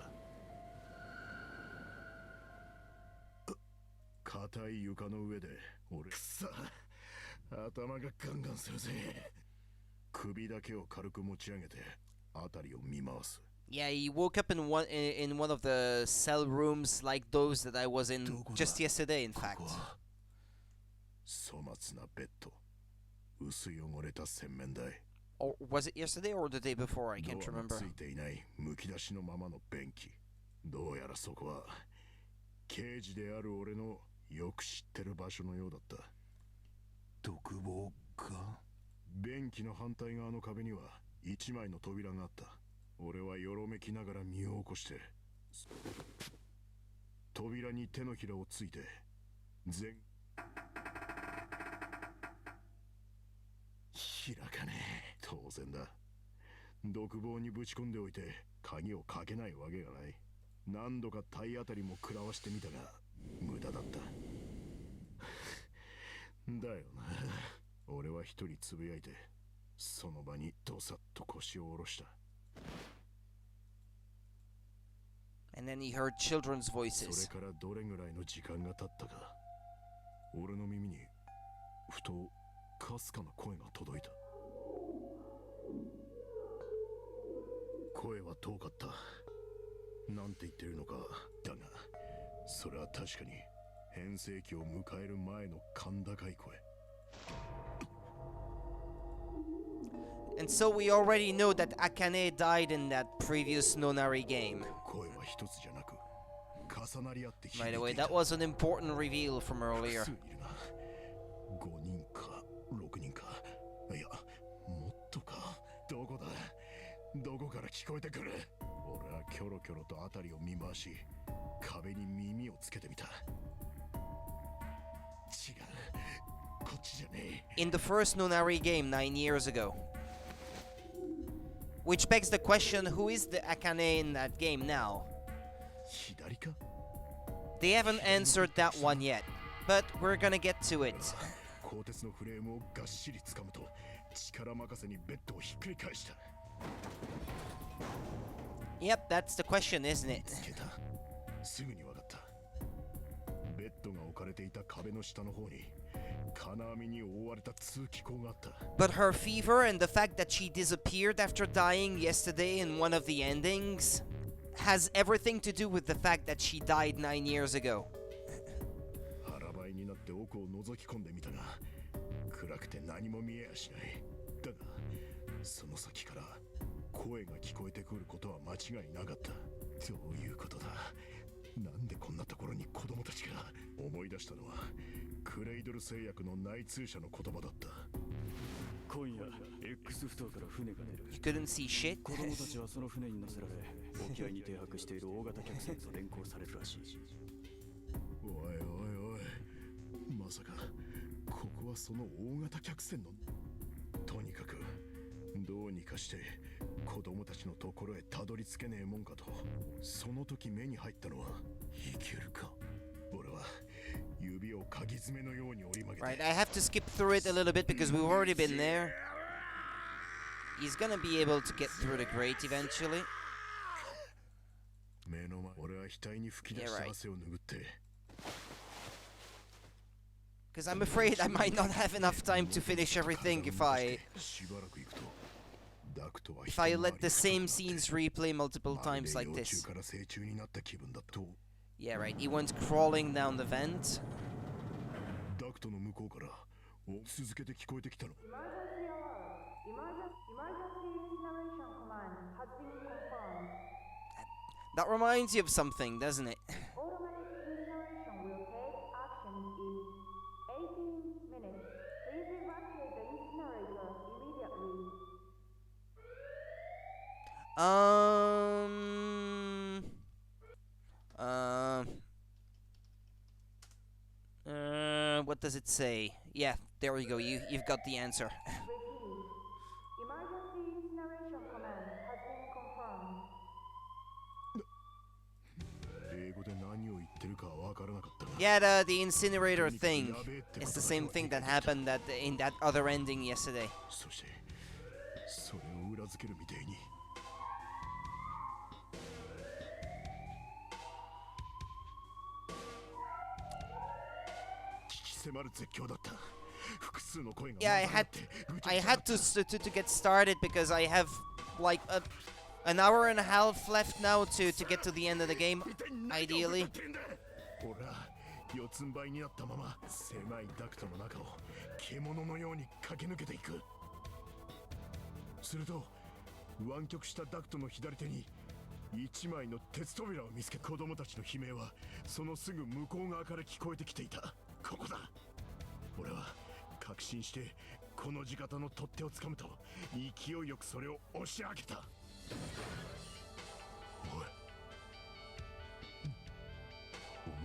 硬い床の上で俺、くさ、頭がガンガンするぜ。首だけを軽く持ち上げて辺りを見回す。 Yeah, he woke up in one of the cell rooms like those that I was in just yesterday, in こ fact. こは粗末なベッド、薄汚れた洗面台、 Or was it yesterday or the day before? I ド can't アの remember. ついていないむき出しのままの便器。どうやらそこは刑事である俺のよく知ってる場所のようだった。独房か。便器の反対側の壁には一枚の扉があった。俺はよろめきながら身を起こして扉に手のひらをついて開かねえ。当然だ。独房にぶち込んでおいて鍵をかけないわけがない。何度か体当たりも食らわしてみたが無駄だった。だよな。俺は一人つぶやいてその場にどさっと腰を下ろした。 And then he heard children's そ voices. れからどれぐらいの時間が経ったか、俺の耳にふとかすかな声が届いた。声は遠かった。なんて言ってるのか。だがそれは確かに変声期を迎える前の甲高い声。 And so we already know that Akane died in that previous Nonari game. 声は一つじゃなく重なり合って響 By い the て way, いた。 that was an important reveal from earlier. 複数いるな。5人か6人か、いやもっとか。どこだ、どこから聞こえてくる。俺はキョロキョロと辺りを見回し壁に耳をつけてみた。違う、こっちじゃねえ。 In the first Nonari game 9 years ago. Which begs the question, who is the Akane in that game now? 左か。 They haven't answered that one yet, but we're gonna get to it. 鋼鉄のフレームをがっしり掴むと力任せにベッドをひっくり返した。 Yep, that's the question, isn't it? つけた。すぐに分かった。ベッドが置かれていた壁の下の方に金網に覆われた通気口があった。 But her fever and the fact that she disappeared after dying yesterday in one of the endings has everything to do with the fact that she died 9 years ago. 腹ばいになって奥を覗き込んでみたが、暗くて何も見えやしない。だがその先から声が聞こえてくることは間違いなかった。どういうことだ。なんでこんなところに子供たちが。思い出したのはクレイドル製薬の内通者の言葉だった。今夜 X 埠頭から船が出る。 You couldn't see shit. 子供たちはその船に乗せられ沖合に停泊している大型客船と連行されるらしい。おいおいおい、まさかここはその大型客船の。とにかくどうにかして子供たちのところへたどり着けねえもんかと。その時目に入ったのは、いけるか。俺は指を鍵爪のように折り曲げて。 Right, I have to skip through it a little bit because we've already been there. He's gonna be able to get through the grate eventually. 目の前、俺は額に吹き出した汗を拭って。 Because I'm afraid I might not have enough time to finish everything if I let the same scenes replay multiple times like this. Yeah, right. He went crawling down the vent. ダクトの向こうから続けて聞こえてきたの。 That reminds you of something, doesn't it? What does it say? Yeah, there we go. You've got the answer. Yeah, the incinerator thing. It's the same thing that happened in that other ending yesterday. そしてそれを裏付けるみたいに。 Yeah, I had to get started because I have like an hour and a half left now to get to the end of the game, ideally. 四つん這いになったまま狭いダクトの中を獣のように駆け抜けていく。すると湾曲したダクトの左手に一枚の鉄扉を見つけ、子供たちの悲鳴はそのすぐ向こう側から聞こえてきていた。ここだ。俺は確信してこの地形の取っ手をつかむと勢いよくそれを押し上げた。おい、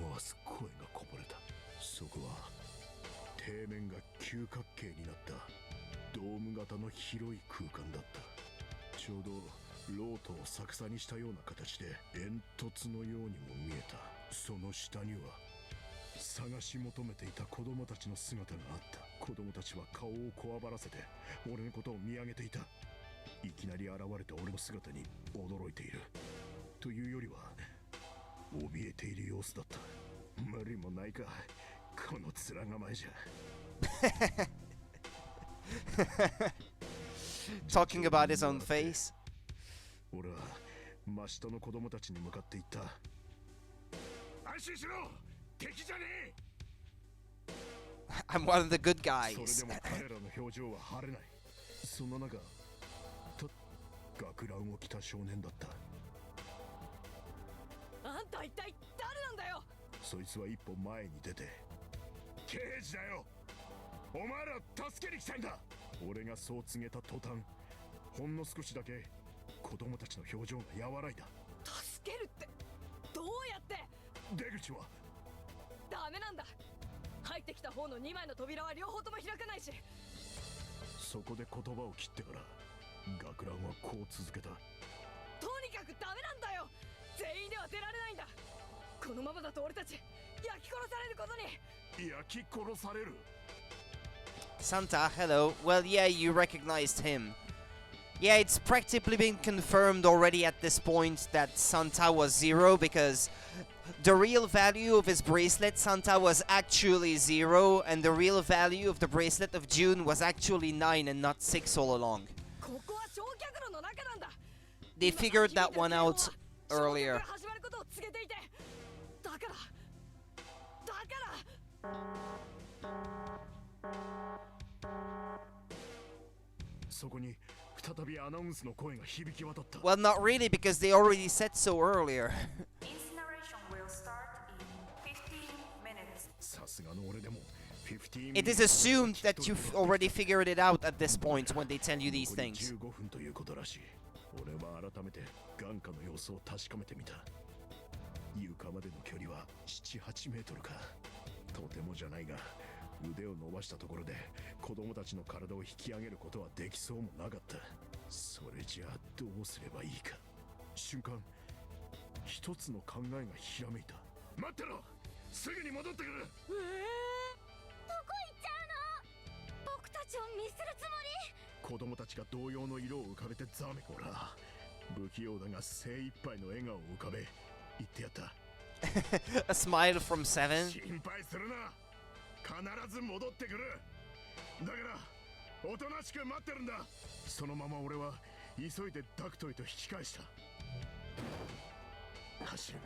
思わず声がこぼれた。そこは底面が九角形になったドーム型の広い空間だった。ちょうどロートを逆さにしたような形で煙突のようにも見えた。その下には探し求めていた子供たちの姿があった。子供たちは顔をこわばらせて俺のことを見上げていた。いきなり現れた俺の姿に驚いているというよりは怯えている様子だった。無理もないか、この面構えじゃ。Talking about his own face. 俺は真下の子供たちに向かって言った。安心しろ、敵じゃねえ。 I'm one of the good guys. それでも彼らの表情は晴れない。その中、学ランを着た少年だった。あんた一体誰なんだよ。そいつは一歩前に出て、刑事だよ、お前ら助けに来たんだ。俺がそう告げた途端、ほんの少しだけ子供たちの表情が和らいだ。助けるってどうやって。出口はダメなんだ。入ってきた方の2枚の扉は両方とも開かないし。そこで言葉を切ってから学ランはこう続けた。とにかくダメなんだよ。全員では出られないんだ。このままだと俺たち焼き殺されることに。焼き殺される。 Santa, hello. Well, yeah, you recognized him. Yeah, it's practically been confirmed already at this point that Santa was Zero because the real value of his bracelet, Santa, was actually 0, and the real value of the bracelet of June was actually 9 and not 6 all along. They figured that one out earlier. そこに再びアナウンスの声が響き渡った。 Well, not really, because they already said so earlier. Incineration will start in 15 minutes. さすがの俺でも15 It is assumed that you've already figured it out at this point when they tell you these things. 15分ということらしい。俺は改めて眼下の様子を確かめてみた。床までの距離は7、8メートルか。とてもじゃないが、腕を伸ばしたところで子供たちの体を引き上げることはできそうもなかった。それじゃあどうすればいいか。瞬間、一つの考えがひらめいた。待ってろ、すぐに戻ってくる。どこ行っちゃうの？僕たちを見捨てるつもり？子供たちが同様の色を浮かべてざめ。ほら、不器用だが精一杯の笑顔を浮かべ。言ってやった。A smile from 7. 心配するな。必ず戻ってくる。だからおとなしく待ってるんだ。そのまま俺は急いでダクトへと引き返した。走る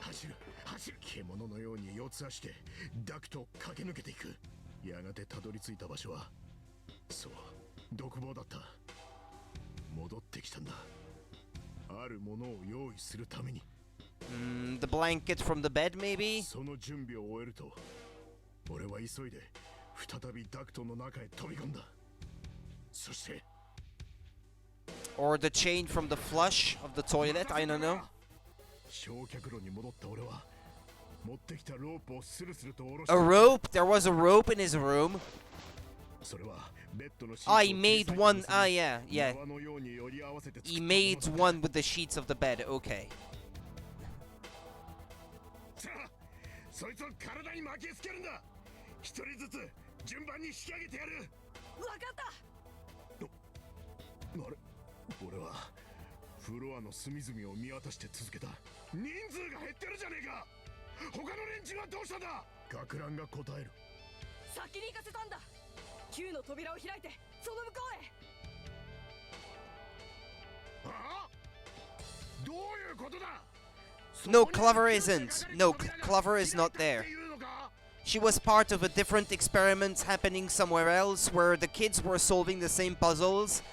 走る走る。獣のように四つ足でダクトを駆け抜けていく。やがてたどり着いた場所は、そう、独房だった。戻ってきたんだ。あるものを用意するために。The blanket from the bed, maybe? その準備を終えると、俺は急いで再びダクトの中へ飛び込んだ。そして Or the chain from the flush of the toilet, I don't know. 焼却炉に戻った俺は持ってきたロープをスルスルと下ろし A た。 rope? There was a rope in his room. それはベッドのシー Ah, ト he を made 小さい one. 小さ Ah, に yeah. 縄のようにより合わせて作った He もの made だ。 one with the sheets of the bed. Okay. さあ、そいつを体に巻きつけるんだ。一人ずつ順番に引き上げてやる。わかった。あれ、俺はフロアの隅々を見渡して続けた。人数が減ってるじゃねえか。他の連中はどうしたんだ。学ランが答える。先に行かせたんだ。9の扉を開いてその向こうへ。ああ、どういうことだ。 No, Clover isn't. No, Clover is not there. She was part of a different experiment happening somewhere else where the kids were solving the same puzzles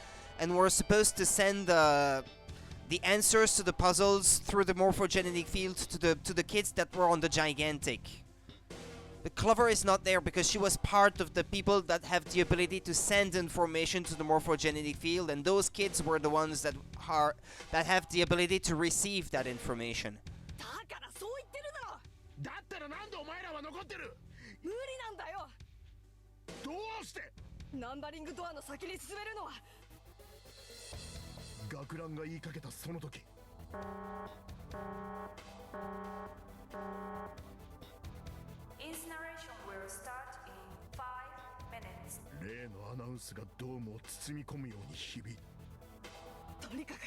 and were supposed to send the answers to the puzzles through the morphogenetic field to the kids that were on the gigantic. But Clover is not there because she was part of the people that have the ability to send information to the morphogenetic field, and those kids were the ones that have the ability to receive that information. だからそう言ってるだろ。だったらなんでお前らは残ってる。無理なんだよ。どうして。ナンバリングドアの先に進めるのは。学ランが言いかけたその時、 Incineration will start in 5 minutes. 例のアナウンスがドームを包み込むように響いた。とにかく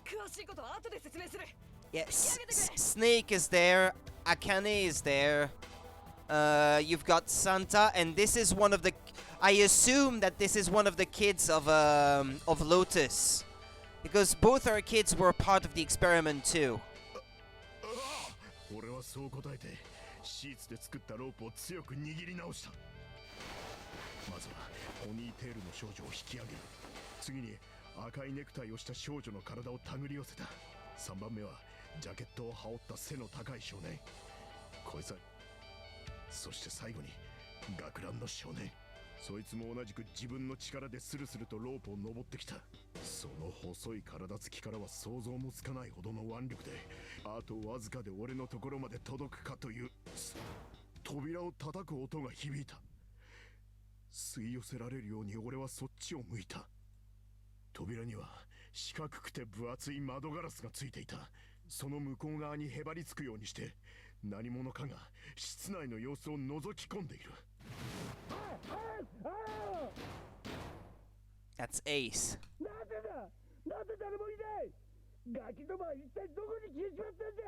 詳しいことは後で説明する。 Yes, Snake is there, Akane is there, you've got Santa, and this is one of the... I assume that this is one of the kids of Lotus. Because both our kids were part of the experiment too. 俺はそう答えてシーツで作ったロープを強く握り直した。まずはポニーテールの少女を引き上げる。次に赤いネクタイをした少女の体を手繰り寄せた。3番目はジャケットを羽織った背の高い少年、こいつは。そして最後に学ランの少年、そいつも同じく自分の力でスルスルとロープを登ってきた。その細い体つきからは想像もつかないほどの腕力で、あとわずかで俺のところまで届くかという。扉を叩く音が響いた。吸い寄せられるように俺はそっちを向いた。扉には四角くて分厚い窓ガラスがついていた。その向こう側にへばりつくようにして何者かが室内の様子を覗き込んでいる。That's Ace. なんでだ、なんで誰もいない。ガキどもは一体どこに消えちまったんだ。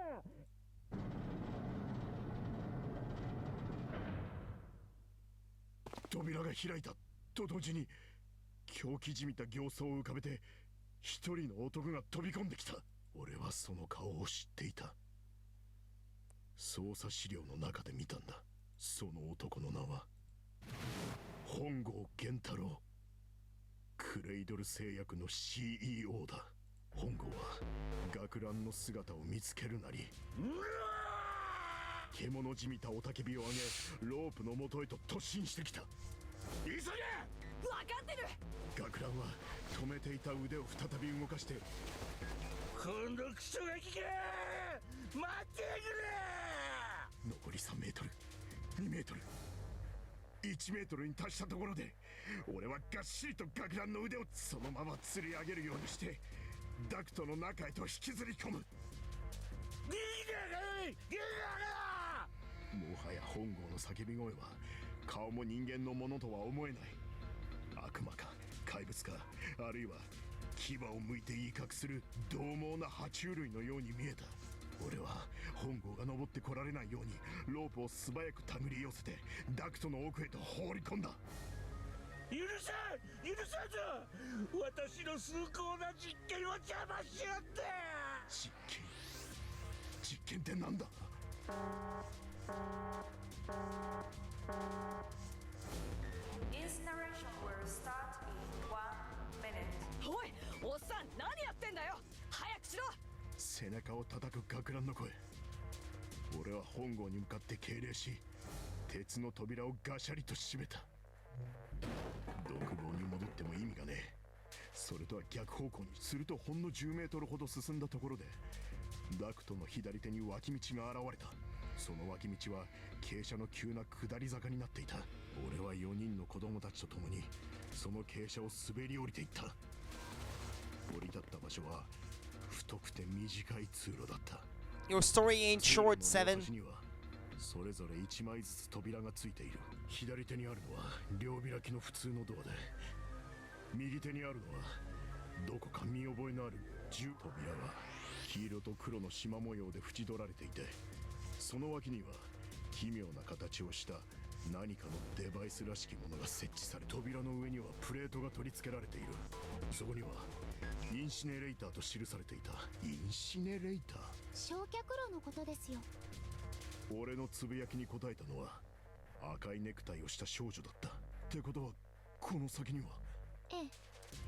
扉が開いたと同時に狂気じみた形相を浮かべて一人の男が飛び込んできた。俺はその顔を知っていた。捜査資料の中で見たんだ。その男の名は本郷源太郎、クレイドル製薬の CEO だ。本郷は学ランの姿を見つけるなり獣じみた雄たけびを上げロープの元へと突進してきた。急げ！分かってる。学ランは止めていた腕を再び動かして、今度クソガキか待ってくれ。残り3メートル、2メートル、1メートルに達したところで俺はがっしりと学ランの腕をそのまま吊り上げるようにしてダクトの中へと引きずり込む。もはや本郷の叫び声は顔も人間のものとは思えない。悪魔か怪物か、あるいは牙を向いて威嚇する獰猛な爬虫類のように見えた。俺は本郷が登ってこられないようにロープを素早く手繰り寄せてダクトの奥へと放り込んだ。許さんぞ。私の崇高な実験を邪魔しやがって。実験ってなんだ。Incineration will start in 1 minute. おい、おっさん何やってんだよ。早くしろ。背中を叩く学ランの声。俺は本郷に向かって敬礼し鉄の扉をガシャリと閉めた。独房に戻っても意味がねえ。それとは逆方向にするとほんの10メートルほど進んだところでダクトの左手に脇道が現れた。その脇道は傾斜の急な下り坂になっていた。俺は4人の子供たちと共にその傾斜を滑り降りていった。降り立った場所は太くて短い通路だった。 Your story ain't short, 7. にはそれぞれ1枚ずつ扉がついている。左手にあるのは両開きの普通のドアで、右手にあるのはどこか見覚えのある扉は黄色と黒の縞模様で縁取られていて、その脇には奇妙な形をした何かのデバイスらしきものが設置され、扉の上にはプレートが取り付けられている。そこにはインシネレーターと記されていた。インシネレーター、焼却炉のことですよ。俺のつぶやきに答えたのは赤いネクタイをした少女だった。ってことはこの先には。ええ、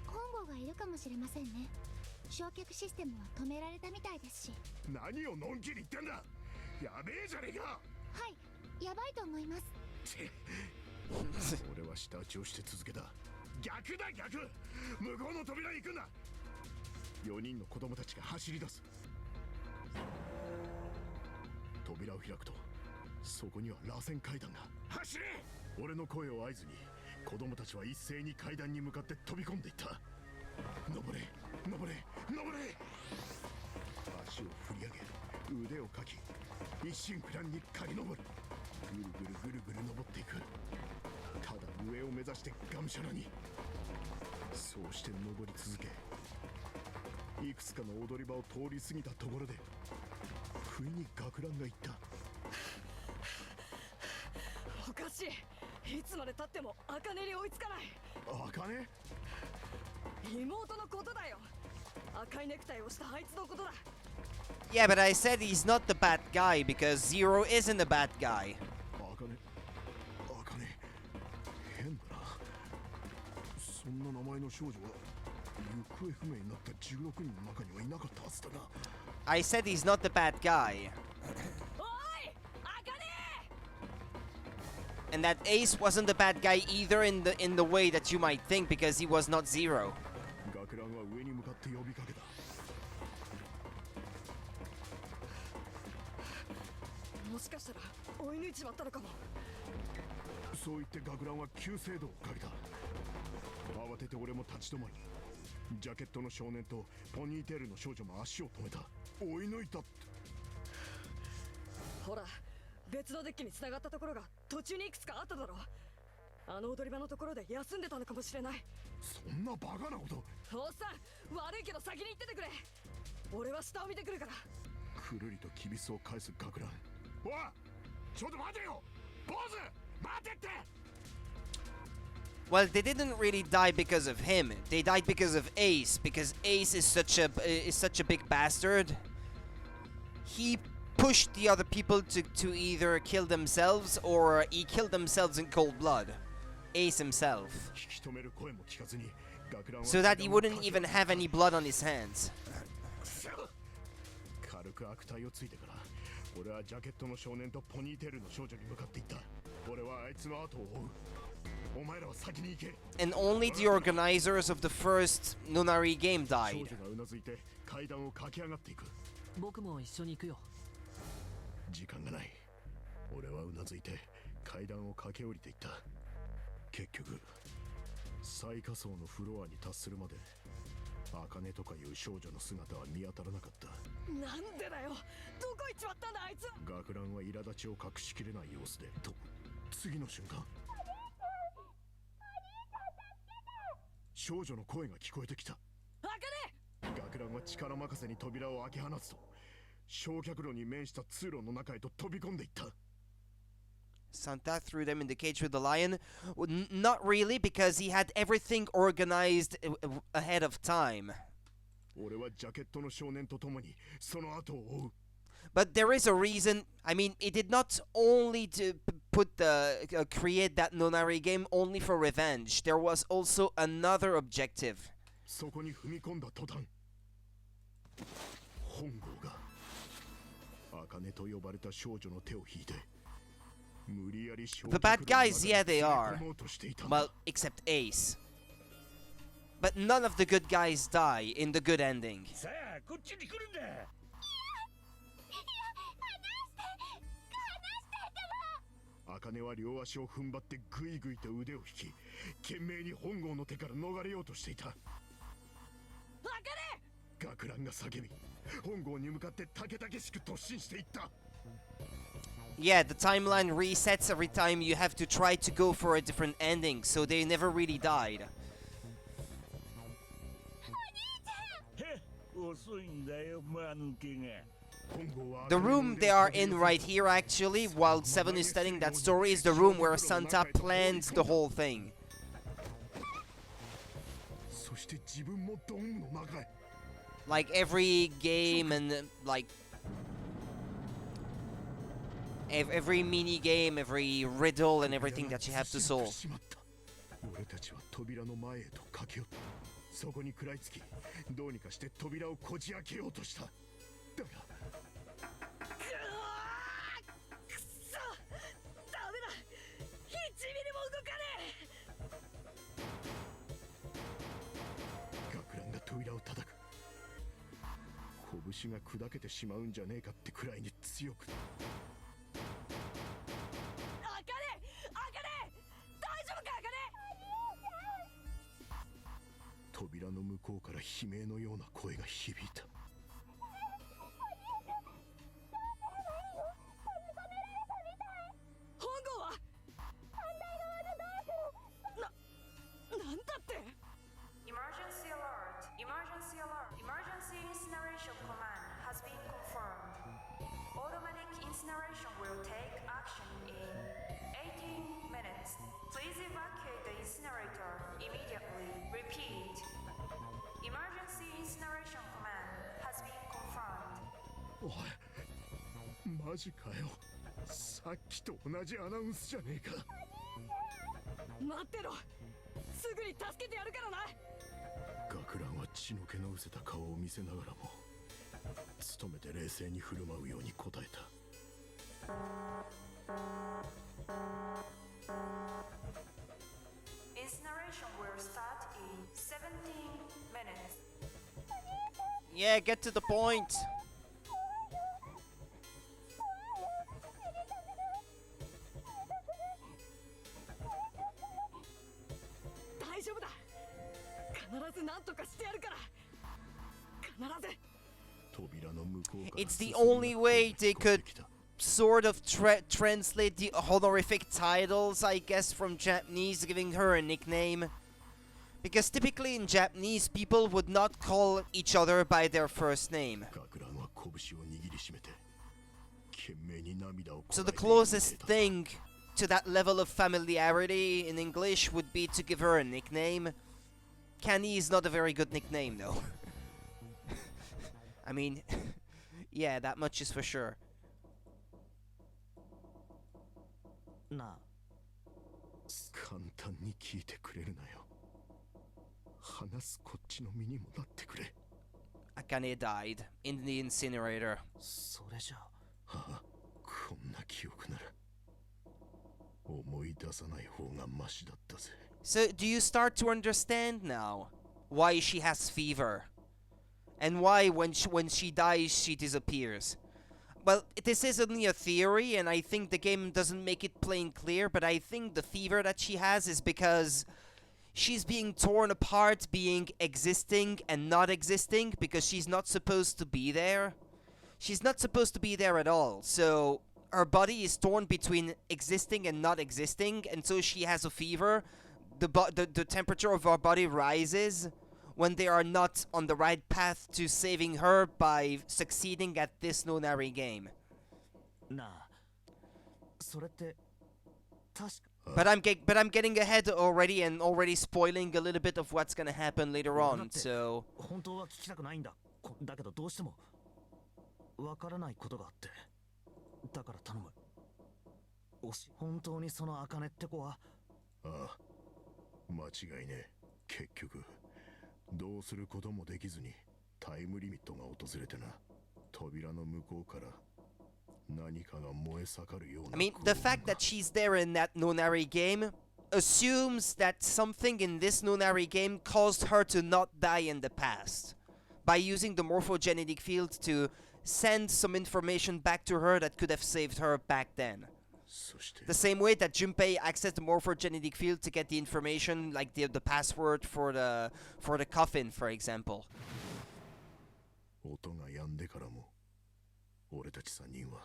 本郷がいるかもしれませんね。焼却システムは止められたみたいですし。何をのんきに言ってんだ。やべえじゃねえか。はい、やばいと思います。俺は舌打ちをして続けた。逆だ逆、向こうの扉に行くんだ。4人の子供たちが走り出す。扉を開くとそこには螺旋階段が。走れ！俺の声を合図に子供たちは一斉に階段に向かって飛び込んでいった。登れ登れ登れ。足を振り上げ腕をかき一心不乱に駆け上る。ぐるぐるぐるぐる登っていく。ただ上を目指してがむしゃらに。そうして登り続け、いくつかの踊り場を通り過ぎたところで不意に学ランが言った。おかしい。いつまで経っても茜に追いつかない。茜？妹のことだよ。赤いネクタイをしたあいつのことだ。 Yeah, but I said he's not the bad guy because Zero isn't the bad guy. 茜変だな。そんな名前の少女は行方不明になった16人の中にはいなかったはずだな。I said he's not the bad guy. And that Ace wasn't the bad guy either in the way that you might think because he was not Zero. 学ランは上に向かって呼びかけた。もしかしたら追い抜いちまったのかも。そう言って学ランは急制度をかけた。慌てて俺も立ち止まり、ジャケットの少年とポニーテールの少女も足を止めた。追い抜いたって。ほら、別のデッキに繋がったところが途中にいくつかあっただろう。あの踊り場のところで休んでたのかもしれない。そんなバカなこと。おっさん、悪いけど先に行っててくれ。俺は下を見てくるから。くるりときびすを返す学ラン。おい、ちょっと待てよ坊主、待てって。Well, they didn't really die because of him. They died because of Ace, because Ace is such a big bastard. He pushed the other people to either kill themselves or he killed themselves in cold blood. Ace himself. So that he wouldn't even have any blood on his hands. 軽く悪態をついてから俺はジャケットの少年とポニーテールの少女に向かっていった。俺はあいつの後を追う。お前らは先に行け。 And only the organizers of the first Nunari game 少 died. 女がうなずいて階段を駆け上がっていく。僕も一緒に行くよ。時間がない。俺はうなずいて階段を駆け下りていった。結局最下層のフロアに達するまで茜とかいう少女の姿は見当たらなかった。なんでだよ、どこ行っちまったんだあいつ。学ランは苛立ちを隠しきれない様子でと次の瞬間少女の声が聞こえてきた。茜。学ランは力任せに扉を開け放つと焼却炉に面した通路の中へと飛び込んでいった。Santa threw them in the cage with the lion? Well, not really, because he had everything organized ahead of time. 俺はジャケットの少年と共にその後を追う。 But there is a reason. I mean, it did not only to create that Nonari game only for revenge. There was also another objective. そこに踏み込んだ途端本郷が茜と呼ばれた少女の手を引いて The bad guys, yeah, they are. Well, except Ace. But none of the good guys die in the good ending. さあこっちに来るんだ。茜は両足を踏ん張ってグイグイと腕を引き懸命に本郷の手から逃れようとしていた。学ランが叫び本郷に向かってたけたけしく突進していった。 Yeah, the timeline resets every time you have to try to go for a different ending, so they never really died. 遅いんだよ、間抜けが。 The room they are in right here, actually, while Seven is telling that story, is the room where Santa planned the whole thing. そして自分もドームの中へ。 Like every game and like every mini game, every riddle and everything that you have to solve. 俺たちは扉の前へと駆け寄った。そこに食らいつき、どうにかして扉をこじ開けようとした。だがくそ、ダメだ、1ミリも動かねえ。学ランが扉を叩く。拳が砕けてしまうんじゃねえかってくらいに強く。 扉の向こうから悲鳴のような声が響いた。本郷はなんだって。 Emergency alert! Emergency alert! Emergency incineration command has been confirmed. Automatic incineration will take action in 18 minutes. Please evacuate the incinerator immediately. Repeat. Emergency incineration command has been confirmed. おい、マジかよ。さっきと同じアナウンスじゃねえか。待ってろ。すぐに助けてやるからな。学ランは血の気の失せた顔を見せながらも、努めて冷静に振る舞うように答えた。 Incineration will start in 17 minutes. Yeah, get to the point. 大丈夫だ。必ず何とかしてやるから。必ず。 It's the only way they could sort of translate the honorific titles, I guess, from Japanese, giving her a nickname. Because typically in Japanese, people would not call each other by their first name. So the closest thing to that level of familiarity in English would be to give her a nickname. Canny is not a very good nickname, though. I mean, yeah, that much is for sure. なあ、簡単に聞いてくれるなよ。話すこっちの身にもなってくれ。Akane died in the incinerator. それじゃあ、はあ、こんな記憶なら思い出さない方がマシだったぜ。So, do you start to understand now why she has fever? And why when she dies, she disappears? Well, this is only a theory, and I think the game doesn't make it plain clear, but I think the fever that she has is because she's being torn apart, being existing and not existing, because she's not supposed to be there. She's not supposed to be there at all, so her body is torn between existing and not existing, and so she has a fever. The temperature of her body rises when they are not on the right path to saving her by succeeding at this Nonari game. なあ、それって確か。But I'm getting ahead already and already spoiling a little bit of what's gonna happen later on. So 本当は聞きたくないんだ。だけどどうしてもわからないことがあって、だから頼む。本当にその茜って子は？ああ、間違いねえ。結局どうすることもできずにタイムリミットが訪れてな。扉の向こうから何かが燃え盛るような。I mean, the fact that she's there in that Nonari game assumes that something in this Nonari game caused her to not die in the past by using the morphogenetic field to send some information back to her that could have saved her back then. The same way that Junpei accessed the morphogenetic field to get the information, like the password for the coffin, for example. 音が止んでからも俺たち3人は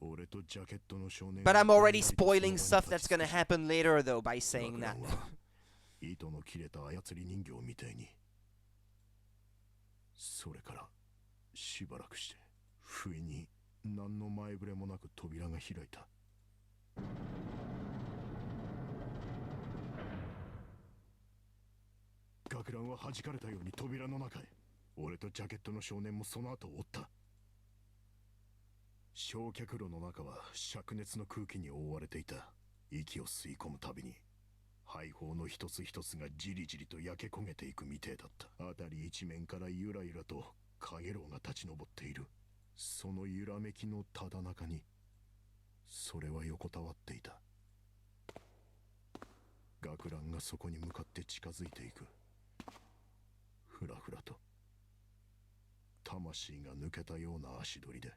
俺とジャケットの少年。 But I'm already spoiling stuff that's gonna happen later, though, by saying that. 糸の切れた操り人形みたいに。それからしばらくして不意に何の前触れもなく扉が開いた。学ランは弾かれたように扉の中へ。俺とジャケットの少年もその後を追った。焼却炉の中は灼熱の空気に覆われていた。息を吸い込むたびに肺胞の一つ一つがじりじりと焼け焦げていくみてえだった。辺り一面からゆらゆらと陽炎が立ち上っている。その揺らめきのただ中にそれは横たわっていた。学ランがそこに向かって近づいていく。ふらふらと魂が抜けたような足取りで。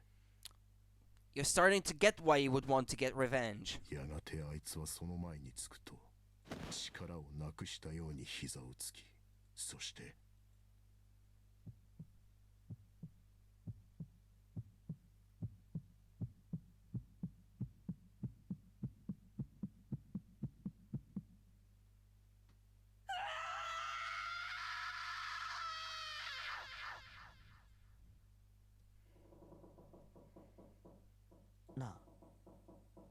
You're starting to get why you would want to get revenge. やがてあいつはその前につくと力をなくしたように膝をつき、そしてなあ、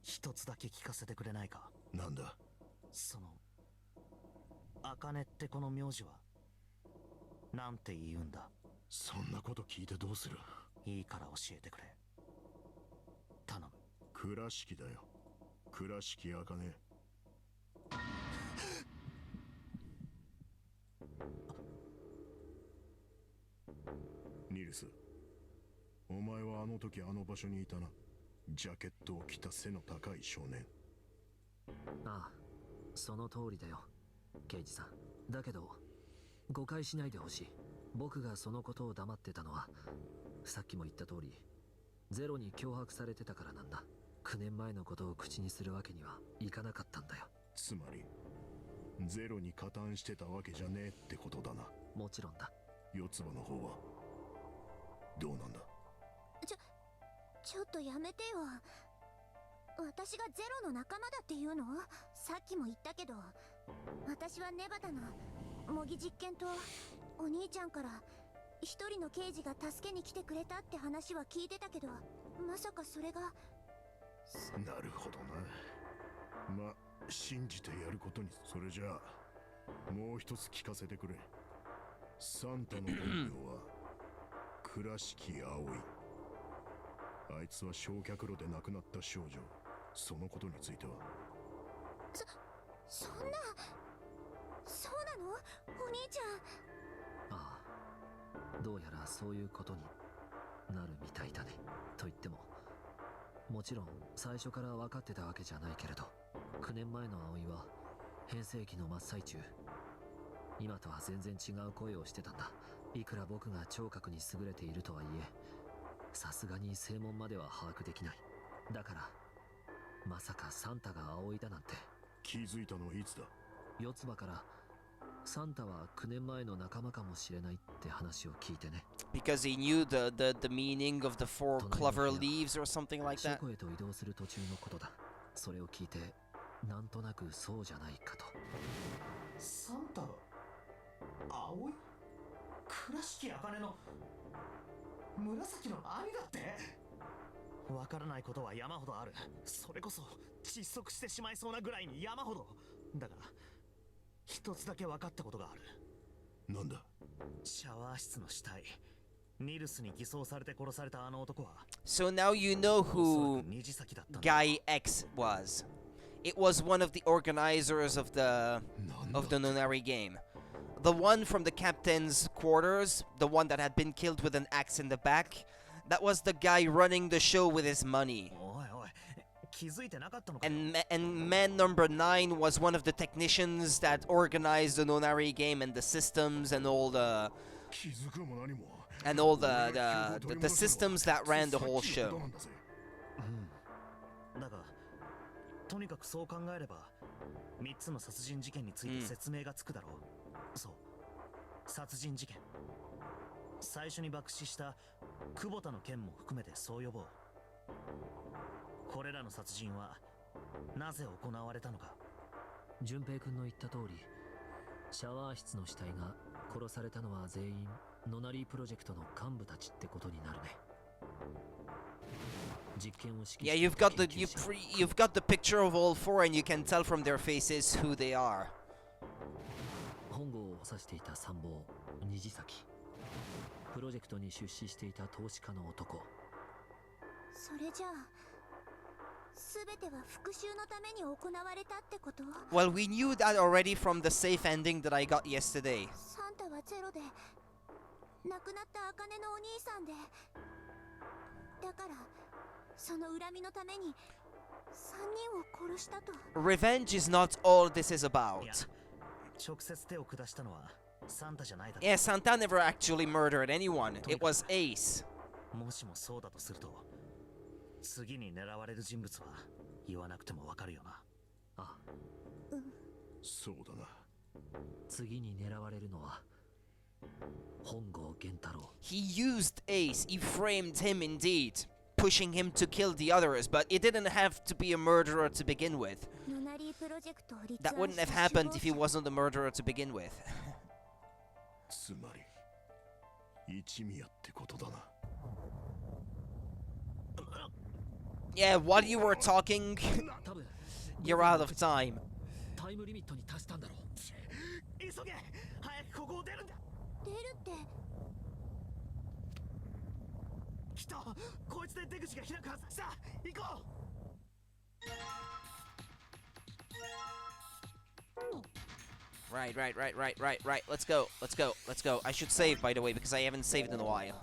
一つだけ聞かせてくれないか。なんだ。その茜ってこの名字はなんて言うんだ。そんなこと聞いてどうする。いいから教えてくれ。頼む。倉敷だよ。倉敷茜。ニルス、お前はあの時あの場所にいたな。ジャケットを着た背の高い少年。ああ、その通りだよ、刑事さん。だけど誤解しないでほしい。僕がそのことを黙ってたのは、さっきも言った通りゼロに脅迫されてたからなんだ。9年前のことを口にするわけにはいかなかったんだよ。つまりゼロに加担してたわけじゃねえってことだな。もちろんだ。四つ葉の方はどうなんだ。ちょっとやめてよ。私がゼロの仲間だっていうの？さっきも言ったけど、私はネバダの模擬実験とお兄ちゃんから一人の刑事が助けに来てくれたって話は聞いてたけど、まさかそれが。なるほどな。ま、信じてやることに。それじゃあもう一つ聞かせてくれ。サンタの本名は倉敷葵。あいつは焼却炉で亡くなった少女。そのことについては。そんな。そうなの？お兄ちゃん。ああ、どうやらそういうことになるみたいだね。と言ってももちろん最初から分かってたわけじゃないけれど、9年前の葵は変声期の真っ最中。今とは全然違う声をしてたんだ。いくら僕が聴覚に優れているとはいえ、さすがに正門までは把握できない。だからまさかサンタが葵だなんて。気づいたのはいつだ？四つ葉からサンタは9年前の仲間かもしれないって話を聞いてね。Because he knew the meaning of the four clover leaves or something like that. 書庫へと移動する途中のことだ。それを聞いてなんとなくそうじゃないかと。サンタが葵？倉敷茜の紫の兄だって？わからないことは山ほどある。それこそ窒息してしまいそうなぐらいに山ほど。だから一つだけ分かったことがある。なんだ？シャワー室の死体、ニルスに偽装されて殺されたあの男は。 So now you know who Guy X was. It was one of the organizers of the Nonari game. The one from the captain's quarters, the one that had been killed with an axe in the back. That was the guy running the show with his money. And man number 9 was one of the technicians that organized the Nonari game and the systems and all the systems that ran the whole show. だがとにかくそう考えれば3つの殺人事件について説明がつくだろう。そう、殺人事件。最初に爆死した久保田の件も含めてそう呼ぼう。これらの殺人はなぜ行われたのか。順平君の言った通り、シャワー室の死体が殺されたのは全員ノナリープロジェクトの幹部たちってことになるね。Yeah, you've got the picture of all four, and you can tell from their faces who they are. 本郷を指していた参謀虹崎、プロジェクトに出資していた投資家の男。それじゃあ全ては復讐のために行われたってこと？ Well, we knew that already from the safe ending that I got yesterday. サンタはゼロで亡くなった茜のお兄さんで、だからその恨みのために3人を殺したと。 Revenge is not all this is about. 直接手を下したのはサンタじゃないだろ。 Yeah, Santa never actually murdered anyone. It was Ace. もしもそうだとすると、次に狙われる人物は言わなくてもわかるよな。ああ、そうだな。次に狙われるのは本郷源太郎。 He used Ace. He framed him indeed, pushing him to kill the others, but it didn't have to be a murderer to begin with. That wouldn't have happened if he wasn't a murderer to begin with. つまり一味やってことだな。Yeah, while you were talking, you're out of time. タイムリミットに達したんだろう。急げ、早くここを出るんだ。出るってきっとこいつで出口が開くはず。さあ行こう。Right. Let's go. I should save, by the way, because I haven't saved in a while.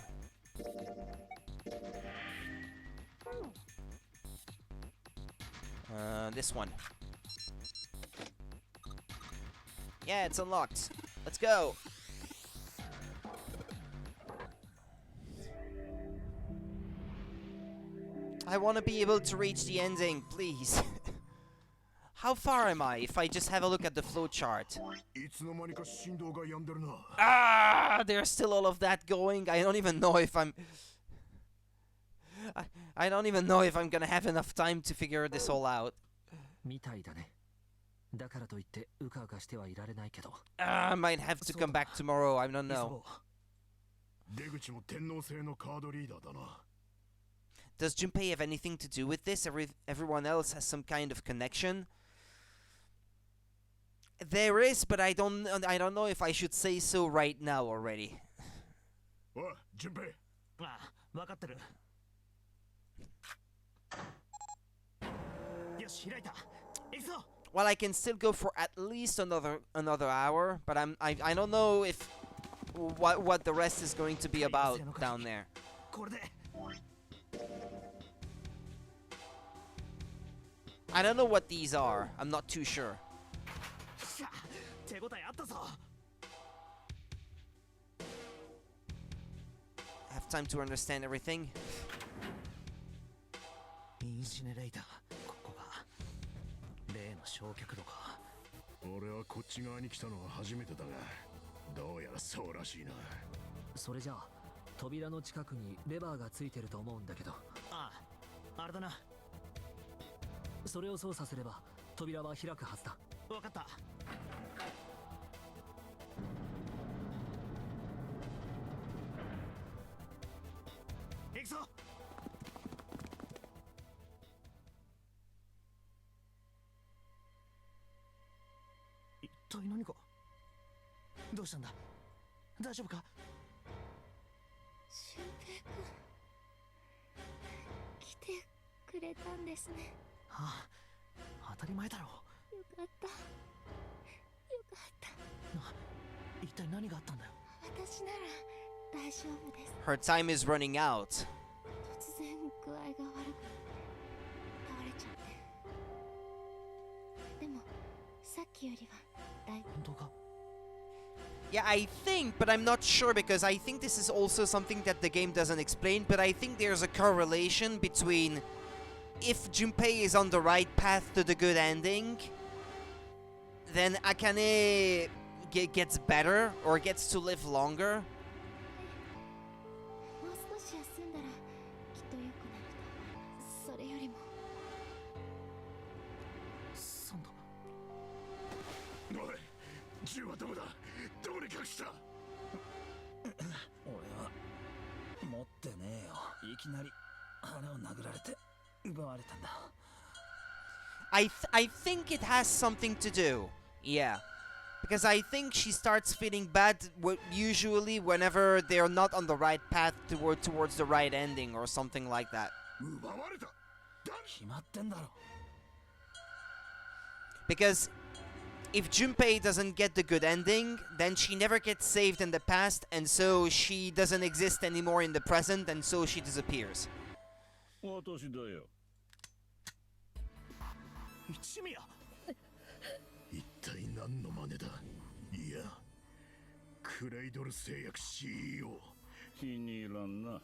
This one. Yeah, it's unlocked. Let's go. I want to be able to reach the ending, please. How far am I if I just have a look at the flowchart? Ah, there's still all of that going. I don't even know if I don't even know if I'm gonna have enough time to figure this all out. みたいだね。だからといってうかうかしてはいられないけど。I might have to come back tomorrow. I don't know. 出口も天皇制のカードリーダーだな。Does Junpei have anything to do with this? Everyone else has some kind of connection. There is, but I don't know if I should say so right now already. おい、順平。ああ、分かってる。よし、開いた。行くぞ。 Well, I can still go for at least another hour, but I don't know if what the rest is going to be about down there. これで。 I don't know what these are. I'm not too sure. 手応えあったぞ。 Have time to understand everything. インシネレーター、ここが例の焼却炉か。俺はこっち側に来たのは初めてだが、どうやらそうらしいな。それじゃあ扉の近くにレバーがついてると思うんだけど。ああ、あれだな。それを操作すれば扉は開くはずだ。分かった。行くぞ。一体何か。どうしたんだ。大丈夫か。俊平君来てくれたんですね。ああ、当たり前だろ。よかったよかった。一体何があったんだよ。私なら大丈夫です。 Her time is running out. 突然具合が悪く倒れちゃって。でもさっきよりはだいぶ。本当か。 Yeah, I think, but I'm not sure because I think this is also something that the game doesn't explain, but I think there's a correlation between if Junpei is on the right path to the good ending, then Akane gets better or gets to live longer. もう少し休んだらきっと良くなると思います。それよりもサンおい、銃はどこだ。どこに隠した。俺は持ってねえよ。いきなり腹を殴られて奪われたんだ。I think it has something to do. Yeah. Because I think she starts feeling bad usually whenever they're not on the right path towards the right ending or something like that. 奪われた。決まってんだろ。 Because if Junpei doesn't get the good ending, then she never gets saved in the past, and so she doesn't exist anymore in the present, and so she disappears. 私だよ。一味や。一体何の真似だ。いや、クレイドル製薬 CEO。気に入らんな。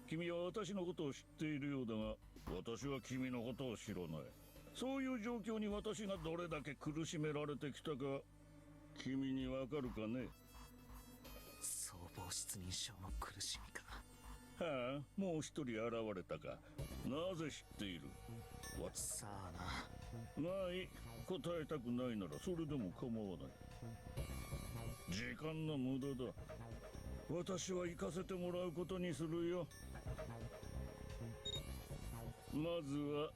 君は私のことを知っているようだが、私は君のことを知らない。そういう状況に私がどれだけ苦しめられてきたか、君にわかるかね。総合失認症の苦しみか。はあ、もう一人現れたか。なぜ知っている。さあな。まあいい。答えたくないならそれでも構わない。時間の無駄だ。私は行かせてもらうことにするよ。まずは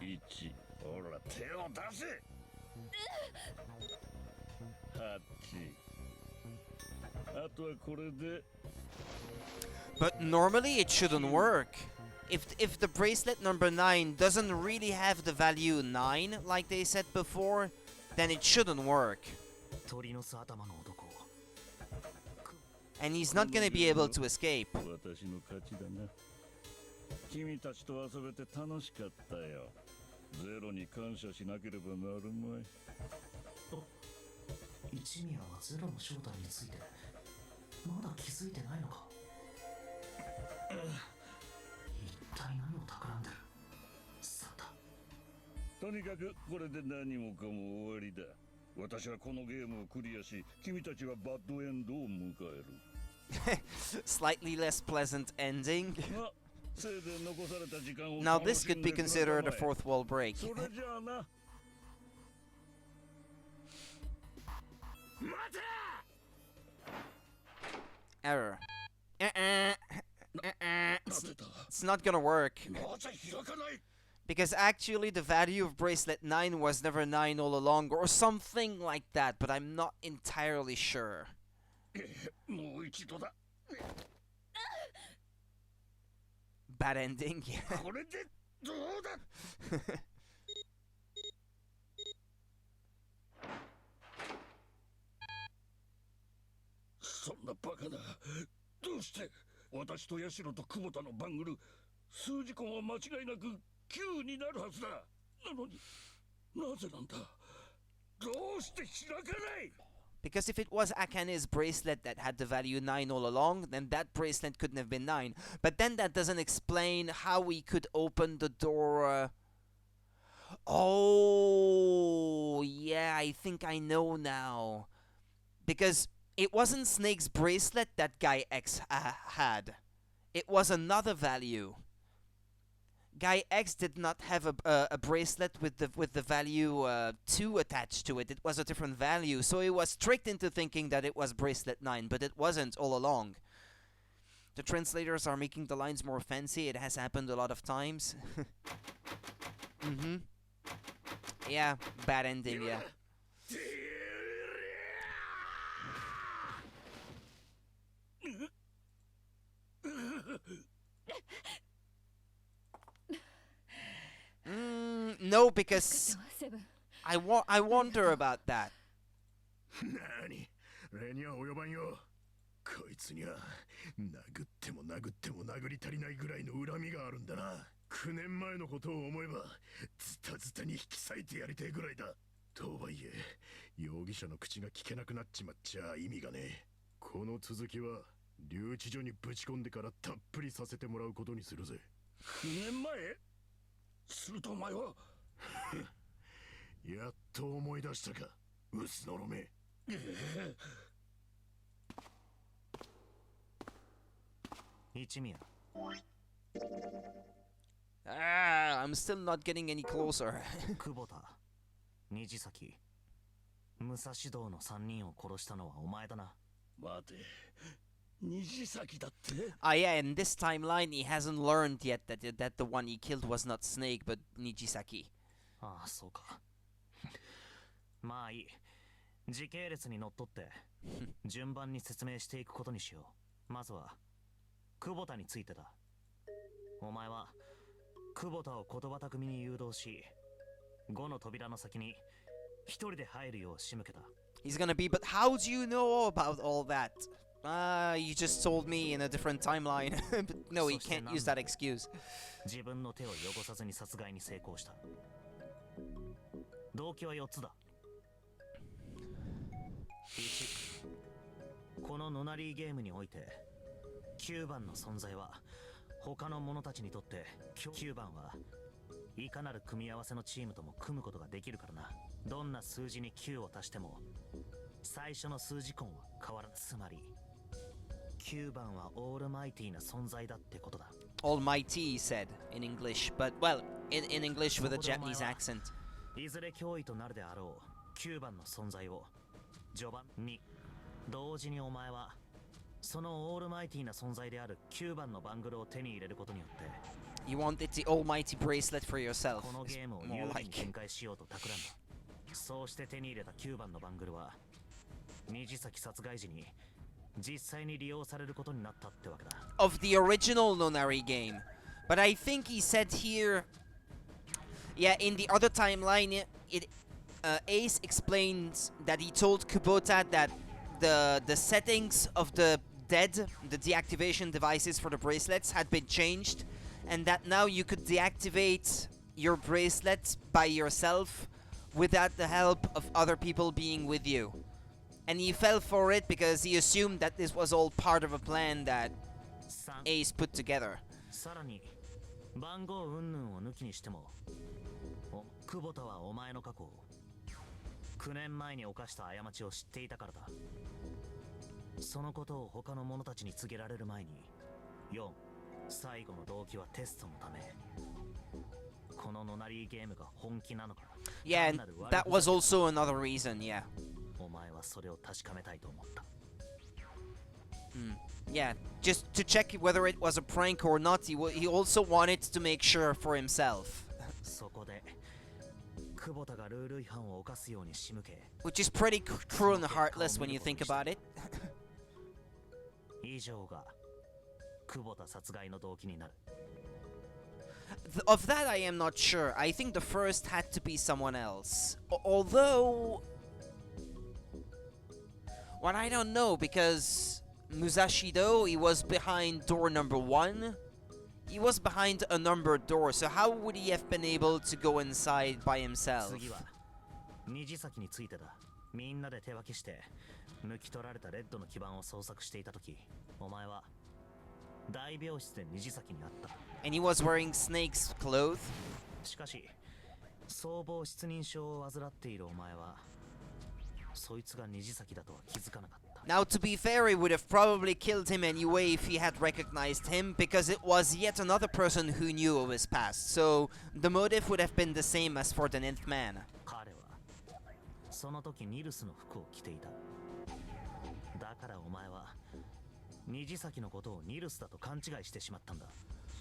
1。ほら手を出せ。8。あとはこれで。 But normally it shouldn't work. If the bracelet number 9 doesn't really have the value 9 like they said before, then it shouldn't work. 鳥の巣頭の男。 And he's not gonna be able to escape. 私の勝ちだな。君たちと遊べて楽しかったよ。ゼロに感謝しなければなるまい。一宮はゼロの正体についてまだ気づいてないのか。一体何を企んでる。サンタ。とにかくこれで何もかも終わりだ。私はこのゲームをクリアし、君たちはバッドエンドを迎える。Slightly less pleasant ending. Now this could be considered a fourth wall break. Error. It's not gonna work. Because actually the value of bracelet 9 was never 9 all along, or something like that, but I'm not entirely sure. もう一度だ。Bad ending, yeah. これでどうだ。そんなバカな。どうして私とヤシロと久保田のバングル、数字根は間違いなく9になるはずだ。なのになぜなんだ。どうして開かない。 Because if it was Akane's bracelet that had the value 9 all along, then that bracelet couldn't have been 9. But then that doesn't explain how we could open the door. Oh, yeah, I think I know now. Because it wasn't Snake's bracelet that Guy X had. It was another value. Guy X did not have a bracelet with the value 2 attached to it. It was a different value, so he was tricked into thinking that it was bracelet 9, but it wasn't all along. The translators are making the lines more fancy. It has happened a lot of times. Yeah, bad ending, yeah. No, because I wonder about that. 何礼には及ばんよ。こいつには殴っても殴っても殴り足りないぐらいの恨みがあるんだな。9年前のことを思えばズタズタに引き裂いてやりてえぐらいだ。とはいえ容疑者の口が聞けなくなっちまっちゃ意味がねえ。この続きは留置所にぶち込んでからたっぷりさせてもらうことにするぜ。9年前するとお前はやっと思い出したか、薄のろめ。一宮。I'm still not getting any closer. 久保田、虹崎、武蔵道の3人を殺したのはお前だな。待て、虹崎だって。Yeah, in this timeline he hasn't learned yet that the one he killed was not Snake but Nijisaki. ああ、そうか。まあいい。時系列にのっとって順番に説明していくことにしよう。まずは久保田についてだ。お前は久保田を言葉巧みに誘導し、5の扉の先に一人で入るよう仕向けた。He's gonna be, but how do you know about all that? You just told me in a different timeline. But no, he can't use that excuse. 自分の手を汚さずに殺害に成功した。動機は4つだ。1、このノナリーゲームにおいて9番の存在は他の者たちにとって9番はいかなる組み合わせのチームとも組むことができるからな。どんな数字に9を足しても最初の数字根は変わらない。つまり9番はオールマイティーな存在だってことだ。Almighty, he said in English, but well, in English with a Japanese accent. いずれ脅威となるであろう9番の存在を序盤に同時にお前はそのオールマイティーな存在である9番のバングルを手に入れることによって You wanted the almighty bracelet for yourself. このゲームを有利に展開しようと企んだ。そうして手に入れた9番のバングルは虹崎殺害時に実際に利用されることになったってわけだ。Of the original Nonari game. But I think he said here, yeah, in the other timeline, Ace explains that he told Kubota that the settings of the deactivation devices for the bracelets had been changed, and that now you could deactivate your bracelets by yourself without the help of other people being with you. And he fell for it because he assumed that this was all part of a plan that Ace put together. さらに番号云々を抜きにしても久保田はお前の過去を9年前に犯した過ちを知っていたからだ。そのことを他の者たちに告げられる前に4、最後の動機はテストのため。このノナリーゲームが本気なのか。Yeah, and that was also another reason, yeah. お前はそれを確かめたいと思った。Yeah, just to check whether it was a prank or not, he also wanted to make sure for himself. Which is pretty cruel and heartless when you think about it. 以上が久保田殺害の動機になる。 Of that I am not sure. I think the first had to be someone else. Although... Well, I don't know, because Musashido, he was behind door number 1. He was behind a numbered door, so how would he have been able to go inside by himself? 次は虹崎についてだ。みんなで手分けして抜き取られたレッドの基盤を捜索していたとき、お前は大病室で虹崎に会った。 And he was wearing Snake's clothes. しかし、総合失認症を患っているお前は、そいつが虹崎だとは気づかなかった。 Now, to be fair, he would have probably killed him anyway if he had recognized him, because it was yet another person who knew of his past. So, the motive would have been the same as for the Nth Man. 彼はその時ニルスの服を着ていた。だからお前は虹崎のことをニルスだと勘違いしてしまったんだ。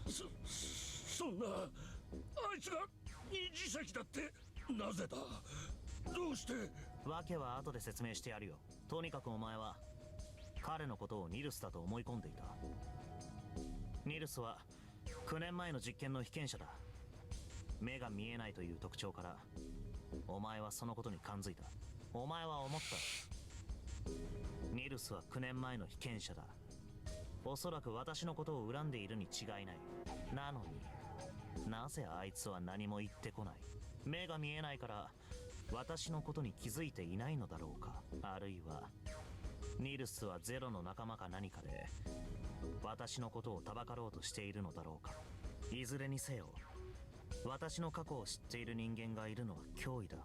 そんな、あいつが虹崎だってなぜだ。どうして。訳は後で説明してやるよ。とにかくお前は彼のことをニルスだと思い込んでいた。ニルスは9年前の実験の被験者だ。目が見えないという特徴からお前はそのことに感づいた。お前は思った。ニルスは9年前の被験者だ。おそらく私のことを恨んでいるに違いない。なのになぜあいつは何も言ってこない。目が見えないから私のことに気づいていないのだろうか。あるいはニルスはゼロの仲間か何かで私のことをたばかろうとしているのだろうか。いずれにせよ私の過去を知っている人間がいるのは脅威だ。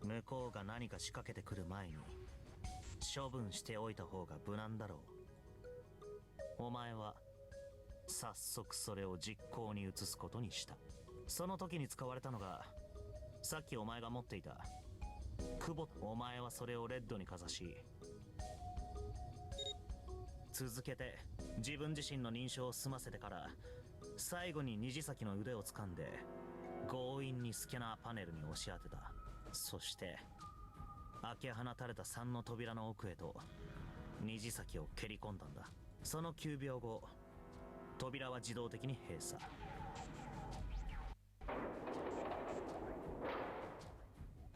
向こうが何か仕掛けてくる前に処分しておいた方が無難だろう。お前は早速それを実行に移すことにした。その時に使われたのがさっきお前が持っていた久保。お前はそれをレッドにかざし、続けて自分自身の認証を済ませてから最後に虹崎の腕を掴んで強引にスキャナーパネルに押し当てた。そして開け放たれた3の扉の奥へと虹崎を蹴り込んだんだ。その9秒後扉は自動的に閉鎖。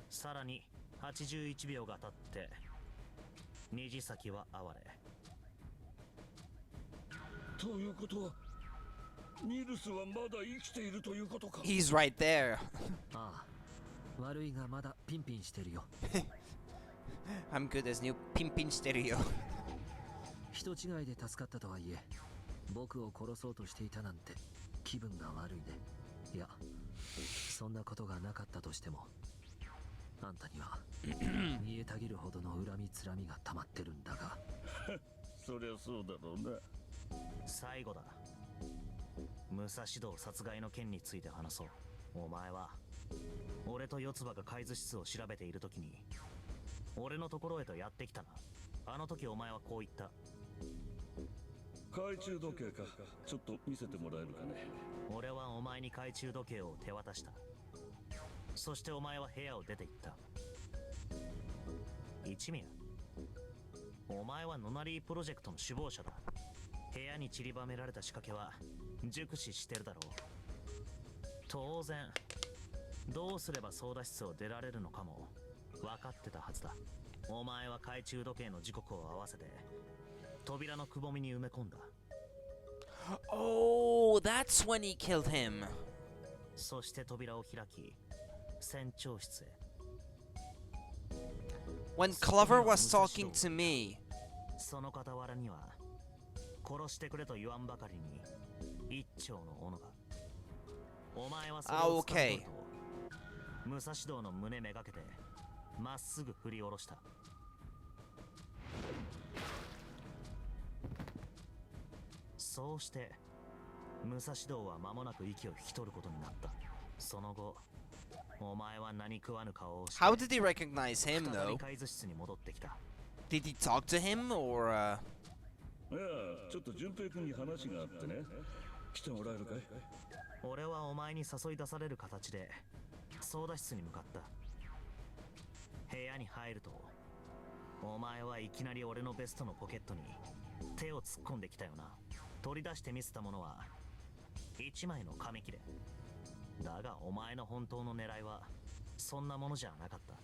さらに81秒が経って虹崎は哀れ。ということはニルスはまだ生きているということか。 He's right there. ああ、悪いがまだピンピンしてるよ。I'm good as new pimpin stereo. 人違いで助かったとはいえ、僕を殺そうとしていたなんて気分が悪いね。いや、そんなことがなかったとしても、あんたには煮えたぎるほどの恨みつらみが溜まってるんだが。そりゃそうだろうな。最後だ。武蔵道殺害の件について話そう。お前は俺と四つ葉が海図室を調べている時に俺のところへとやってきたな。あの時お前はこう言った。懐中時計か。ちょっと見せてもらえるかね。俺はお前に懐中時計を手渡した。そしてお前は部屋を出て行った。一宮、お前はノナリープロジェクトの首謀者だ。部屋に散りばめられた仕掛けは熟知してるだろう。当然どうすれば操舵室を出られるのかも分かってたはずだ。お前は懐中時計の時刻を合わせて扉のくぼみに埋め込んだ。Oh, that's when he killed him. そして扉を開き船長室へ。 When Clover was talking to me, その傍らには殺してくれと言わんばかりに一丁の斧が。お前はそれを掴ん取ると武蔵道の胸めがけてまっすぐ振り下ろした。そうして武蔵道は間もなく息を引き取ることになった。その後お前は何食わぬ顔をして how did he recognize him 再び though? 海図室に戻ってきた。 Did he talk to him or いや、ちょっと順平君に話があってね。来てもらえるかい。俺はお前に誘い出される形で操舵室に向かった。部屋に入るとお前はいきなり俺のベストのポケットに手を突っ込んできたよな。取り出して見せたものは一枚の紙切れだが、お前の本当の狙いはそんなものじゃなかった。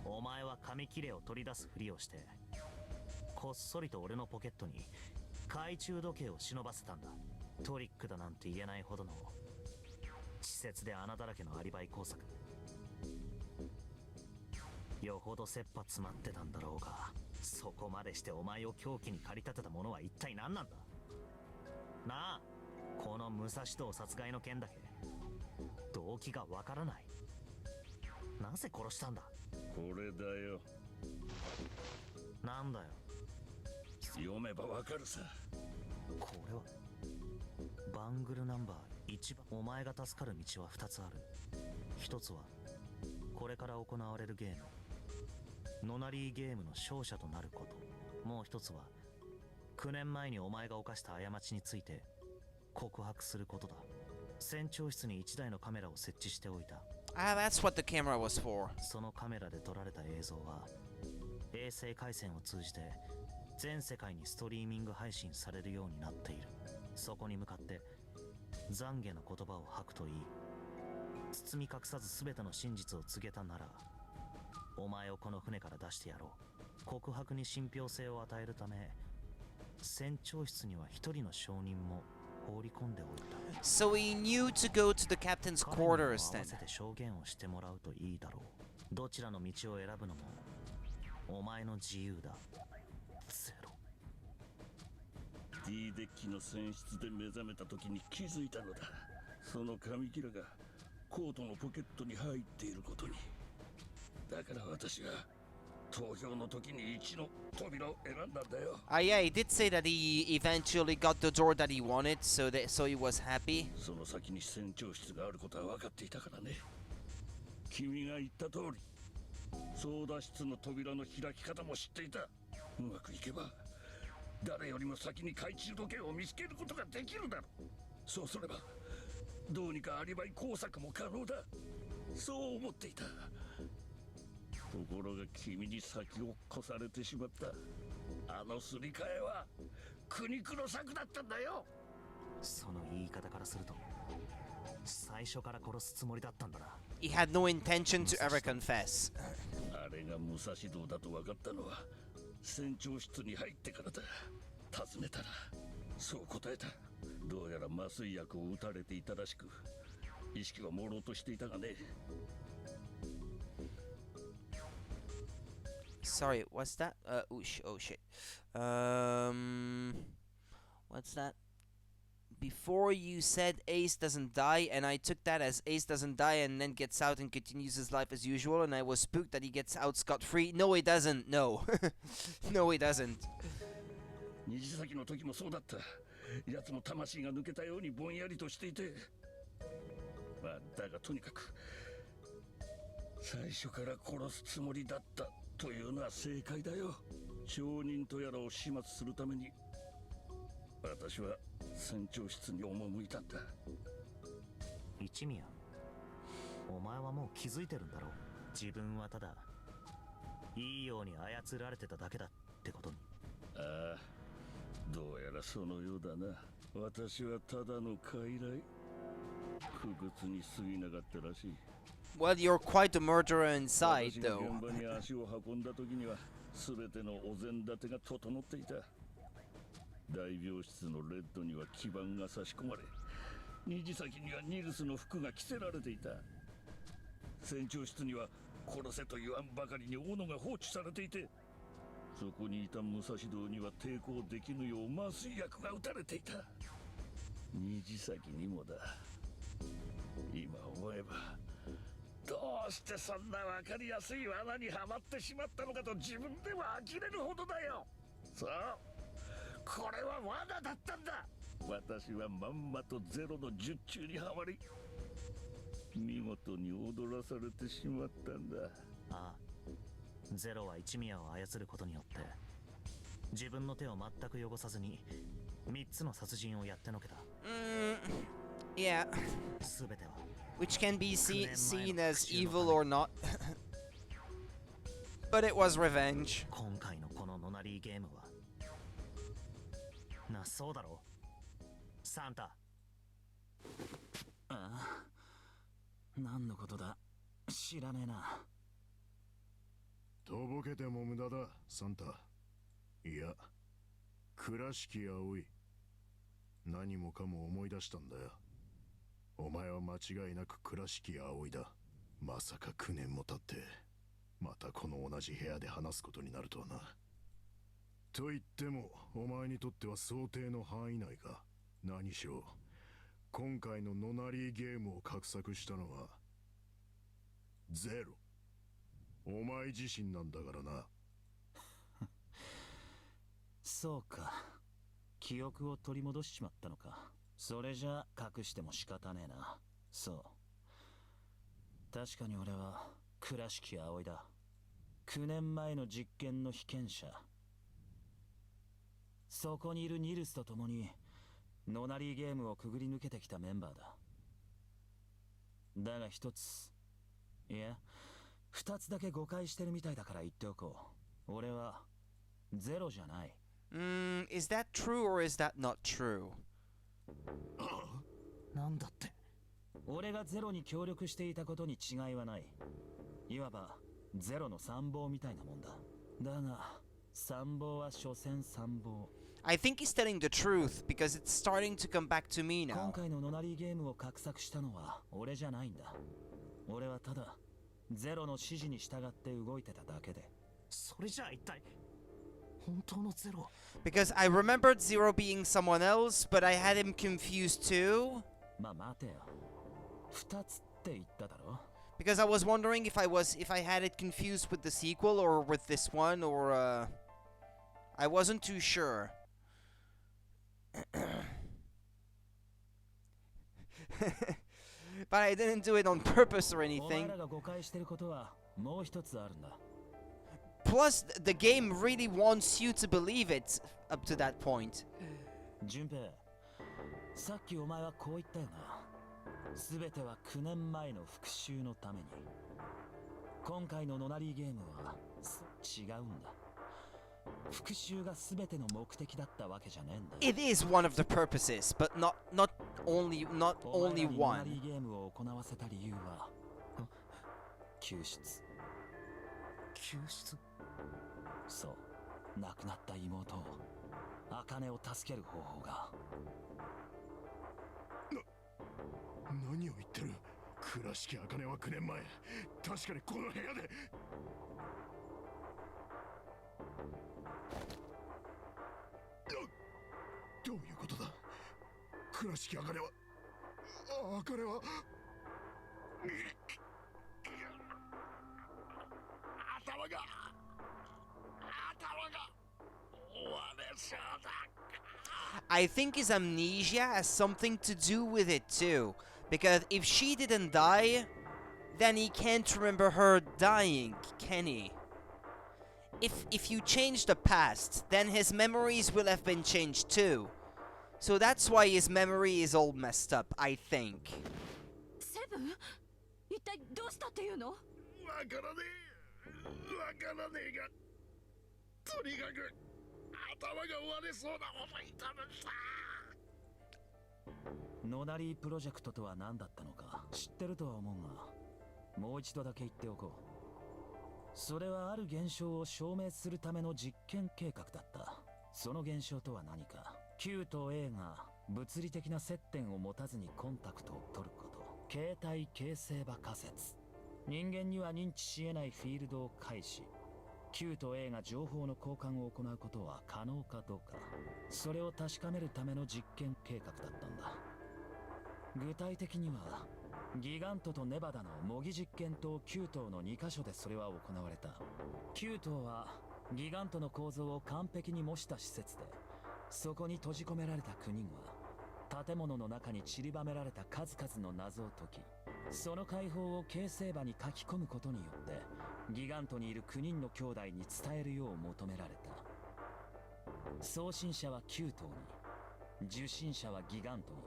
お前は紙切れを取り出すふりをしてこっそりと俺のポケットに懐中時計を忍ばせたんだ。トリックだなんて言えないほどの稚拙で穴だらけのアリバイ工作。よほど切羽詰まってたんだろうが、そこまでしてお前を凶器に駆り立てたものは一体何なんだ。なあ、この武蔵堂殺害の件だけ動機がわからない。なぜ殺したんだ。これだよ。なんだよ。読めばわかるさ。これはバングルナンバー1番。お前が助かる道は2つある。1つはこれから行われるゲーム、ノナリーゲームの勝者となること。もう1つは9年前にお前が犯した過ちについて告白することだ。船長室に1台のカメラを設置しておいた。Ah, that's what the camera was for. そのカメラで撮られた映像は衛星回線を通じて全世界にストリーミング配信されるようになっている。そこに向かって懺悔の言葉を吐くといい。包み隠さず全ての真実を告げたならお前をこの船から出してやろう。告白に信憑性を与えるため船長室には一人の証人も放り込んでおいた。 So he knew to go to the captain's quarters 彼 then. にも合わせて証言をしてもらうといいだろう。どちらの道を選ぶのもお前の自由だ。ゼロ。 D デッキの船室で目覚めた時に気づいたのだ。その紙切れがコートのポケットに入っていることに。だから私は投票の時に1の扉を選んだんだよ。Yeah, he did say that he eventually got the door that he wanted, so he was happy. その先に船長室があることは分かっていたからね。君が言った通り操舵室の扉の開き方も知っていた。うまくいけば誰よりも先に懐中時計を見つけることができるだろう。そうすればどうにかアリバイ工作も可能だ。そう思っていた。ところが君に先を越されてしまった。あのすり替えは苦肉の策だったんだよ。その言い方からすると最初から殺すつもりだったんだな。 He had no intention to ever confess. あれが武蔵道だと分かったのは船長室に入ってからだ。尋ねたらそう答えた。どうやら麻酔薬を打たれていたらしく意識は朦朧としていたがね。 Sorry, what's that? Oh shit. What's that? Before you said Ace doesn't die, and I took that as Ace doesn't die and then gets out and continues his life as usual, and I was spooked that he gets out scot-free. No, he doesn't. No. No, he doesn't. 虹崎の時もそうだった。奴も魂が抜けたようにぼんやりとしていて。まあだがとにかく最初から殺すつもりだったというのは正解だよ。証人とやらを始末するために私は船長室に赴いたんだ。一宮、お前はもう気づいてるんだろう。自分はただいいように操られてただけだってことに。ああ、どうやらそのようだな。私はただの傀儡。不屈に過ぎなかったらしい。Well, you're quite a murderer inside, though. 現場に足を運んだ時には全てのお膳立てが整っていた。大病室のレッドには基板が差し込まれ、虹先にはニルスの服が着せられていた。船長室には殺せと言わんばかりに斧が放置されていて、そこにいた武蔵道には抵抗できぬよう麻酔薬が打たれていた。虹先にもだ。今思えばどうしてそんな分かりやすい罠にはまってしまったのかと自分では呆れるほどだよ。そう、これは罠だったんだ。私はまんまとゼロの術中にはまり見事に踊らされてしまったんだ。ああ、ゼロは一宮を操ることによって自分の手を全く汚さずに3つの殺人をやってのけた。Yeah. 全ては Which can be seen as evil or not. But it was revenge. 今回のこのノナリーゲームはな、そうだろサンタ。ああ、何のことだ、知らねえな。とぼけても無駄だ、サンタ。いや、倉敷葵。何もかも思い出したんだよ。お前は間違いなく倉敷葵だ。まさか9年も経ってまたこの同じ部屋で話すことになるとはな。と言ってもお前にとっては想定の範囲内か。何しろ今回のノナリーゲームを画策したのはゼロ、お前自身なんだからな。そうか、記憶を取り戻しちまったのか。それじゃ隠しても仕方ねえな。そう、確かに俺は倉敷葵だ。9年前の実験の被験者。そこにいるニルスと共にノナリーゲームをくぐり抜けてきたメンバーだ。だが一つ、いや二つだけ誤解してるみたいだから言っておこう。俺はゼロじゃない。Is that true or is that not true? なんだって。俺がゼロに協力していたことに違いはない。いわばゼロの参謀みたいなもんだ。だが参謀は所詮参謀。I think he's telling the truth because it's starting to come back to me now. 今回のノナリーゲームを画策したのは俺じゃないんだ。俺はただゼロの指示に従って動いてただけで。それじゃあ一体本当のゼロ。 Because I remembered Zero being someone else, but I had him confused too. まあ待てよ。二つって言っただろ。Because I was wondering if I had it confused with the sequel or with this one, or I wasn't too sure. But I didn't do it on purpose or お前 anything. らが誤解してることはもう一つあるんだ。Plus, the game really wants you to believe it up to that point. 順平、さっきお前はこう言ったよな。すべては9年前の復讐のために。今回のノナリーゲームは違うんだ。復讐がすべての目的だったわけじゃねえんだ。It is one of the purposes, but not only one. ノナリーゲームを行わせた理由は救出。救出？そう、亡くなった妹を、茜を助ける方法が。何を言ってる。倉敷茜は9年前確かにこの部屋で。どういうことだ。倉敷茜は茜は頭が割れそうだ。I think his amnesia has something to do with it too. Because if she didn't die, then he can't remember her dying, can he? If you change the past, then his memories will have been changed too. So that's why his memory is all messed up, I think. セブン、一体どうしたっていうの？わからねえが、とにかく頭が割れそうなこと言ったのさ。ノナリープロジェクトとは何だったのか知ってるとは思うが、もう一度だけ言っておこう。それはある現象を証明するための実験計画だった。その現象とは何か。Q と A が物理的な接点を持たずにコンタクトを取ること。形態形成場仮説。人間には認知し得ないフィールドを介し、Q と A が情報の交換を行うことは可能かどうか、それを確かめるための実験計画だったんだ。具体的にはギガントとネバダの模擬実験棟9棟の2カ所でそれは行われた。9棟はギガントの構造を完璧に模した施設で、そこに閉じ込められた9人は建物の中に散りばめられた数々の謎を解き、その解放を形成場に書き込むことによってギガントにいる9人の兄弟に伝えるよう求められた。送信者は9棟に、受信者はギガントに。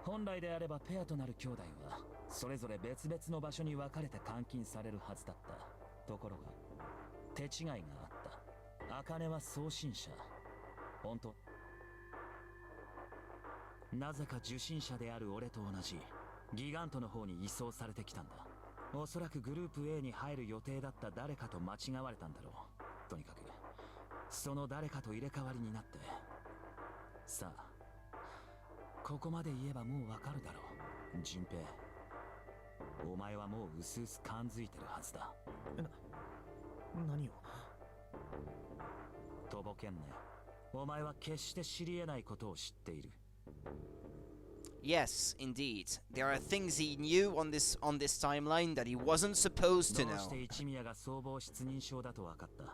本来であればペアとなる兄弟はそれぞれ別々の場所に分かれて監禁されるはずだった。ところが手違いがあった。茜は送信者。本当？なぜか受信者である俺と同じギガントの方に移送されてきたんだ。おそらくグループ A に入る予定だった誰かと間違われたんだろう。とにかくその誰かと入れ替わりになって。さあ、ここまで言えばもうわかるだろう。順平、お前はもううすうす感づいてるはずだ。何を？とぼけんね。お前は決して知り得ないことを知っている。Yes, indeed. There are things he knew on this timeline that he wasn't supposed to どう know. して一宮が総合失認症だと分かった？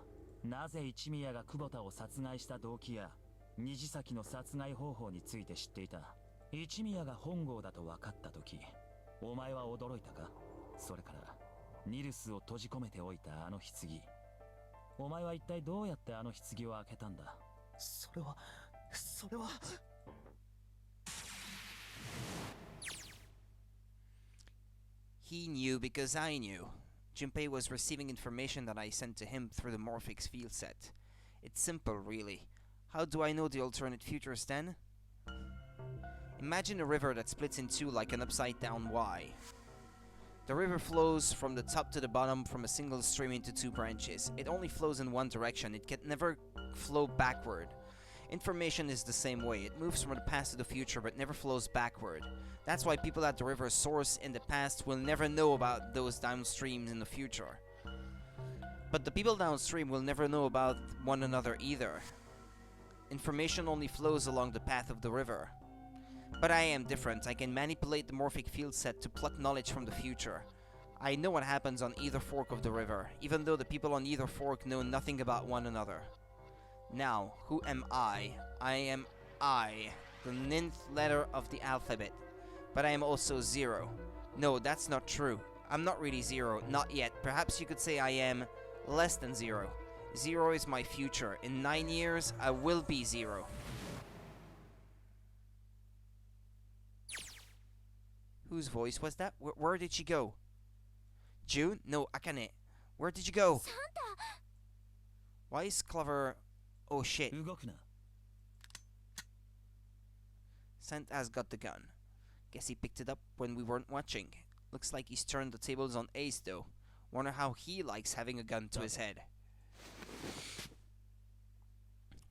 なぜ一宮が久保田を殺害した動機や虹崎の殺害方法について知っていた？一宮が本郷だと分かった時、お前は驚いたか？それからニルスを閉じ込めておいたあの棺、お前は一体どうやってあの棺を開けたんだ？それはHe knew because I knew. Junpei was receiving information that I sent to him through the Morphix field set. It's simple, really. How do I know the alternate futures then? Imagine a river that splits in two like an upside-down Y. The river flows from the top to the bottom from a single stream into two branches. It only flows in one direction. It can never flow backward. Information is the same way. It moves from the past to the future but never flows backward. That's why people at the river's source in the past will never know about those downstreams in the future. But the people downstream will never know about one another either. Information only flows along the path of the river. But I am different. I can manipulate the morphic field set to pluck knowledge from the future. I know what happens on either fork of the river, even though the people on either fork know nothing about one another. Now, who am I? I am I, the 9th letter of the alphabet. But I am also zero. No, that's not true. I'm not really zero, not yet. Perhaps you could say I am less than zero. Zero is my future. In 9 years, I will be zero. Whose voice was that? Where did she go? June? No, Akane. Where did you go? Santa! Why is Clover... Oh shit. Santa's got the gun. Guess he picked it up when we weren't watching. Looks like he's turned the tables on Ace though. Wonder how he likes having a gun to his head.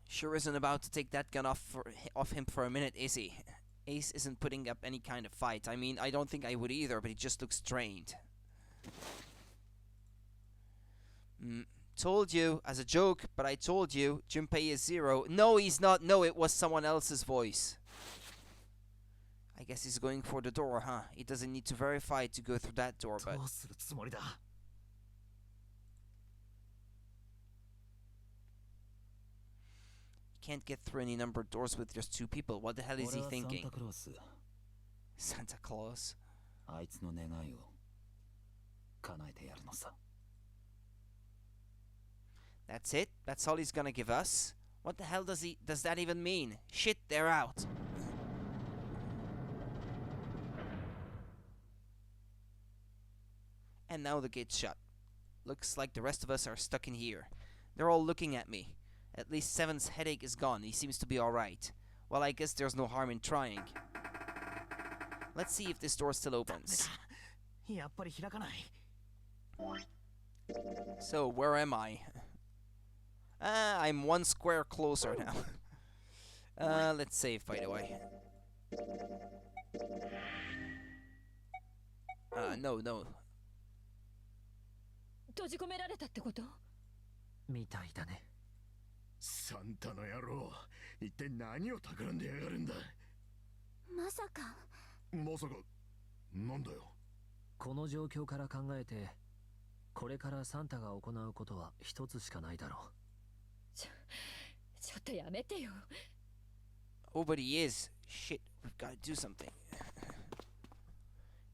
Sure isn't about to take that gun off him for a minute, is he? Ace isn't putting up any kind of fight. I mean, I don't think I would either, but he just looks strained. Told you, as a joke, but I told you, Junpei is zero. No, he's not. No, it was someone else's voice. I guess he's going for the door, huh? He doesn't need to verify to go through that door, but... Can't get through any numbered doors with just two people. What the hell is he thinking? Santa Claus. That's it? That's all he's gonna give us? What the hell does that even mean? Shit, they're out. And now the gate's shut. Looks like the rest of us are stuck in here. They're all looking at me. At least Seven's headache is gone. He seems to be alright. Well, I guess there's no harm in trying. Let's see if this door still opens. So, where am I? I'm one square closer now. Let's save, by the way. No. 閉じ込められたってこと？みたいだね。サンタの野郎、一体何を企んでやがるんだ。まさかなんだよ。この状況から考えて、これからサンタが行うことは一つしかないだろう。ちょっとやめてよ。Oh, but he is. Shit, we've got to do something.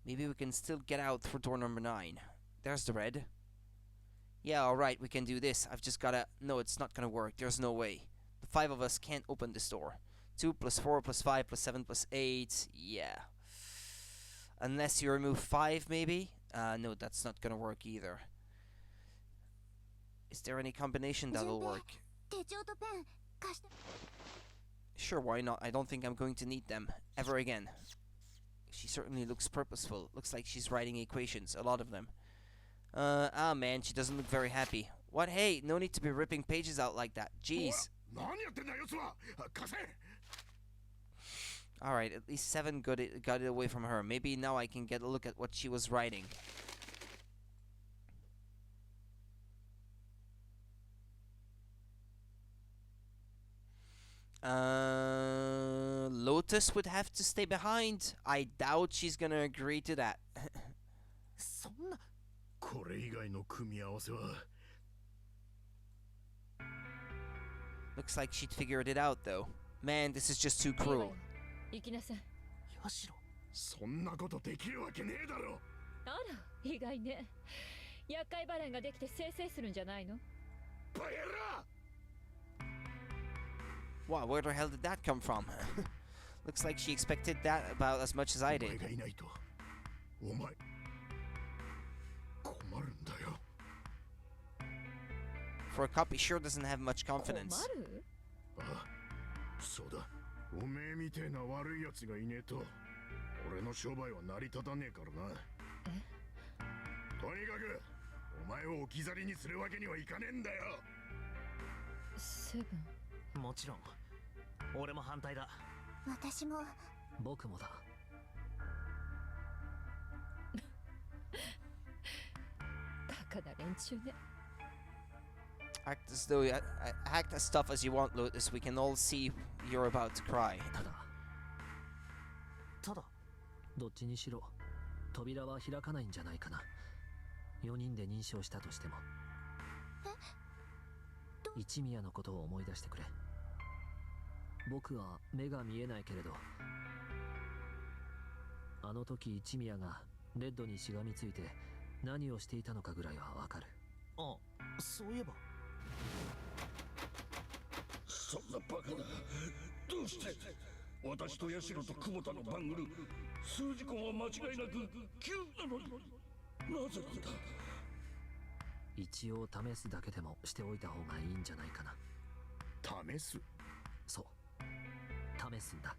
Maybe we can still get out through door number 9. There's the red. Yeah, alright, we can do this. I've just gotta... No, it's not gonna work. There's no way. The 5 of us can't open this door. 2 plus 4 plus 5 plus 7 plus 8. Yeah. Unless you remove 5, maybe? No, that's not gonna work either. Is there any combination that'll work? 手帳とペン貸して。 Sure, why not? I don't think I'm going to need them ever again. She certainly looks purposeful. Looks like she's writing equations, a lot of them. Ah man, she doesn't look very happy. What? Hey, no need to be ripping pages out like that. Jeez. Alright, at least 7 got it away from her. Maybe now I can get a look at what she was writing. Lotus would have to stay behind. I doubt she's gonna agree to that. そんなこれ以外の組み合わせは Looks like she'd figured it out though. Man, this is just too cruel. 行きなさい。ヤシロそんなことできるわけねえだろ。あら、意外ね。厄介払いができてせいせいするんじゃないの？バカ野郎 Wow, where the hell did that come from? Looks like she expected that about as much as I did. お前がいないとお前困るんだよ。 For a cop, he sure doesn't have much confidence. あ、そうだ。おめえみてえな悪い奴がいねえと俺の商売は成り立たねえからな。とにかくお前を置き去りにするわけにはいかねえんだよ。セブン。もちろん俺も反対だ。私も。僕もだ。バカな連中ね。Act as though act as tough as you want, Lotus. We can all see you're about to cry. ただどっちにしろ扉は開かないんじゃないかな。4人で認証したとしても。一宮のことを思い出してくれ。僕は目が見えないけれど、あの時一宮がレッドにしがみついて何をしていたのかぐらいはわかる。あ、そういえば。そんなバカな。どうして私とヤシロと久保田のバングル数字根は間違いなく9なのになぜなんだ。一応試すだけでもしておいた方がいいんじゃないかな。試す？そう、試すんだ。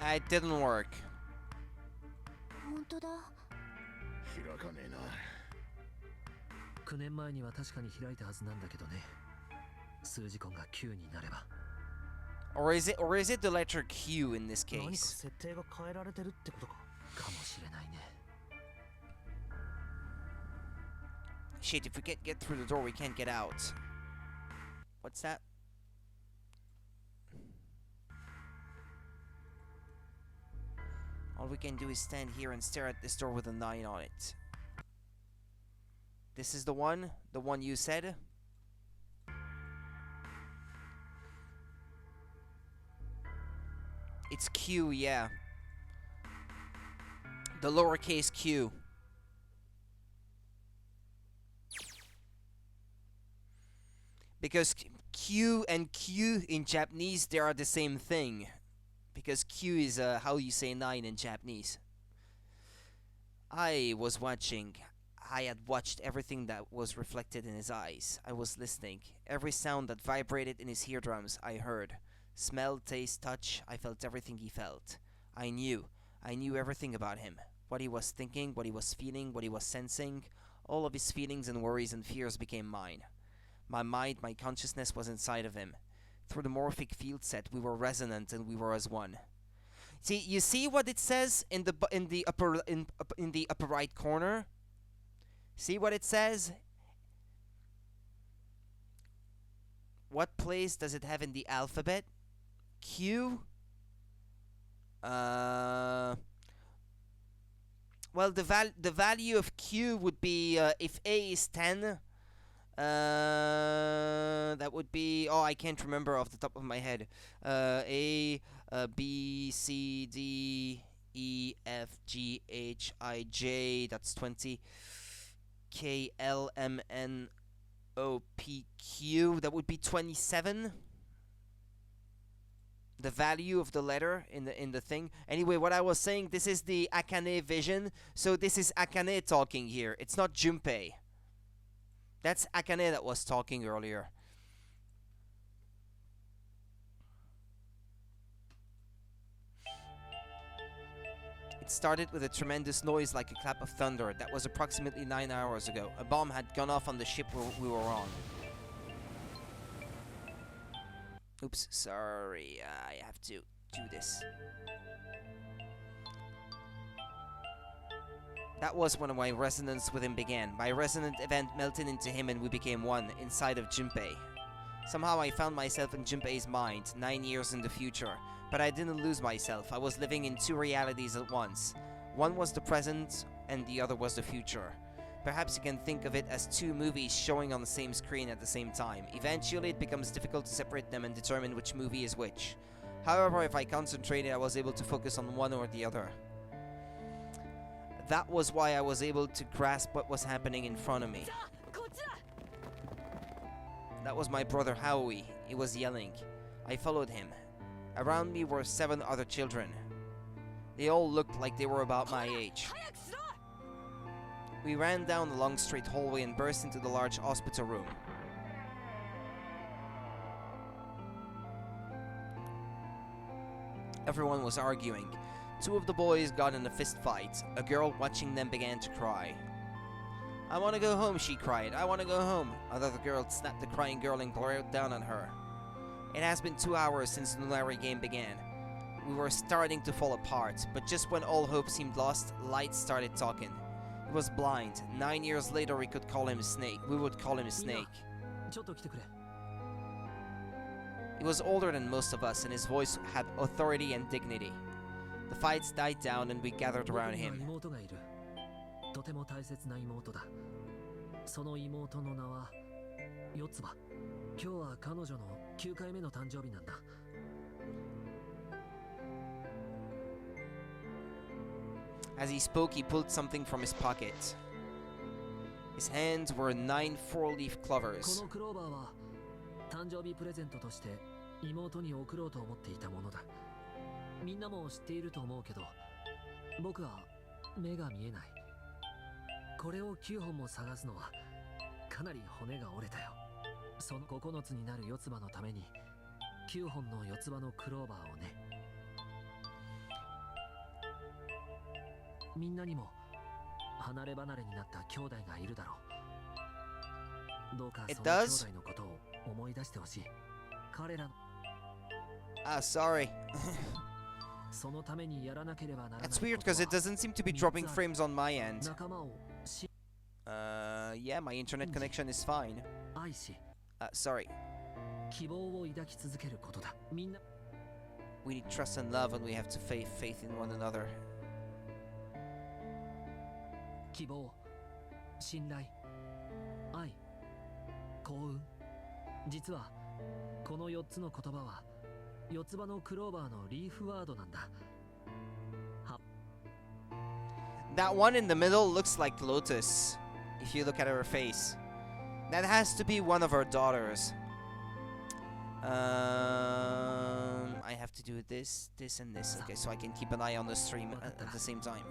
It didn't work. 本当だ。開かねえな。9年前には確かに開いたはずなんだけどね。数字根が9になれば。Or is it the letter Q in this 何か case? 設定が変えられてるってことか。かもしれないね。Shit, if we can't get through the door, we can't get out. What's that? All we can do is stand here and stare at this door with a 9 on it. This is the one you said? It's Q, yeah. The lowercase q. Because Q and Q in Japanese, they are the same thing. Because Q is how you say 9 in Japanese. I had watched everything that was reflected in his eyes. I was listening. Every sound that vibrated in his eardrums, I heard. Smell, taste, touch, I felt everything he felt. I knew everything about him. What he was thinking, what he was feeling, what he was sensing. All of his feelings and worries and fears became mine. My mind, my consciousness was inside of him. Through the morphic field set, we were resonant and we were as one. See, you see what it says in the upper right corner? See what it says? What place does it have in the alphabet? Q? Well, the value of Q would be if A is 10. That would be, oh, I can't remember off the top of my head. A, B, C, D, E, F, G, H, I, J. That's 20. K, L, M, N, O, P, Q. That would be 27. the value of the letter in the thing. Anyway, what I was saying, this is the Akane vision. So this is Akane talking here. It's not Junpei. That's Akane that was talking earlier. It started with a tremendous noise like a clap of thunder. That was approximately 9 hours ago. A bomb had gone off on the ship we were on. Oops, sorry. I have to do this. That was when my resonance with him began. My resonant event melted into him and we became one, inside of Junpei. Somehow I found myself in Junpei's mind, 9 years in the future. But I didn't lose myself. I was living in two realities at once. One was the present, and the other was the future. Perhaps you can think of it as two movies showing on the same screen at the same time. Eventually it becomes difficult to separate them and determine which movie is which. However, if I concentrated, I was able to focus on one or the other. That was why I was able to grasp what was happening in front of me. That was my brother Howie. He was yelling. I followed him. Around me were 7 other children. They all looked like they were about my age. We ran down the long straight hallway and burst into the large hospital room. Everyone was arguing. 2 of the boys got in a fist fight. A girl watching them began to cry. I want to go home, she cried. I want to go home. Another girl snapped the crying girl and glared down on her. It has been 2 hours since the Lunari game began. We were starting to fall apart, but just when all hope seemed lost, Light started talking. He was blind. 9 years later we could call him Snake. We would call him Snake. He was older than most of us and his voice had authority and dignity. The fights died down and we gathered around him. As he spoke, he pulled something from his pocket. His hands were 9 4-leaf clovers. It does? Ah, sorry. That's weird because it doesn't seem to be dropping frames on my end. Yeah, my internet connection is fine. Sorry. We need trust and love and we have to faith in one another. That one in the middle looks like Lotus, if you look at her face. That has to be one of her daughters. I have to do this, this, and this. Okay, so I can keep an eye on the stream at the same time.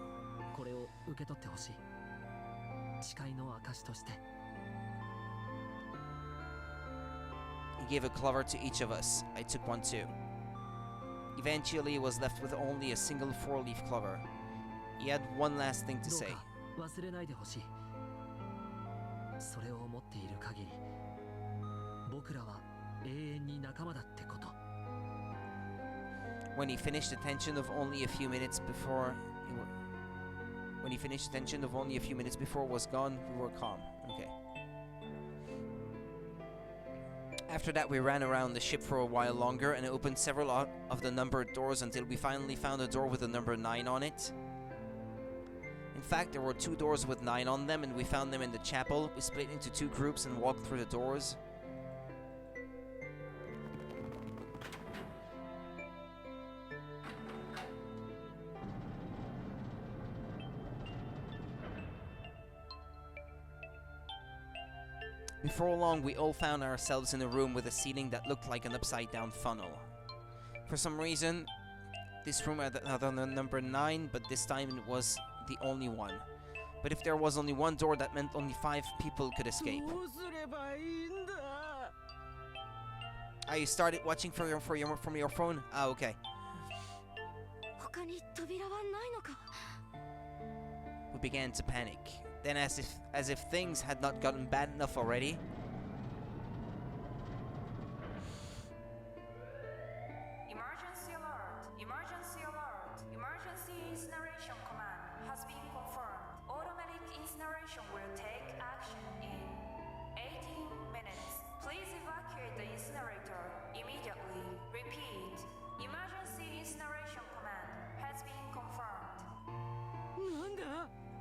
He gave a clover to each of us. I took one too. Eventually, he was left with only a single 4-leaf clover. He had one last thing to say. When he finished the tension of only a few minutes before was gone, we were calm. Okay. After that, we ran around the ship for a while longer and opened several of the numbered doors until we finally found a door with the number 9 on it. In fact, there were 2 doors with 9 on them and we found them in the chapel. We split into 2 groups and walked through the doors. Before long, we all found ourselves in a room with a ceiling that looked like an upside-down funnel. For some reason, this room had another number 9, but this time it was the only one. But if there was only one door, that meant only 5 people could escape. You started watching from your phone? Ah, okay. We began to panic. Then, as if things had not gotten bad enough already, Emergency alert! Emergency alert! Emergency incineration command has been confirmed. Automatic incineration will take action in 18 minutes. Please evacuate the incinerator immediately. Repeat. Emergency incineration command has been confirmed. なんだ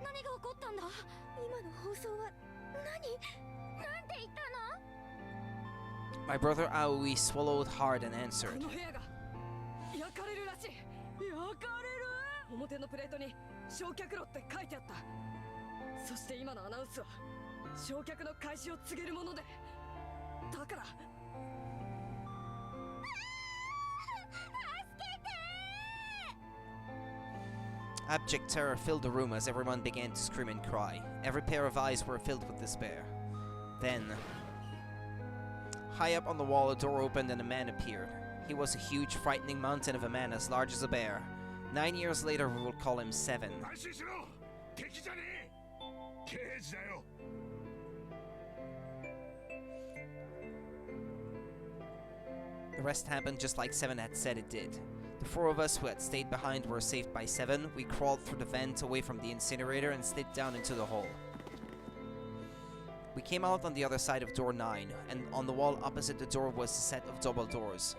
何が起こったんだ今の放送は何なんて言ったの my brother Aoi swallowed hard and answered. この部屋が焼かれるらしい焼かれる表のプレートに焼却炉って書いてあったそして今のアナウンスは焼却の開始を告げるものでだから Abject terror filled the room as everyone began to scream and cry. Every pair of eyes were filled with despair. Then, high up on the wall, a door opened and a man appeared. He was a huge, frightening mountain of a man as large as a bear. 9 years later, we will call him Seven. The rest happened just like Seven had said it did. The 4 of us who had stayed behind were saved by Seven. We crawled through the vent away from the incinerator and slid down into the hole. We came out on the other side of door 9, and on the wall opposite the door was a set of double doors.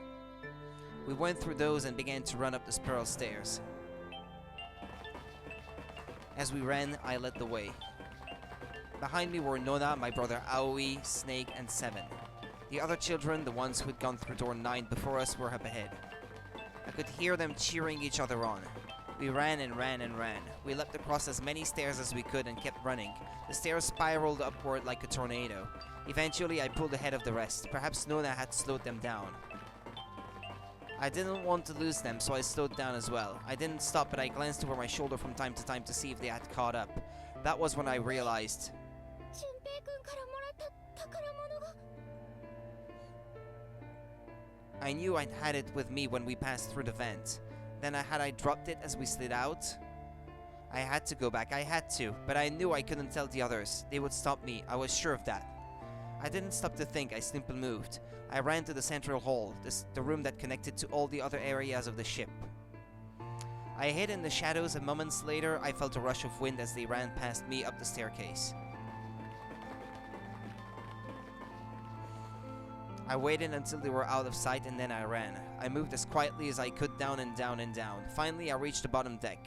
We went through those and began to run up the spiral stairs. As we ran, I led the way. Behind me were Nona, my brother Aoi, Snake, and Seven. The other children, the ones who had gone through door 9 before us, were up ahead. I could hear them cheering each other on. We ran and ran and ran. We leapt across as many stairs as we could and kept running. The stairs spiraled upward like a tornado. Eventually, I pulled ahead of the rest. Perhaps Nona had slowed them down. I didn't want to lose them, so I slowed down as well. I didn't stop, but I glanced over my shoulder from time to time to see if they had caught up. That was when I realized. I knew I'd had it with me when we passed through the vent. Then had I dropped it as we slid out? I had to go back, I had to, but I knew I couldn't tell the others. They would stop me, I was sure of that. I didn't stop to think, I simply moved. I ran to the central hall, the room that connected to all the other areas of the ship. I hid in the shadows, and moments later I felt a rush of wind as they ran past me up the staircase. I waited until they were out of sight and then I ran. I moved as quietly as I could down and down and down. Finally, I reached the bottom deck.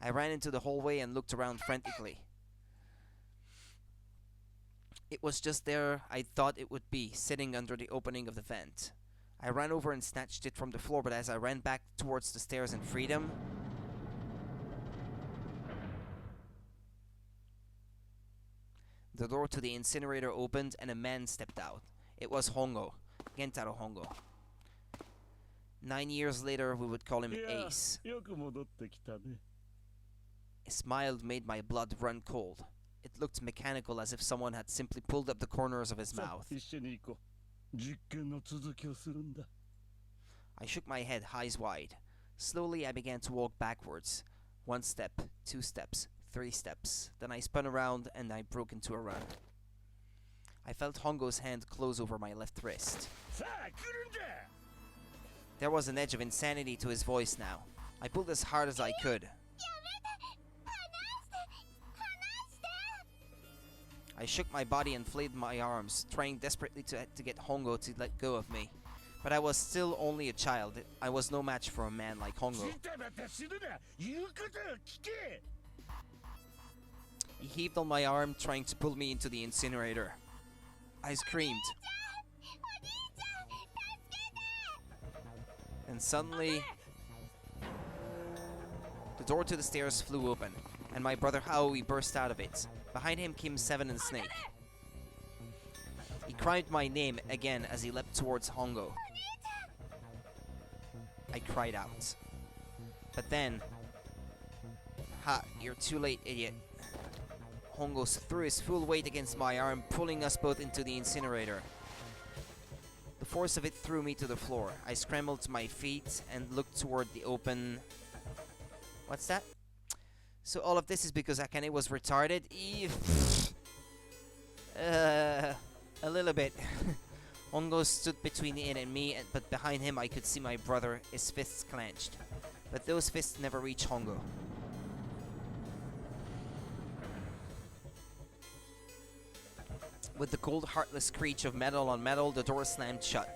I ran into the hallway and looked around frantically. It was just there I thought it would be, sitting under the opening of the vent. I ran over and snatched it from the floor, but as I ran back towards the stairs in freedom, the door to the incinerator opened and a man stepped out. It was Hongo, Gentaro Hongo. 9 years later, we would call him Ace. His smile made my blood run cold. It looked mechanical, as if someone had simply pulled up the corners of his mouth. I shook my head, eyes wide. Slowly, I began to walk backwards. 1 step, 2 steps, 3 steps. Then I spun around and I broke into a run. I felt Hongo's hand close over my left wrist. There was an edge of insanity to his voice now. I pulled as hard as I could. I shook my body and flayed my arms, trying desperately to get Hongo to let go of me. But I was still only a child. I was no match for a man like Hongo. He heaved on my arm, trying to pull me into the incinerator. I screamed. And suddenly, the door to the stairs flew open, and my brother Aoi burst out of it. Behind him came Seven and Snake. He cried my name again as he leapt towards Hongo. I cried out. But then... Ha, you're too late, idiot. Hongo threw his full weight against my arm, pulling us both into the incinerator. The force of it threw me to the floor. I scrambled to my feet and looked toward the open... What's that? So all of this is because Akane was retarded? A little bit. Hongo stood between it and me, but behind him I could see my brother, his fists clenched. But those fists never reached Hongo. With the cold, heartless screech of metal on metal, the door slammed shut.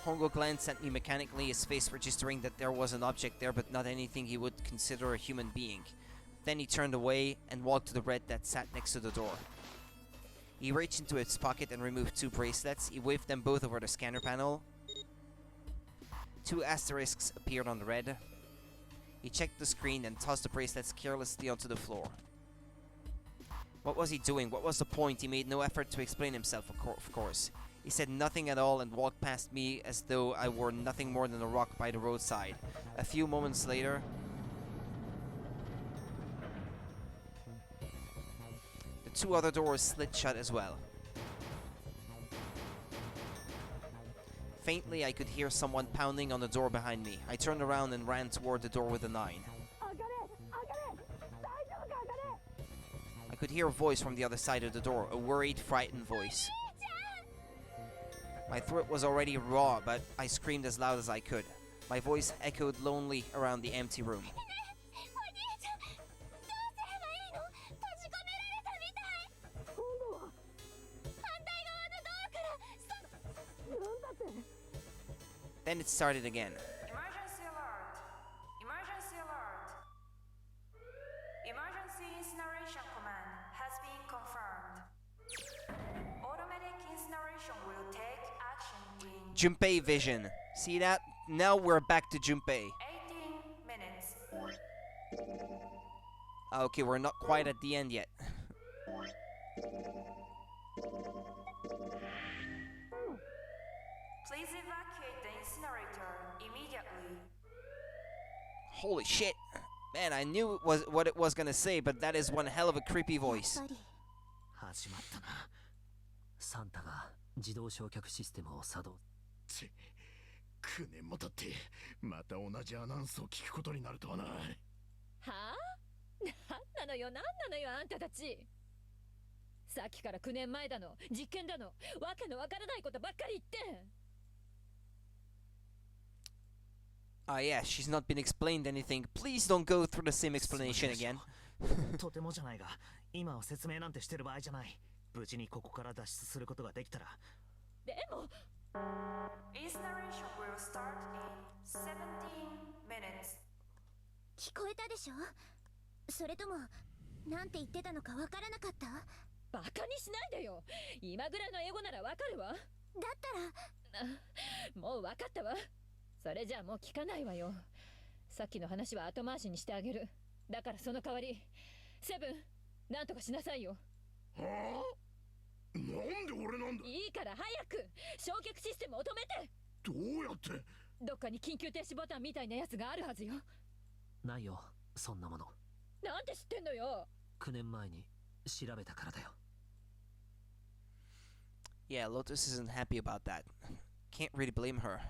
Hongo glanced at me mechanically, his face registering that there was an object there but not anything he would consider a human being. Then he turned away and walked to the red that sat next to the door. He reached into his pocket and removed 2 bracelets. He waved them both over the scanner panel. 2 asterisks appeared on the red. He checked the screen and tossed the bracelets carelessly onto the floor. What was he doing? What was the point? He made no effort to explain himself, of course. He said nothing at all and walked past me as though I were nothing more than a rock by the roadside. A few moments later... the 2 other doors slid shut as well. Faintly, I could hear someone pounding on the door behind me. I turned around and ran toward the door with a 9. I could hear a voice from the other side of the door, a worried, frightened voice. My throat was already raw, but I screamed as loud as I could. My voice echoed lonely around the empty room. Then it started again. Emergency alert! Emergency alert! Emergency incineration command has been confirmed. Automatic incineration will take action in Junpei vision. See that? Now we're back to Junpei. 18 minutes. Okay, we're not quite at the end yet. Please evacuate the incinerator immediately. Holy shit. Man, I knew it was what it was gonna say, but that is one hell of a creepy voice. 始まったな。サンタが自動焼却システムを作動。9年も経ってまた同じアナウンスを聞くことになるとはな。はあ？なんなのよ、なんなのよ、あんたたち。さっきから9年前だの、実験だの、わけのわからないことばっかり言って。Ah, yeah, she's not been explained anything. Please don't go through the same explanation again. とてもじゃないが、今は説明なんてしてる場合じゃない。無事にここから脱出することができたら。でも Incineration will start in 17 minutes. 聞こえたでしょ？それともなんて言ってたのかわからなかった？バカにしないでよ。今ぐらいの英語ならわかるわ。だったらもうわかったわ。それじゃあもう聞かないわよ。さっきの話は後回しにしてあげる。だからその代わりセブン、なんとかしなさいよ。はあ？なんで俺なんだ？いいから早く焼却システムを止めて。どうやって？どっかに緊急停止ボタンみたいなやつがあるはずよ。ないよ、そんなもの。なんで知ってんのよ。9年前に調べたからだよ。Yeah, Lotus isn't happy about that. Can't really blame her.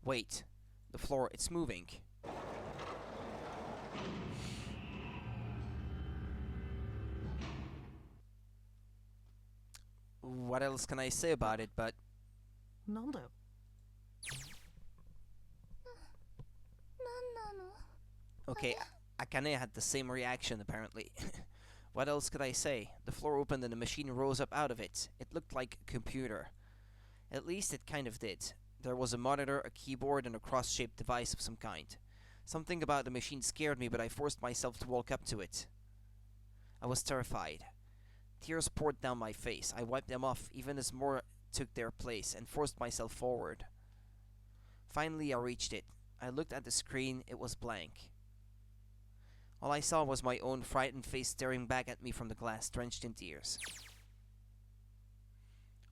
Wait, the floor, it's moving. What else can I say about it, but... なんだよ。なんなの？ Okay, Akane had the same reaction, apparently. What else could I say? The floor opened and the machine rose up out of it. It looked like a computer. At least it kind of did. There was a monitor, a keyboard, and a cross-shaped device of some kind. Something about the machine scared me, but I forced myself to walk up to it. I was terrified. Tears poured down my face. I wiped them off, even as more took their place, and forced myself forward. Finally, I reached it. I looked at the screen. It was blank. All I saw was my own frightened face staring back at me from the glass, drenched in tears.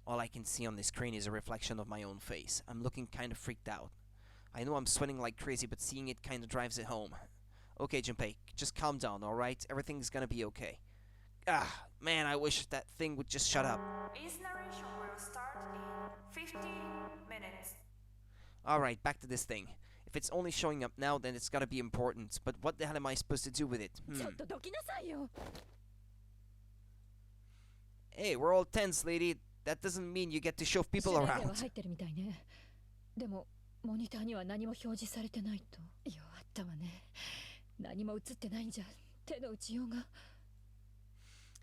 All I can see on the screen is a reflection of my own face. I'm looking kind of freaked out. I know I'm sweating like crazy, but seeing it kinda drives it home. Okay, Junpei, just calm down, alright? Everything's gonna be okay. Ah, man, I wish that thing would just shut up. Incineration will start in 15 minutes. Alright, back to this thing. If it's only showing up now, then it's gotta be important. But what the hell am I supposed to do with it? Hey, we're all tense, lady. That doesn't mean you get to shove people around. でもモニターには何も表示されてないと。弱ったわね。何も映ってないんじゃ手の打ちようが。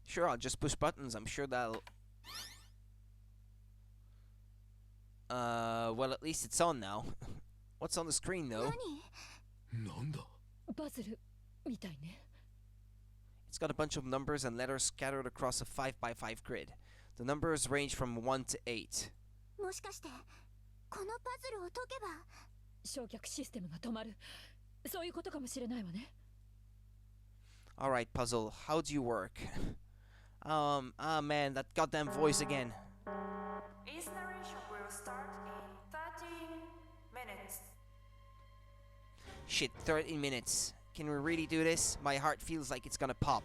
Sure, I'll just push buttons. I'm sure that'll... well, at least it's on now. What's on the screen, though? なんだ パズルみたいね。It's got a bunch of numbers and letters scattered across a 5x5 grid. The numbers range from 1 to 8. もしかしてこのパズルを解けば焼却システムが止まる。そういうことかもしれないわね。Alright, puzzle, how do you work? Man, that goddamn voice again. Incineration will start in 13 minutes. Shit, 13 minutes. Can we really do this? My heart feels like it's gonna pop.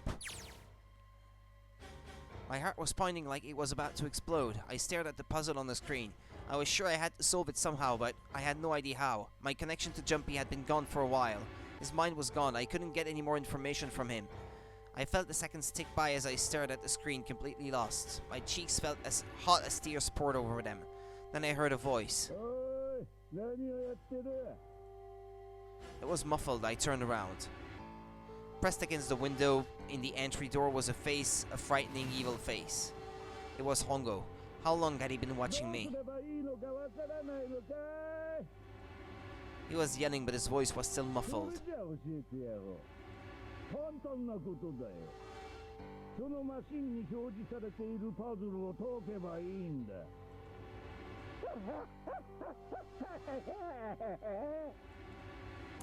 My heart was pounding like it was about to explode. I stared at the puzzle on the screen. I was sure I had to solve it somehow, but I had no idea how. My connection to Jumpy had been gone for a while. His mind was gone. I couldn't get any more information from him. I felt the seconds tick by as I stared at the screen, completely lost. My cheeks felt as hot as tears poured over them. Then I heard a voice. It was muffled. I turned around. Pressed against the window in the entry door was a face, a frightening, evil face. It was Hongo. How long had he been watching me? He was yelling, but his voice was still muffled. 簡単なことだよ。そのマシンに表示されているパズルを解けばいいんだ。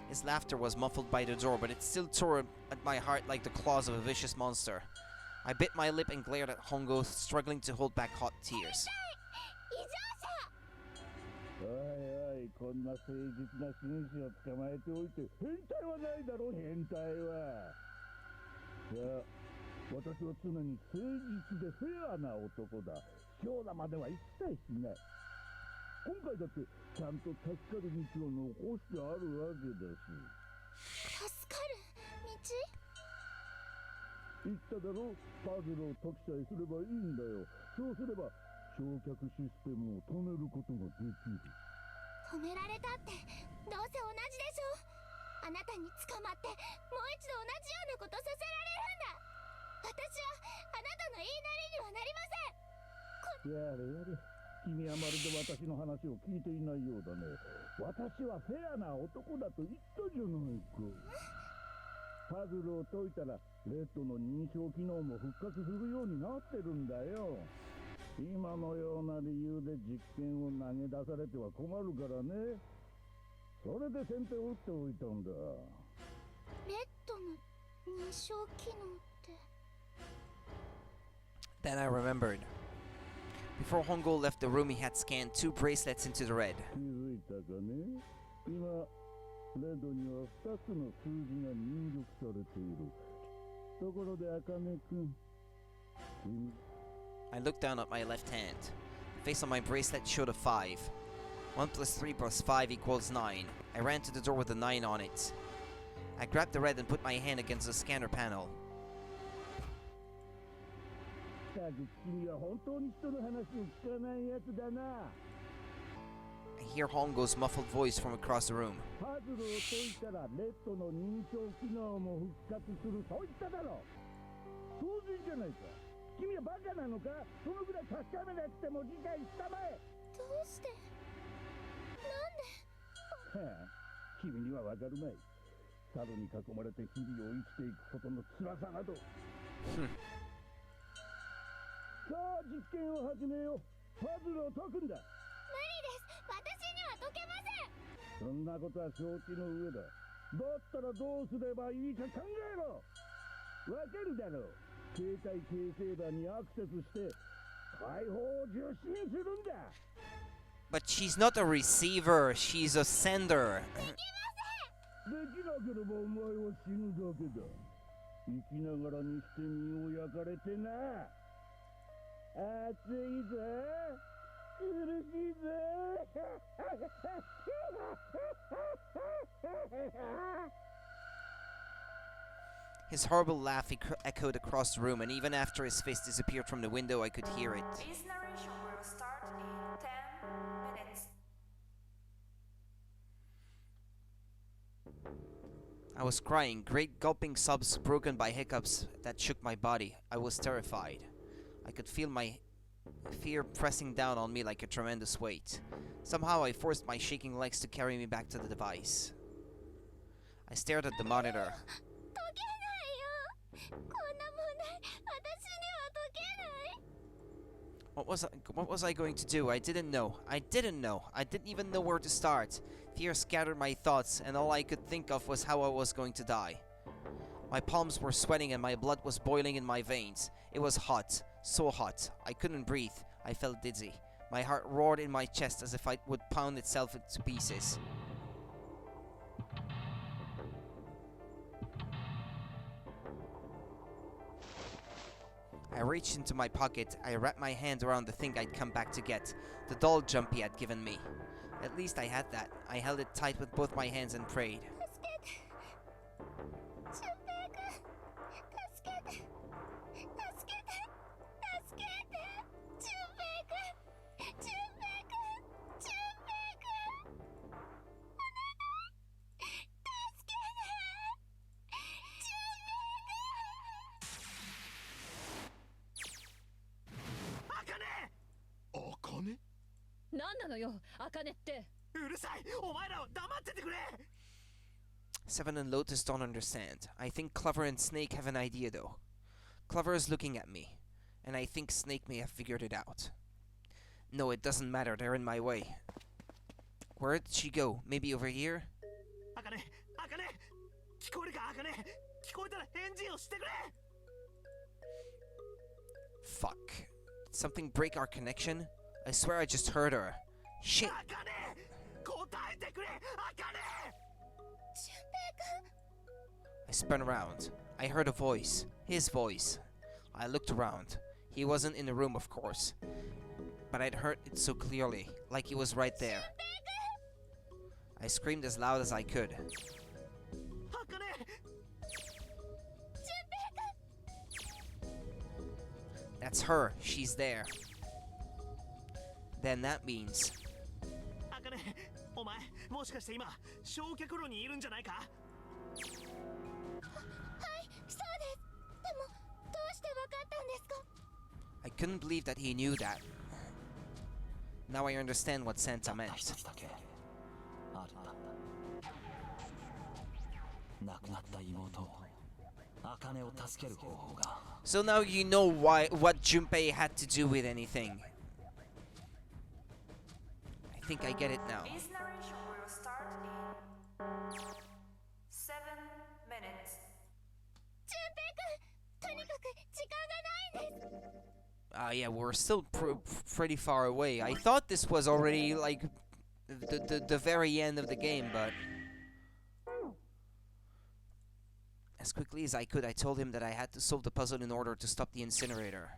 His laughter was muffled by the door, but it still tore at my heart like the claws of a vicious monster. I bit my lip and glared at Hongo, struggling to hold back hot tears. おいおい、こんな誠実な紳士を捕まえておいて変態はないだろ、変態は。いや、私は常に誠実でフェアな男だ。卑怯なまでは一切しない。今回だってちゃんと助かる道を残してあるわけだし。助かる道？言っただろ、パズルを解きさえすればいいんだよ。そうすれば焼却システムを止めることができる。止められたってどうせ同じでしょ。あなたに捕まってもう一度同じようなことさせられるんだ。私はあなたの言いなりにはなりません。やれやれ、君はまるで私の話を聞いていないようだね。私はフェアな男だと言ったじゃないか。パズルを解いたらレッドの認証機能も復活するようになってるんだよ。今のような理由で実験を投げ出されては困るからね。それで先手を打っておいたんだ。レッドの認証機能って。Then I remembered. Before Hongo left the room, he had scanned 2 bracelets into the red. 気づいたかね。今レッドには2つの数字が入力されている。ところで茜君、君 I looked down at my left hand. The face on my bracelet showed a 5. 1 plus 3 plus 5 equals 9. I ran to the door with a 9 on it. I grabbed the red and put my hand against the scanner panel. 君は本当に人の話を聞かないやつだな。I hear Hongo's muffled voice from across the room. パズルを解いたらレッドの認証機能も復活する。そう言っただろ。当然じゃないか。君はバカなのか。そのぐらい確かめなくても理解したまえ。どうして？なんで？はあ、君にはわかるまい。猿に囲まれて日々を生きていくことの辛さなど。さあ実験を始めよう。パズルを解くんだ。無理です。私には解けません。そんなことは承知の上だ。だったらどうすればいいか考えろ。わかるだろう。携帯形成板にアクセスして解放を受信するんだ。But she's not a receiver, she's a sender. できなければお前は死ぬだけだ。生きながらにして身を焼かれてな。熱いぜ。苦しいぜ。His horrible laugh echoed across the room, and even after his face disappeared from the window, I could hear it. This narration will start in 10 minutes. I was crying, great gulping sobs broken by hiccups that shook my body. I was terrified. I could feel my fear pressing down on me like a tremendous weight. Somehow I forced my shaking legs to carry me back to the device. I stared at the monitor. What was I going to do? I didn't know. I didn't even know where to start. Fear scattered my thoughts, and all I could think of was how I was going to die. My palms were sweating and my blood was boiling in my veins. It was hot, so hot. I couldn't breathe. I felt dizzy. My heart roared in my chest as if it would pound itself into pieces. I reached into my pocket. I wrapped my hand around the thing I'd come back to get, the doll jump he had given me. At least I had that. I held it tight with both my hands and prayed. Seven and Lotus don't understand. I think Clover and Snake have an idea though. Clover is looking at me, and I think Snake may have figured it out. No, it doesn't matter, they're in my way. Where did she go? Maybe over here? Fuck. Did something break our connection? I swear I just heard her. Shit. I spun around. I heard a voice. His voice. I looked around. He wasn't in the room, of course. But I'd heard it so clearly, like he was right there. I screamed as loud as I could. That's her. She's there. Then that means... I couldn't believe that he knew that. Now I understand what Santa meant. So now you know what Junpei had to do with anything. I think I get it now. This narration will start in 7 minutes. Yeah, we're still pretty far away. I thought this was already like the very end of the game, but as quickly as I could, I told him that I had to solve the puzzle in order to stop the incinerator.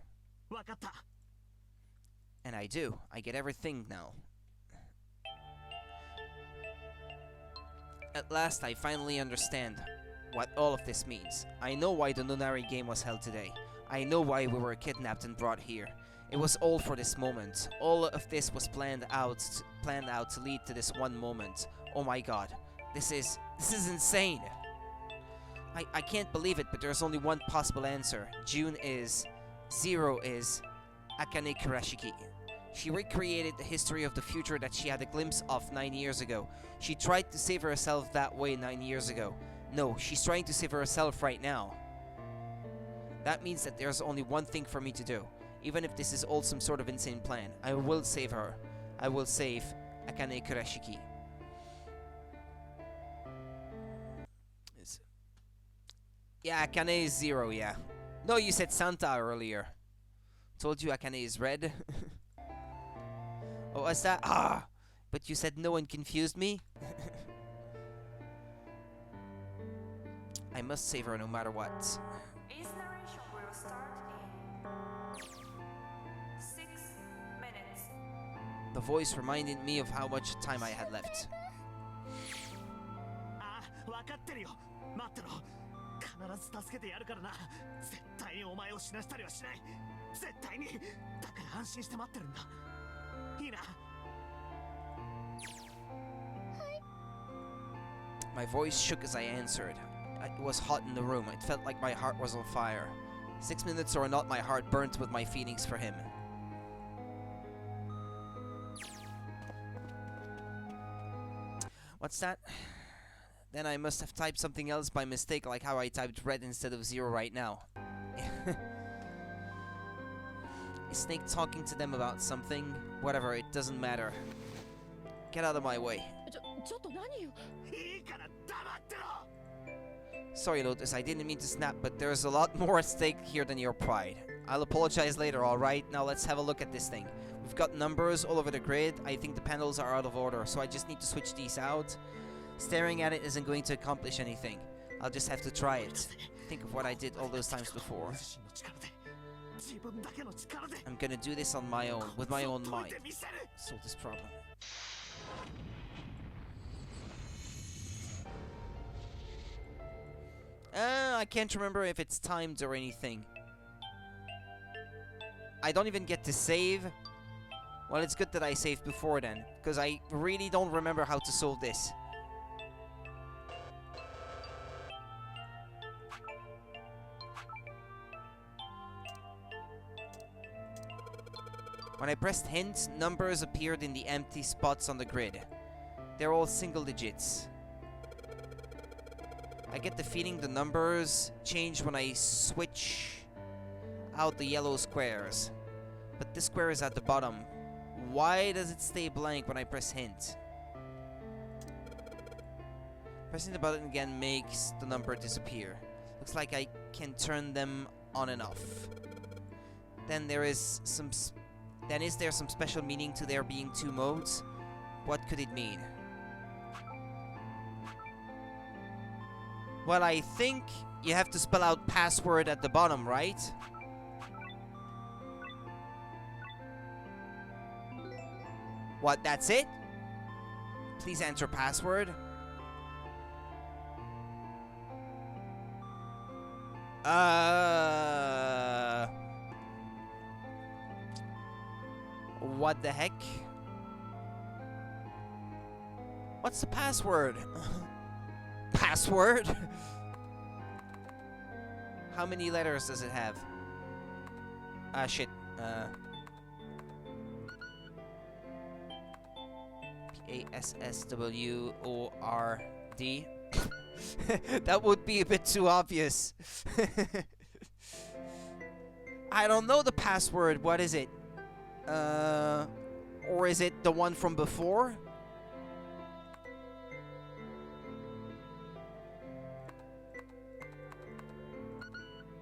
And I do. I get everything now. At last, I finally understand what all of this means. I know why the Nunari game was held today. I know why we were kidnapped and brought here. It was all for this moment. All of this was planned out to lead to this one moment. Oh my god. This is insane. I can't believe it, but there's only one possible answer. June is... 0 is... Akane Kurashiki. She recreated the history of the future that she had a glimpse of 9 years ago. She tried to save herself that way 9 years ago. No, she's trying to save herself right now. That means that there's only one thing for me to do. Even if this is all some sort of insane plan, I will save her. I will save Akane Kurashiki. Yeah, Akane is 0, yeah. No, you said Santa earlier. Told you Akane is red. What was that? Ah! But you said no and confused me? I must save her no matter what. Incineration will start in 6 minutes. The voice reminded me of how much time I had left. ああ、分かってるよ。待ってろ。必ず助けてやるからな。絶対にお前を死なしたりはしない。絶対に。だから安心して待ってるんだ。いいな。My voice shook as I answered. It was hot in the room. It felt like my heart was on fire. 6 minutes or not, my heart burnt with my feelings for him. What's that? Then I must have typed something else by mistake, like how I typed red instead of 0 right now. Is Snake talking to them about something? Whatever, it doesn't matter. Get out of my way. ちょっと何よ。いいから黙ってろ。 Sorry, Lotus, I didn't mean to snap, but there's a lot more at stake here than your pride. I'll apologize later, alright? Now let's have a look at this thing. We've got numbers all over the grid. I think the panels are out of order, so I just need to switch these out. Staring at it isn't going to accomplish anything. I'll just have to try it. Think of what I did all those times before. I'm gonna do this on my own, with my own mind. Solve this problem. I can't remember if it's timed or anything. I don't even get to save. Well, it's good that I saved before then, because I really don't remember how to solve this. When I pressed hint, numbers appeared in the empty spots on the grid. They're all single digits. I get the feeling the numbers change when I switch out the yellow squares. But this square is at the bottom. Why does it stay blank when I press hint? Pressing the button again makes the number disappear. Looks like I can turn them on and off. Then is there some special meaning to there being two modes? What could it mean? Well, I think you have to spell out password at the bottom, right? What, that's it? Please enter password. What the heck? What's the password? Password? How many letters does it have? Shit. Password. That would be a bit too obvious. I don't know the password. What is it? Or is it the one from before?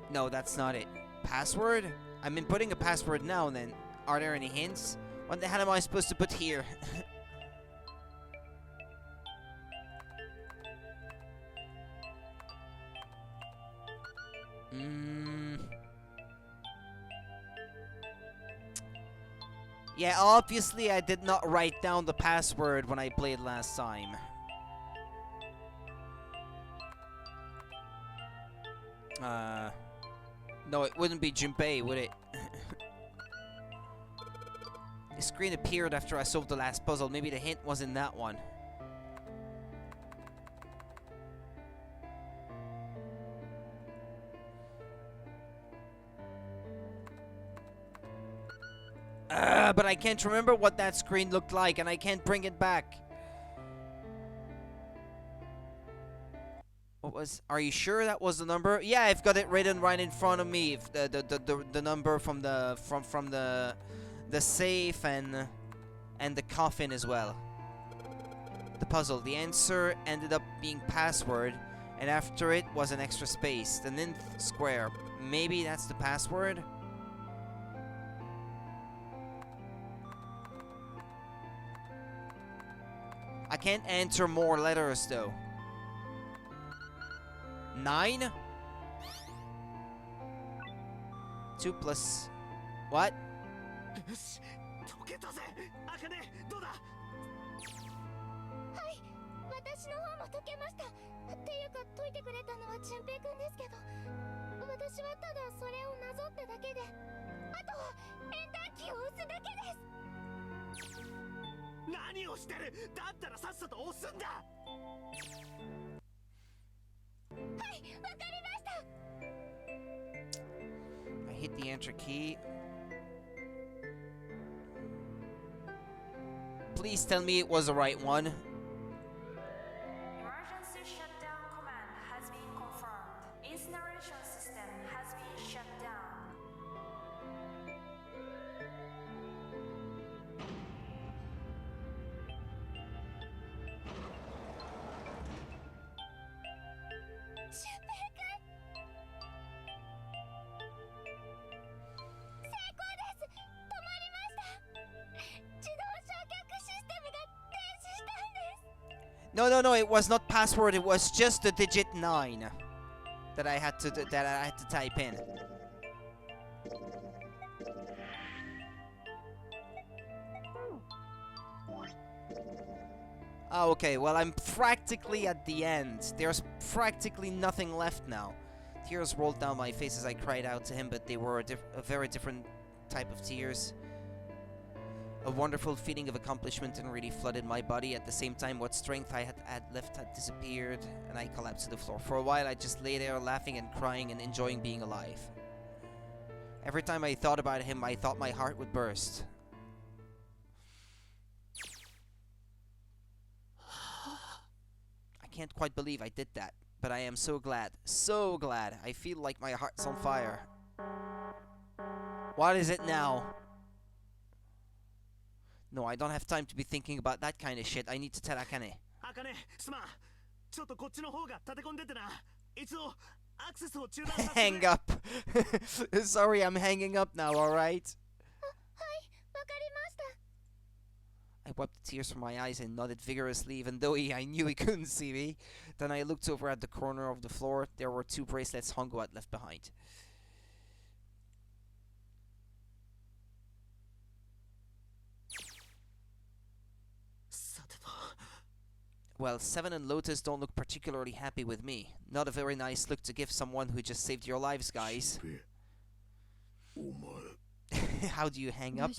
No, that's not it. Password? I'm inputting a password now, then. Are there any hints? What the hell am I supposed to put here? Yeah, obviously I did not write down the password when I played last time. No, it wouldn't be Junpei, would it? The screen appeared after I solved the last puzzle. Maybe the hint was in that one. But I can't remember what that screen looked like, and I can't bring it back. What was? Are you sure that was the number? Yeah, I've got it written right in front of me. If the number from the safe and the coffin as well. The puzzle. The answer ended up being password, and after it was an extra space. The ninth square. Maybe that's the password. I can't enter more letters though. 9? 2 plus... What? よし解けたぜアカネどうだはい私の方も解けましたっていうか解いてくれたのは純平くんですけど私はただそれをなぞっただけであとはエンターキーを押すだけです何をしてるだったらさっさと押すんだはいわかりました I hit the enter key. Please tell me it was the right one. Emergency shutdown command has been confirmed. Incineration system has been shut down. No, no, no, it was not password, it was just the digit 9 that I had to type in. Oh, okay, well, I'm practically at the end. There's practically nothing left now. Tears rolled down my face as I cried out to him, but they were a very different type of tears. A wonderful feeling of accomplishment and really flooded my body. At the same time, what strength I had left had disappeared, and I collapsed to the floor. For a while, I just lay there laughing and crying and enjoying being alive. Every time I thought about him, I thought my heart would burst. I can't quite believe I did that, but I am so glad. So glad. I feel like my heart's on fire. What is it now? No, I don't have time to be thinking about that kind of shit. I need to tell Akane. Akane, すまん。ちょっとこっちの方が立て込んでてな。一度アクセスを中断させて。Hang up. Sorry, I'm hanging up now, alright? はい、わかりました。I wiped the tears from my eyes and nodded vigorously, even though I knew he couldn't see me. Then I looked over at the corner of the floor. There were 2 bracelets Hongo had left behind. Well, Seven and Lotus don't look particularly happy with me. Not a very nice look to give someone who just saved your lives, guys. How do you hang up?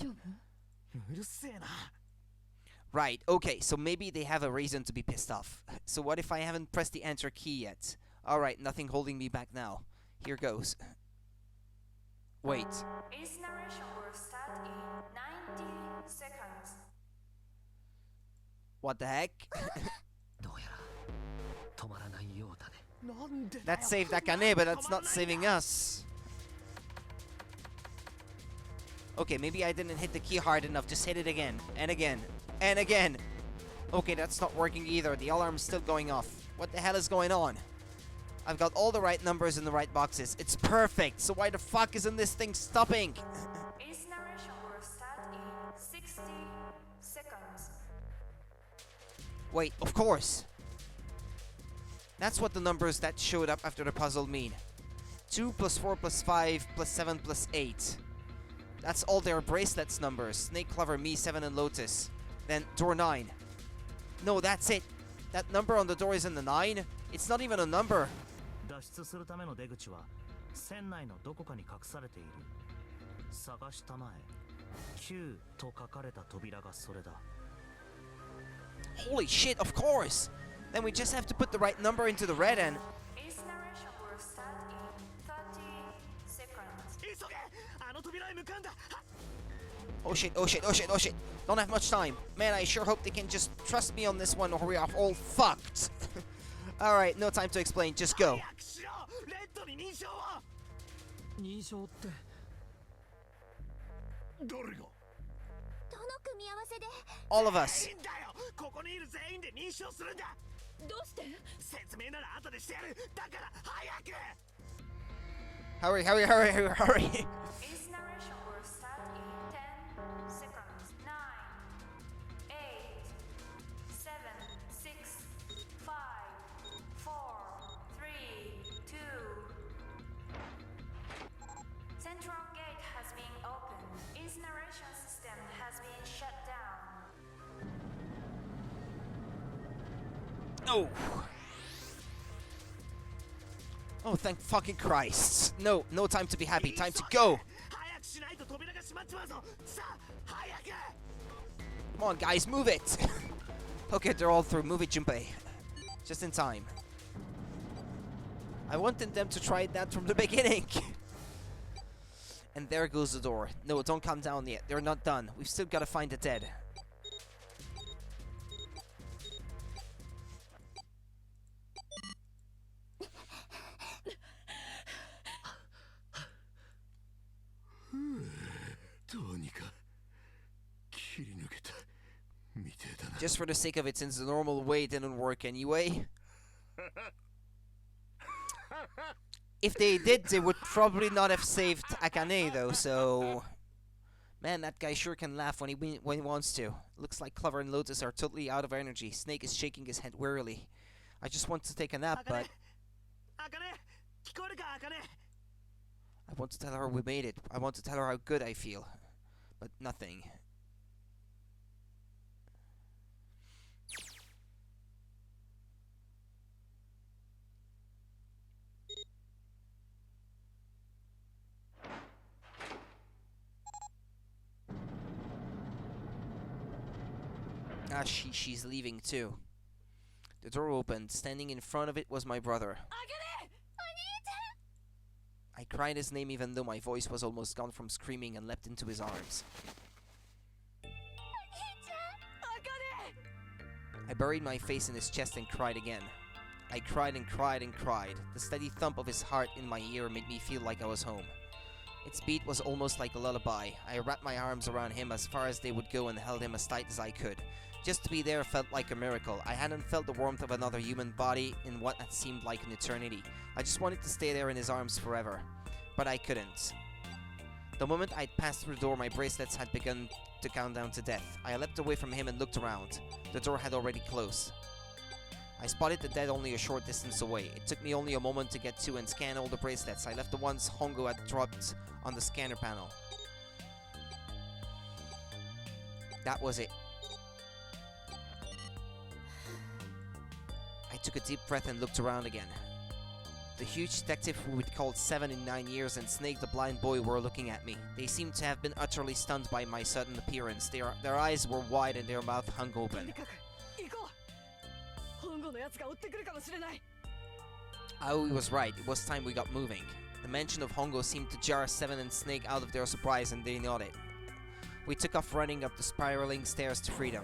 Right, okay, so maybe they have a reason to be pissed off. So what if I haven't pressed the enter key yet? Alright, nothing holding me back now. Here goes. Wait. Incineration will start in 90 seconds. What the heck? That saved Akane, but that's not saving us. Okay, maybe I didn't hit the key hard enough. Just hit it again, and again, and again. Okay, that's not working either. The alarm's still going off. What the hell is going on? I've got all the right numbers in the right boxes. It's perfect. So why the fuck isn't this thing stopping? Incineration will start in 60 seconds. Wait, of course. That's what the numbers that showed up after the puzzle mean. 2 plus 4 plus 5 plus 7 plus 8. That's all their bracelets numbers. Snake, Clover, me, 7, and Lotus. Then door 9. No, that's it. That number on the door isn't a 9. It's not even a number. 脱出するための出口は船内のどこかに隠されている。探したまえ。9と書かれた扉がそれだ。Holy shit, of course! Then we just have to put the right number into the red and... Incineration will start in 30 seconds. Oh shit, oh shit, oh shit, oh shit. Don't have much time. Man, I sure hope they can just trust me on this one or we are all fucked. Alright, no time to explain, just go. All of us. Hurry, hurry, hurry, hurry, hurry. Incineration will start in 10 seconds. 9, 8, 7, No! Oh, thank fucking Christ. No, no time to be happy. Time to go! Come on, guys, move it! Okay, they're all through. Move it, Junpei. Just in time. I wanted them to try that from the beginning. And there goes the door. No, don't come down yet. They're not done. We've still got to find the dead. Just for the sake of it, since the normal way didn't work anyway. If they did, they would probably not have saved Akane though, so... Man, that guy sure can laugh when he wants to. Looks like Clover and Lotus are totally out of energy. Snake is shaking his head wearily. I just want to take a nap, but... I want to tell her we made it. I want to tell her how good I feel. But nothing. Ah, she's leaving too. The door opened. Standing in front of it was my brother. I cried his name even though my voice was almost gone from screaming and leapt into his arms. I buried my face in his chest and cried again. I cried and cried and cried. The steady thump of his heart in my ear made me feel like I was home. Its beat was almost like a lullaby. I wrapped my arms around him as far as they would go and held him as tight as I could. Just to be there felt like a miracle. I hadn't felt the warmth of another human body in what had seemed like an eternity. I just wanted to stay there in his arms forever. But I couldn't. The moment I'd passed through the door, my bracelets had begun to count down to death. I leapt away from him and looked around. The door had already closed. I spotted the dead only a short distance away. It took me only a moment to get to and scan all the bracelets. I left the ones Hongo had dropped on the scanner panel. That was it. I took a deep breath and looked around again. The huge detective who we'd called 7 in 9 years and Snake the blind boy were looking at me. They seemed to have been utterly stunned by my sudden appearance. Their eyes were wide and their mouth hung open. Aoi was right. It was time we got moving. The mention of Hongo seemed to jar 7 and Snake out of their surprise, and they nodded. We took off running up the spiraling stairs to freedom.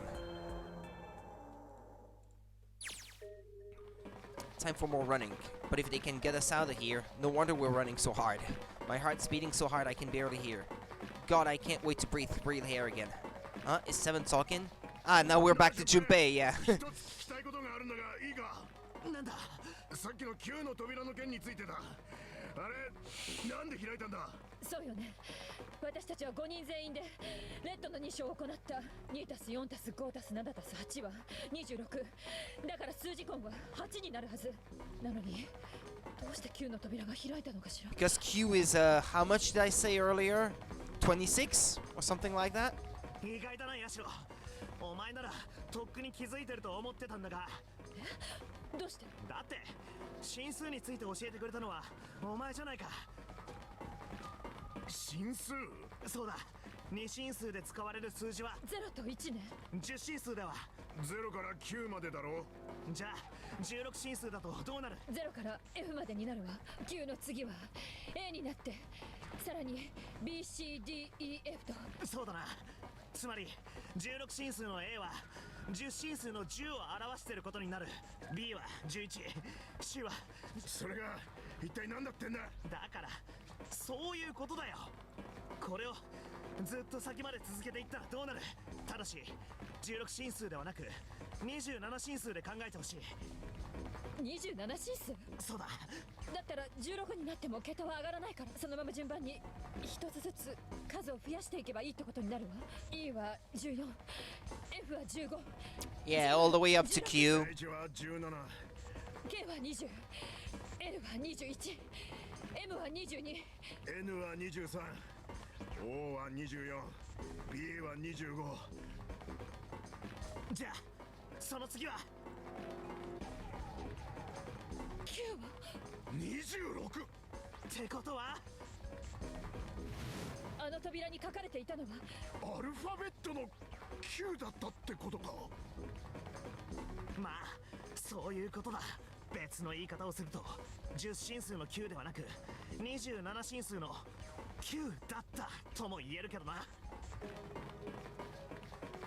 Time for more running. But if they can get us out of here, no wonder we're running so hard. My heart's beating so hard I can barely hear. God, I can't wait to breathe air again. Huh? Is 7 talking? Ah, now we're back to Junpei, yeah. そうよね。私たちは5人全員でレッドの2章を行った。2たす4たす5たす7たす8は26。だから数字根は8になるはず。なのにどうして9の扉が開いたのかしら。 Because Q is how much did I say earlier? 26 or something like that? 意外だなヤシロ。お前ならとっくに気づいてると思ってたんだが。え？どうして？だって進数について教えてくれたのはお前じゃないか。進数？そうだ。2進数で使われる数字は0と1ね。10進数だわ。0から9までだろ。じゃあ16進数だとどうなる？ 0から F までになるわ。9の次は A になって、さらに BCDEF と。そうだな。つまり16進数の A は10進数の10を表していることになる。 B は11、C はそれが一体何だってんだ。だからそういうことだよ。これをずっと先まで続けていったらどうなる？ただし16進数ではなく27進数で考えてほしい。27進数？そうだ。だったら16になっても桁は上がらないから、そのまま順番に一つずつ数を増やしていけばいいってことになるわ。E は14、F は15。Yeah, all the way up to Q. K は20、L は21、M は22、N は23、O は24、B は25。じゃあその次は26ってことはあの扉に書かれていたのはアルファベットの9だったってことか。まあそういうことだ。別の言い方をすると10進数の9ではなく27進数の9だったとも言えるけどな。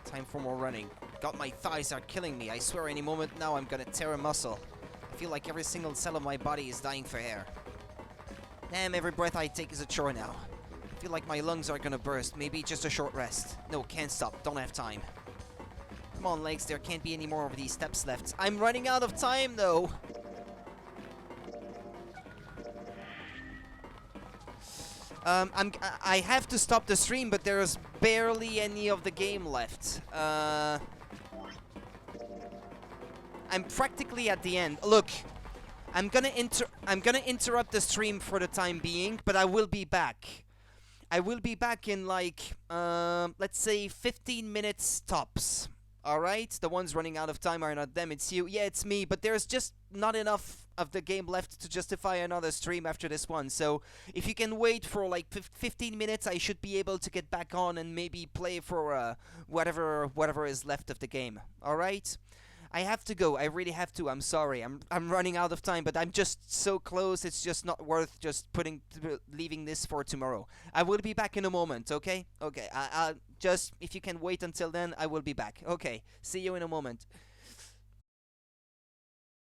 Time for more running. God, my thighs are killing me. I swear any moment now I'm gonna tear a muscle. I feel like every single cell of my body is dying for air. Damn, every breath I take is a chore now. I feel like my lungs are gonna burst. Maybe just a short rest. No, can't stop. Don't have time. Come on, legs. There can't be any more of these steps left. I'm running out of time, though. I have to stop the stream, but there's barely any of the game left. I'm practically at the end. Look, I'm gonna interrupt the stream for the time being, but I will be back. I will be back in like let's say 15 minutes tops. Alright? The ones running out of time are not them, it's you. Yeah, it's me, but there's just not enough of the game left to justify another stream after this one. So if you can wait for like 15 minutes, I should be able to get back on and maybe play for whatever is left of the game. Alright? I have to go. I really have to. I'm sorry. I'm running out of time, but I'm just so close. It's just not worth just leaving this for tomorrow. I will be back in a moment, okay? Okay. I'll just, if you can wait until then, I will be back. Okay. See you in a moment.